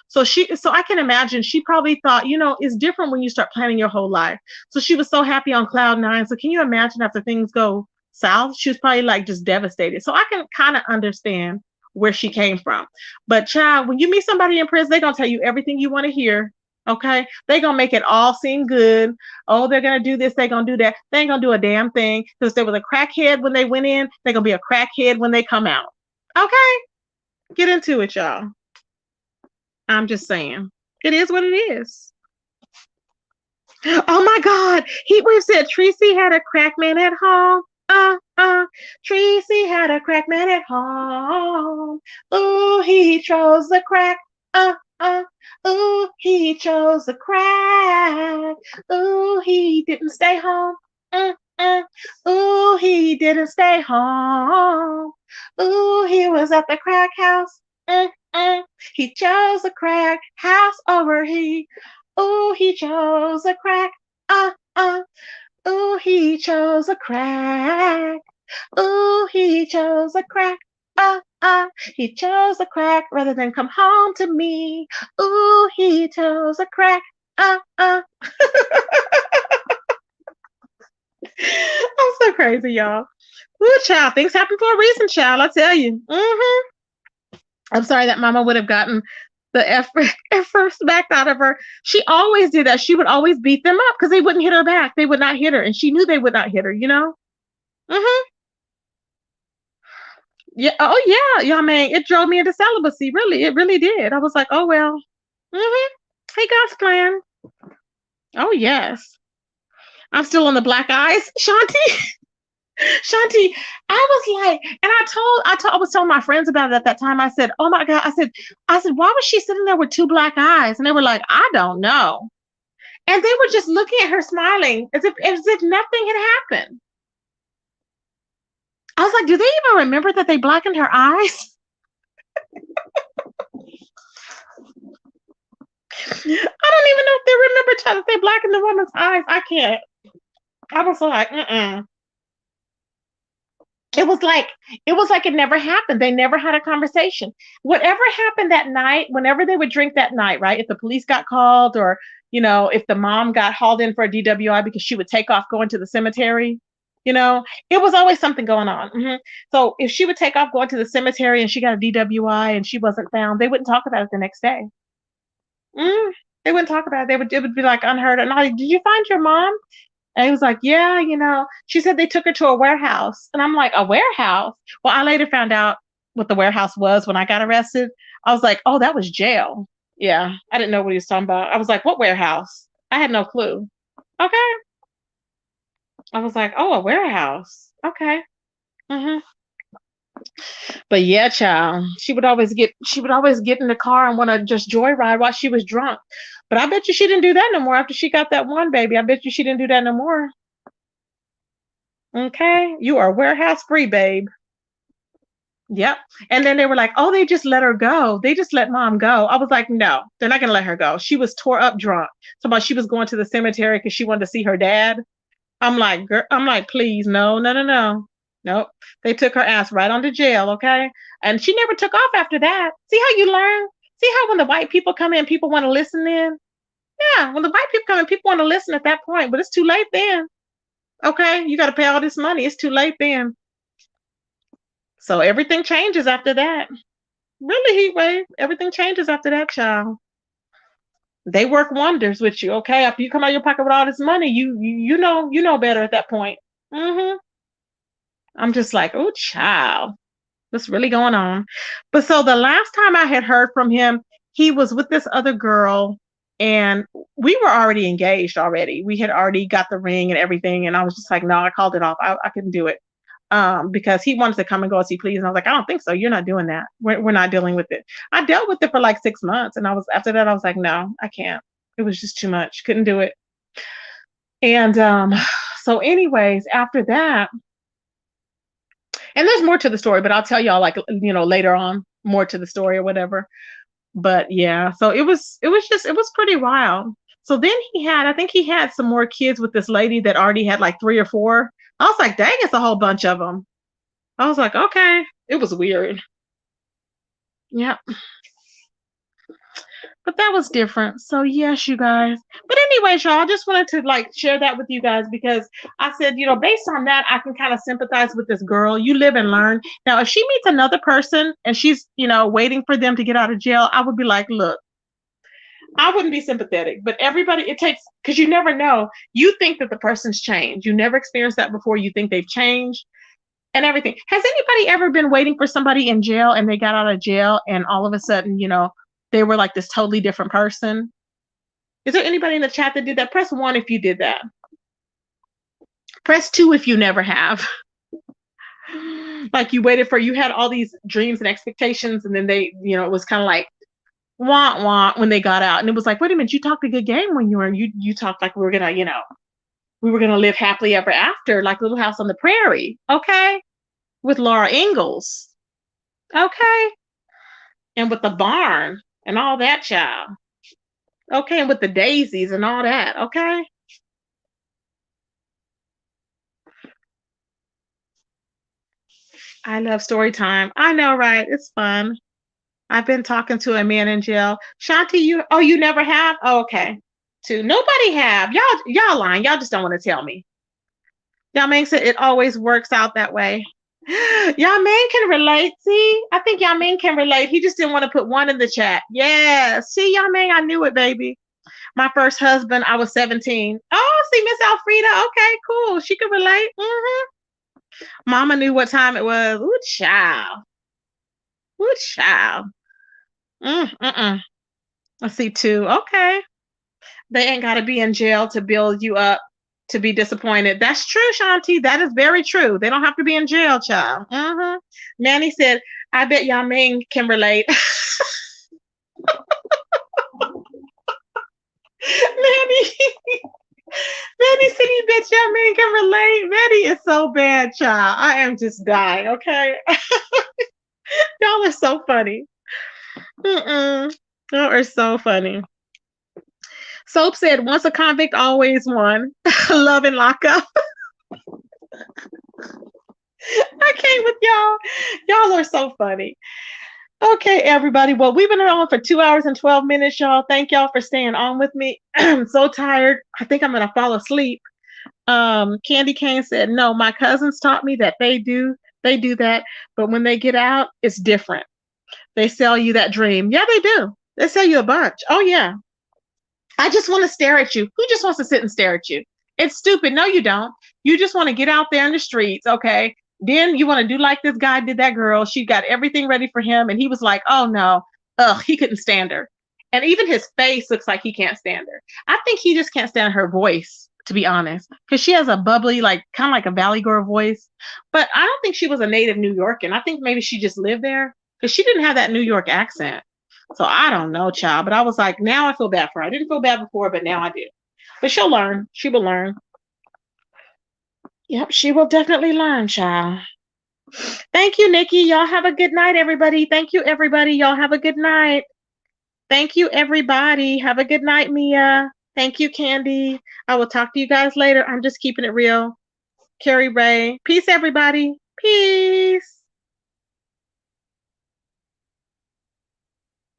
[SPEAKER 1] So I can imagine she probably thought, it's different when you start planning your whole life. So she was so happy on cloud nine. So can you imagine after things go south? She was probably like just devastated. So I can kind of understand where she came from. But child, when you meet somebody in prison, they're going to tell you everything you want to hear. Okay. They're going to make it all seem good. Oh, they're going to do this. They're going to do that. They ain't going to do a damn thing because there was a crackhead when they went in. They're going to be a crackhead when they come out. Okay. Get into it, y'all. I'm just saying. It is what it is. Oh my God. Heat Wave said Tracy had a crack man at home. Tracy had a crack man at home. Ooh, he chose the crack. Uh, uh. Ooh, he chose the crack. Ooh, he didn't stay home. Mm, mm. Ooh, he didn't stay home. Ooh, he was at the crack house. Mm, mm. He chose the crack house over he. Ooh, he chose a crack. Uh, uh. Ooh, he chose a crack. Ooh, he chose a crack. He chose a crack rather than come home to me. Ooh, he chose a crack. I'm so crazy, y'all. Ooh, child, things happen for a reason, child. I tell you. I'm sorry that mama would have gotten the F first back out of her. She always did that. She would always beat them up because they wouldn't hit her back. They would not hit her. And she knew they would not hit her, you know? Mm-hmm. Yeah. Oh, yeah. Yeah, I mean, it drove me into celibacy. Really. It really did. I was like, oh, well. Mm-hmm. Hey, God's plan. Oh, yes. I'm still on the black eyes. Shanti. Shanti, I was like, and I was telling my friends about it at that time. I said, oh my God. I said, why was she sitting there with two black eyes? And they were like, I don't know. And they were just looking at her smiling as if nothing had happened. I was like, do they even remember that they blackened her eyes? I don't even know if they remember that they blackened the woman's eyes. I can't. I was like, mm-mm. It was like it never happened. They never had a conversation. Whatever happened that night, whenever they would drink that night, right? If the police got called, or if the mom got hauled in for a DWI because she would take off going to the cemetery, it was always something going on. So if she would take off going to the cemetery and she got a DWI and she wasn't found, they wouldn't talk about it the next day. Mm, they wouldn't talk about it. It would be like unheard. And I, did you find your mom? And he was like, yeah, she said they took her to a warehouse. And I'm like, a warehouse? Well, I later found out what the warehouse was when I got arrested. I was like, oh, that was jail. Yeah, I didn't know what he was talking about. I was like, what warehouse? I had no clue. Okay. I was like, oh, a warehouse. Okay. hmm But yeah, child, she would always get in the car and want to just joyride while she was drunk. But I bet you she didn't do that no more after she got that one baby. I bet you she didn't do that no more. Okay, you are warehouse free, babe. Yep. And then they were like, oh, they just let her go. They just let mom go. I was like, no, they're not going to let her go. She was tore up drunk. So she was going to the cemetery because she wanted to see her dad. I'm like, girl, I'm like, please, no, no, no, no. Nope. They took her ass right on to jail. Okay. And she never took off after that. See how you learn? See how when the white people come in, people want to listen then? Yeah. When the white people come in, people want to listen at that point, but it's too late then. Okay. You got to pay all this money. It's too late then. So everything changes after that. Really, Heat Wave. Everything changes after that, child. They work wonders with you. Okay, after you come out of your pocket with all this money, you know better at that point. hmm I'm just like, oh, child, what's really going on? But so the last time I had heard from him, he was with this other girl, and we were already engaged already. We had already got the ring and everything, and I was just like, no, I called it off. I couldn't do it. Because he wanted to come and go as he pleased. And I was like, I don't think so. You're not doing that. We're not dealing with it. I dealt with it for like 6 months. And after that, I was like, no, I can't. It was just too much. Couldn't do it. And so, anyways, after that, and there's more to the story, but I'll tell y'all like, later on, more to the story or whatever. But yeah, so it was pretty wild. So then I think he had some more kids with this lady that already had like 3 or 4. I was like, dang, it's a whole bunch of them. I was like, okay, it was weird. Yeah, but that was different. So yes, you guys. But anyway, y'all, I just wanted to like share that with you guys because I said, based on that, I can kind of sympathize with this girl. You live and learn. Now, if she meets another person and she's, waiting for them to get out of jail, I would be like, look, I wouldn't be sympathetic. But everybody, it takes, because you never know. You think that the person's changed. You never experienced that before. You think they've changed and everything. Has anybody ever been waiting for somebody in jail and they got out of jail and all of a sudden, they were like this totally different person? Is there anybody in the chat that did that? Press 1 if you did that. Press 2 if you never have. Like you waited for, you had all these dreams and expectations, and then they, it was kind of like wah wah when they got out, and it was like, wait a minute, you talked a good game when you talked like we were gonna, we were gonna live happily ever after, like Little House on the Prairie, okay, with Laura Ingalls, okay, and with the barn and all that, child, okay, and with the daisies and all that, okay. I love story time. I know, right? It's fun. I've been talking to a man in jail. Shanti, you never have? Oh, okay. Too. Nobody have. Y'all lying. Y'all just don't want to tell me. Y'all makes it always works out that way. Y'all man can relate. See, I think y'all man can relate. He just didn't want to put 1 in the chat. Yeah. See, y'all man, I knew it, baby. My first husband, I was 17. Oh, see, Miss Alfreda. Okay, cool. She could relate. Mama knew what time it was. Ooh, child. Ooh, child. Let's see, 2. Okay. They ain't got to be in jail to build you up to be disappointed. That's true, Shanti. That is very true. They don't have to be in jail, child. Manny said, I bet y'all Ming can relate. Manny. Manny said he bet y'all Ming can relate. Manny is so bad, child. I am just dying, okay? Y'all are so funny. Y'all are so funny. Soap said, once a convict, always one. Love and lockup. I can't with y'all. Y'all are so funny. Okay, everybody. Well, we've been on for 2 hours and 12 minutes, y'all. Thank y'all for staying on with me. I'm so tired. I think I'm going to fall asleep. Candy Cane said, no, my cousins taught me that they do that. But when they get out, it's different. They sell you that dream. Yeah, they do. They sell you a bunch. Oh, yeah. I just want to stare at you. Who just wants to sit and stare at you? It's stupid. No, you don't. You just want to get out there in the streets, okay? Then you want to do like this guy did that girl. She got everything ready for him, and he was like, oh, no. Ugh, he couldn't stand her. And even his face looks like he can't stand her. I think he just can't stand her voice, to be honest, because she has a bubbly, like kind of like a Valley Girl voice. But I don't think she was a native New Yorker. I think maybe she just lived there because she didn't have that New York accent. So I don't know, child. But I was like, now I feel bad for her. I didn't feel bad before, but now I do. But she'll learn. She will learn. Yep, she will definitely learn, child. Thank you, Nikki. Y'all have a good night, everybody. Thank you, everybody. Y'all have a good night. Thank you, everybody. Have a good night, Mia. Thank you, Candy. I will talk to you guys later. I'm just keeping it real. Carrie Ray. Peace, everybody. Peace.